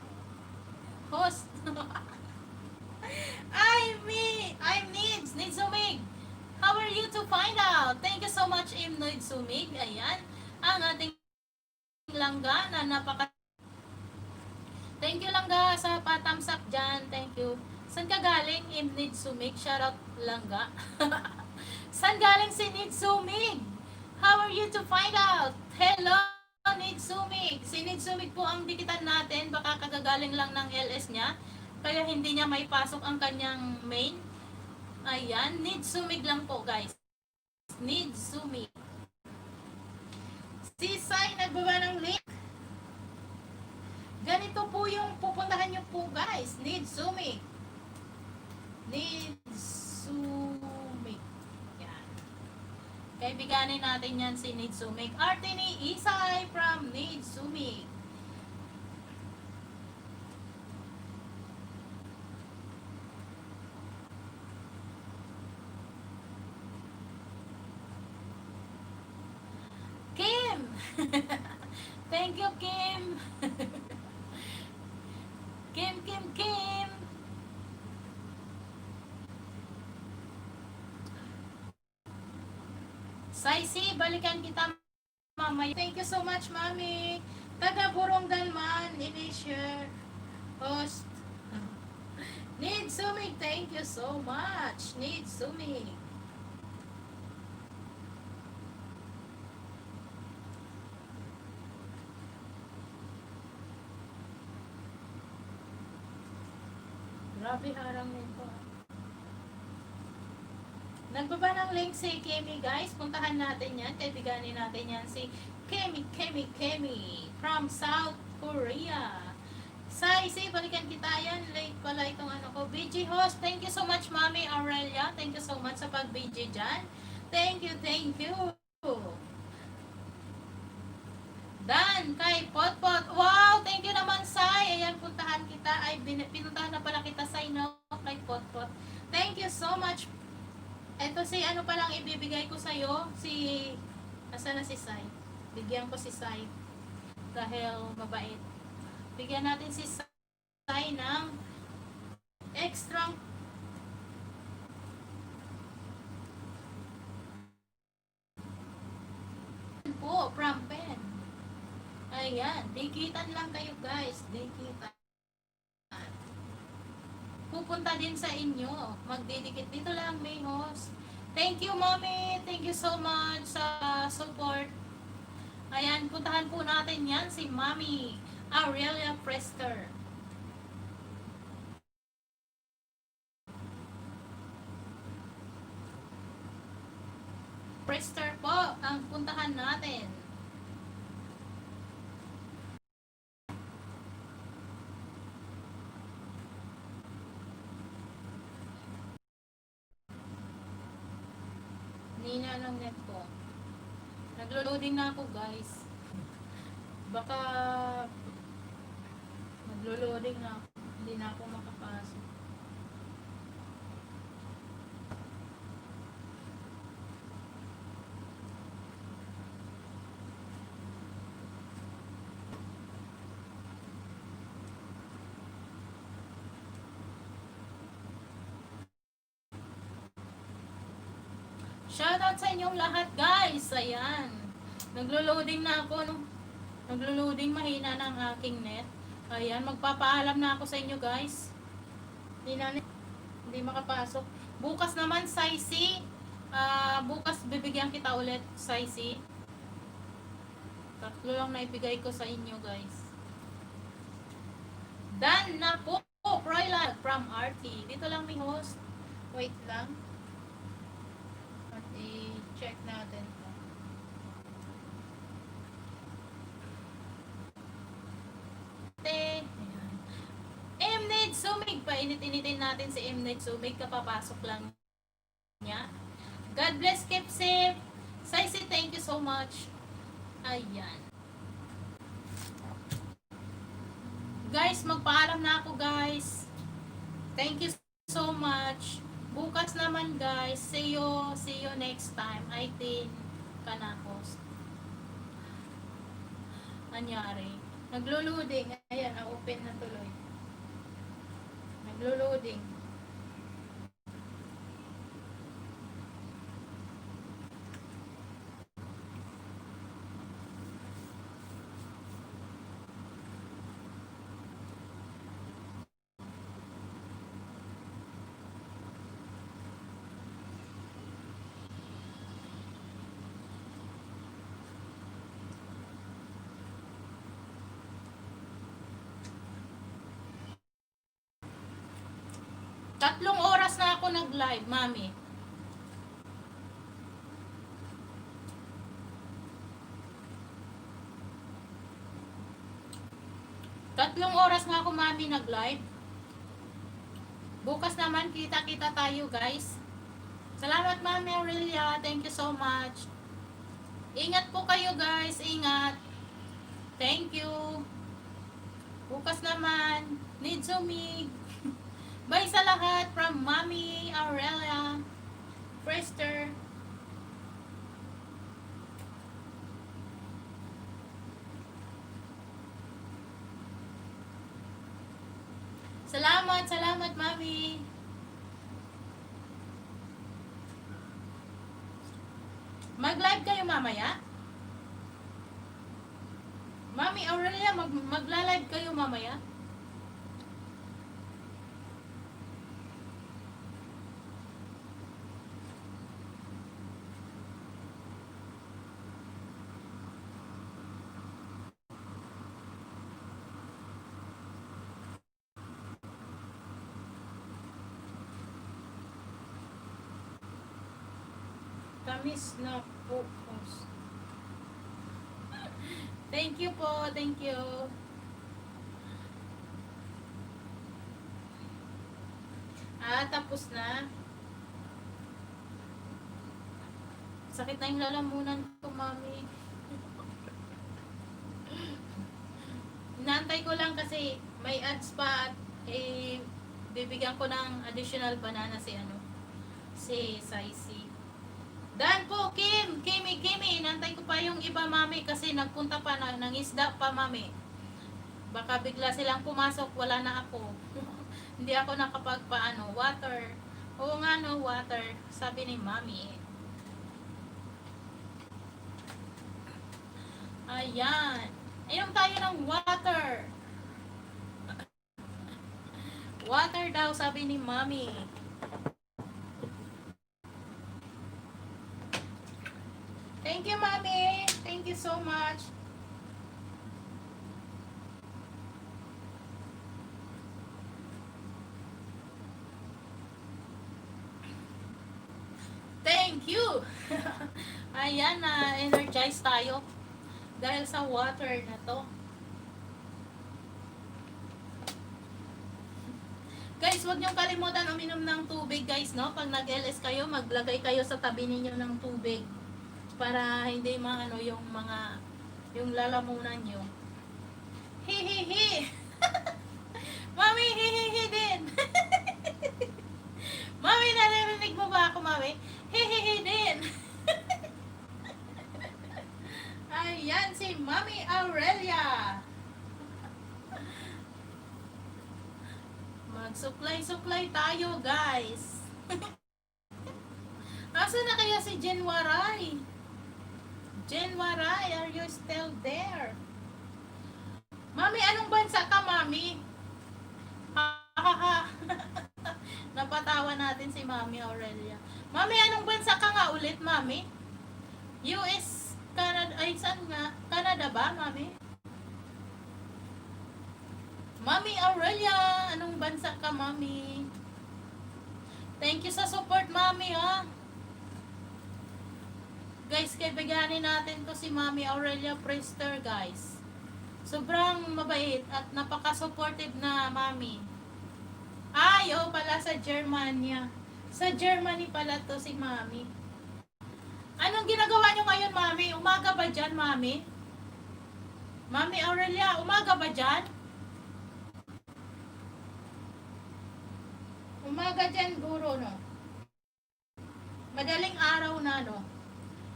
host. I'm Nids Sumig. How are you to find out? Thank you so much, Nids Sumig. Ayan, ang ating langga na Thank you lang ga sa pa-thumbs up dyan. Thank you. Saan ka galing? In Need Sumig. Shoutout lang ga. Saan galing si Need Sumig? How are you to find out? Hello, Need Sumig. Si Need Sumig po ang dikitan natin. Baka kagagaling lang ng LS niya. Kaya hindi niya may pasok ang kanyang main. Ayan. Need Sumig lang po, guys. Need Sumig. Si Sai nagbaba ng link. Ganito po yung pupuntahan nyo po, guys. Need Sumig. Need Sumig. Yan. Kaibiganin natin yan si Need Sumig. Arte ni Isay from Need Sumig. Kim! Thank you, Kim! Kim! Saisi, balikan kita mamaya. Thank you so much, Mami. Taga Borongan man, Initial host. Need Sumig, thank you so much. Need Sumig. Grabe harang nito. Nagbaba ng link si Kemi, guys. Puntahan natin yan. Kaibiganin natin yan. Si Kemi from South Korea. Saisi, balikan kita yan. Late pala itong ano ko. BG host, thank you so much, Mami Aurelia. Thank you so much sa pag-BG dyan. Thank you. Dan, kay Potpot. Wow, thank you naman, Sai. Ayan, puntahan kita. Ay, pinuntahan na pala kita, Sai, no? Kay Potpot. Thank you so much. Ito si ano palang ibibigay ko sa'yo. Asa na si Sai? Bigyan ko si Sai. Dahil mabait. Bigyan natin si Sai ng extra po from pen. Ayan, dikitan lang kayo, guys. Dikitan. Pupunta din sa inyo. Magdidikit. Dito lang, may host. Thank you, Mommy. Thank you so much sa support. Ayan, puntahan po natin yan si Mommy Aurelia Prester. Prester po ang puntahan natin. Nina ng net ko. Naglo-loading na ako, guys. Baka maglo-loading na ako. Hindi na ako makapasok. Shoutout sa inyong lahat, guys. Ayan. Naglo-loading na ako. Naglo-loading, mahina ng aking net. Ayan, magpapaalam na ako sa inyo, guys. Hindi makapasok. Bukas naman, Saisi. Bukas bibigyan kita ulit, Saisi. Tatlo lang na ibigay ko sa inyo, guys. Dan na po. Froylan from RT. Dito lang may host. Wait lang. I-check natin. Mnet Sumig. Painit-initin natin si Mnet Sumig. Kapapasok lang niya. God bless, keep safe. Saisi, thank you so much. Ayan. Guys, magpaalam na ako, guys. Thank you so much. Bukas naman, guys. See you next time. I think kanakos. Anyari. Naglo-loading. Ayan, na-open na tuloy. Naglo-loading. 3 oras na ako nag-live, mami. Tatlong oras nga ako, mami, nag-live. Bukas naman, kita-kita tayo, guys. Salamat, Mami Aurelia. Thank you so much. Ingat po kayo, guys. Ingat. Thank you. Bukas naman, Nidzumig. Bye sa lahat from Mami Aurelia. Prester. Salamat, salamat, Mami. Mag-live kayo mamaya? Mami Aurelia, magla-live kayo mamaya? Tamis na po. Thank you po, thank you. Tapos na. Sakit na yung lalamunan ko, mami. Inaantay ko lang kasi may ads pa at bibigyan ko ng additional banana si Saisi. Dan po, Kimi, inantay ko pa yung iba, mami, kasi nagpunta pa ng isda pa, mami. Baka bigla silang pumasok, wala na ako. Hindi ako nakapagpaano, water. Oo nga no, water, sabi ni mami. Ayan. Inom tayo ng water. Water daw, sabi ni mami. Thank you, Mami. Thank you so much. Thank you. Ayan na, energize tayo dahil sa water na to. Guys, huwag niyong kalimutan uminom ng tubig, guys, no? Pag nag-LS kayo, maglagay kayo sa tabi ninyo ng tubig para hindi yung lalamunan nyo. Hihihi. Mami, hihihi din. Mami, naririnig mo ba ako, mami? Hihihi din. Ayan si Mami Aurelia. Mag-supply tayo, guys. Asa na kaya si Jen Waray? Jen Waray, are you still there? Mami, anong bansa ka, Mami? Ha. Napatawa natin si Mami Aurelia. Mami, anong bansa ka nga ulit, Mami? US, Canada, ay saan nga? Canada ba, Mami? Mami Aurelia, anong bansa ka, Mami? Thank you sa support, Mami, ha? Guys, kaibiganin natin to si Mami Aurelia Prester, guys. Sobrang mabait at napaka-supportive na Mami. Ay, pala sa Germania. Sa Germany pala to si Mami. Anong ginagawa nyo ngayon, Mami? Umaga ba dyan, Mami? Mami Aurelia, umaga ba dyan? Umaga dyan, guro, no? Madaling araw na, no?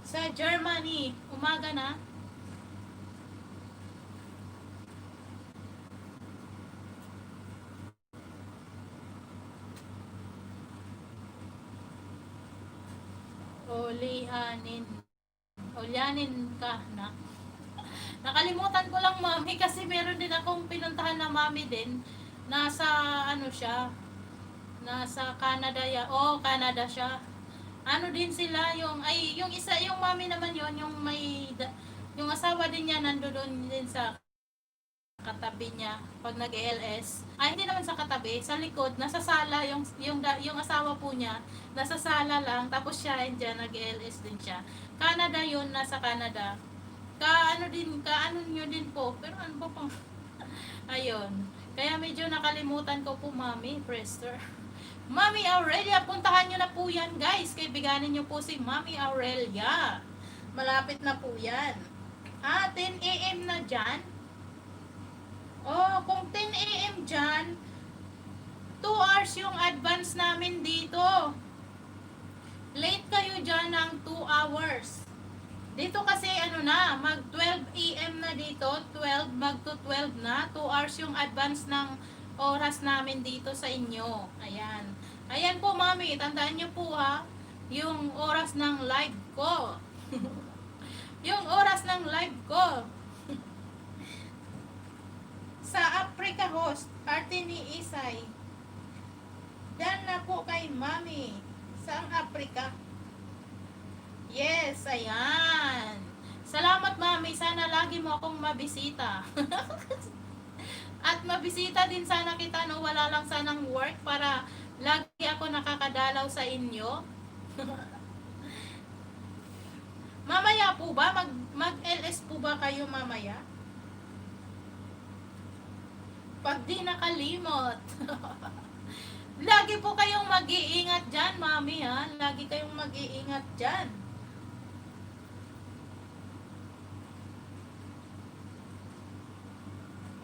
Sa Germany, umaga na. Ulyanin ka na. Nakalimutan ko lang, Mami, kasi meron din akong pinuntahan na Mami din. Nasa, nasa Canada Canada siya. Ano din sila, yung isa, yung Mami naman yon yung yung asawa din niya nandoon din sa katabi niya pag nag-ALS. Ay, hindi naman sa katabi, sa likod, nasa sala yung asawa po niya, nasa sala lang, tapos siya diyan nag-ALS din siya. Canada yun, nasa Canada. Kaano nyo din po, pero ano ba pang, ayun. Kaya medyo nakalimutan ko po, Mami Prester. Mami Aurelia, puntahan nyo na po yan, guys. Kaibiganin nyo po si Mami Aurelia. Malapit na po yan. 10 a.m. na dyan. Oh, kung 10 a.m. dyan, 2 hours yung advance namin dito. Late kayo dyan ng 2 hours. Dito kasi mag 12 a.m. na dito, 12, mag to 12 na, 2 hours yung advance ng oras namin dito sa inyo. Ayan. Ayan po, Mami, tandaan nyo po ha, yung oras ng live ko. Yung oras ng live ko. Sa Africa host, arte ni Isay. Dan na po kay Mami. Saang Africa? Yes, ayan. Salamat, Mami. Sana lagi mo akong mabisita. At mabisita din sana kita, no? Wala lang sanang work para lagi ako nakakadalaw sa inyo. Mamaya po ba? Mag-LS po ba kayo mamaya? Pag di nakalimot. Lagi po kayong mag-iingat dyan, Mami, ha? Lagi kayong mag-iingat dyan.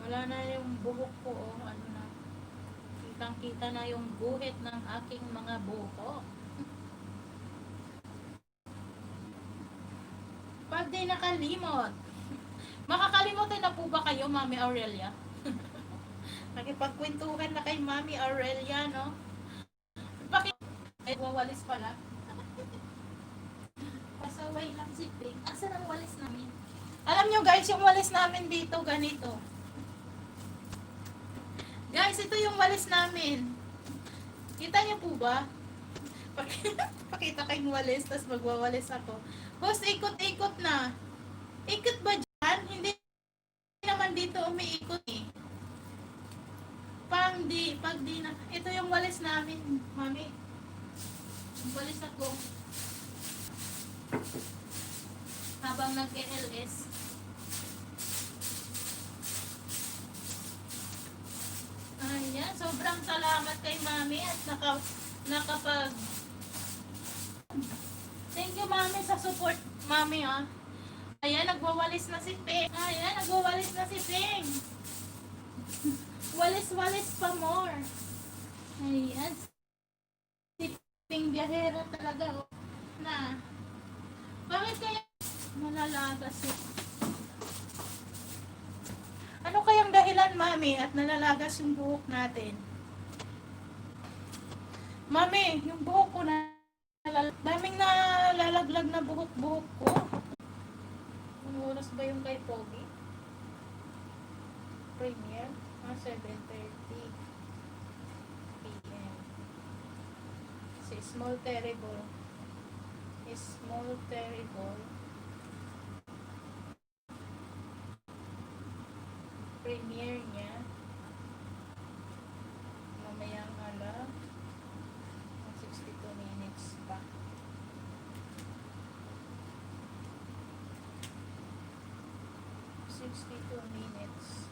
Wala na yung buhok ko, oh. Ano na. Kitang-kita na yung guhit ng aking mga buhok. Pag di nakalimot. Makakalimutan na po ba kayo, Mami Aurelia? Nakipagkwentuhan na kay Mami Aurelia, no? Bakit? Ay, wawalis pala. Pasaway lang si Pink. Asan ang walis namin? Alam nyo guys, yung walis namin dito, ganito. Guys, ito yung walis namin. Kita niyo po ba? Pakita kayong walis, tapos magwawalis ako. Boss, ikot-ikot na. Ikot ba dyan? Hindi naman dito umiikot eh. Pag di na. Ito yung walis namin, Mami. Yung walis ako. Habang nag-LS. Ayan, sobrang salamat kay Mami at nakapag thank you, Mami, sa support, Mami, ha. Ayan, nagwawalis na si Peng. Ayan, nagwawalis na si Peng. Walis-walis pa more. Ayan. Si Peng biyahero talaga, oh. Na. Bakit kaya nalalagas eh? Ano kayang dahilan, Mami, at nalalagas yung buhok natin? Mami, yung buhok ko daming nalalaglag na buhok-buhok ko. Anong oras ba yung kay Pogi? Premiere? 7:30 p.m. Si Small Terrible. Small Terrible. Premiere niya. Mamayang 62 minutes pa. Minutes.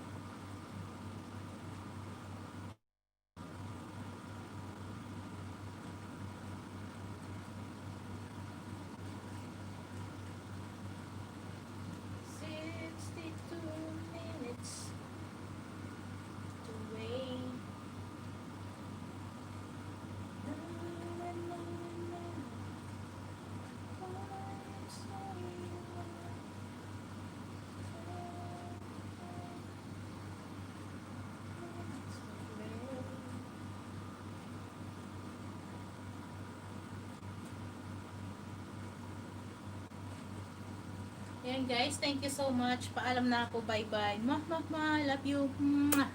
Yan guys, thank you so much. Paalam na ako. Bye-bye. I love you. Mwah.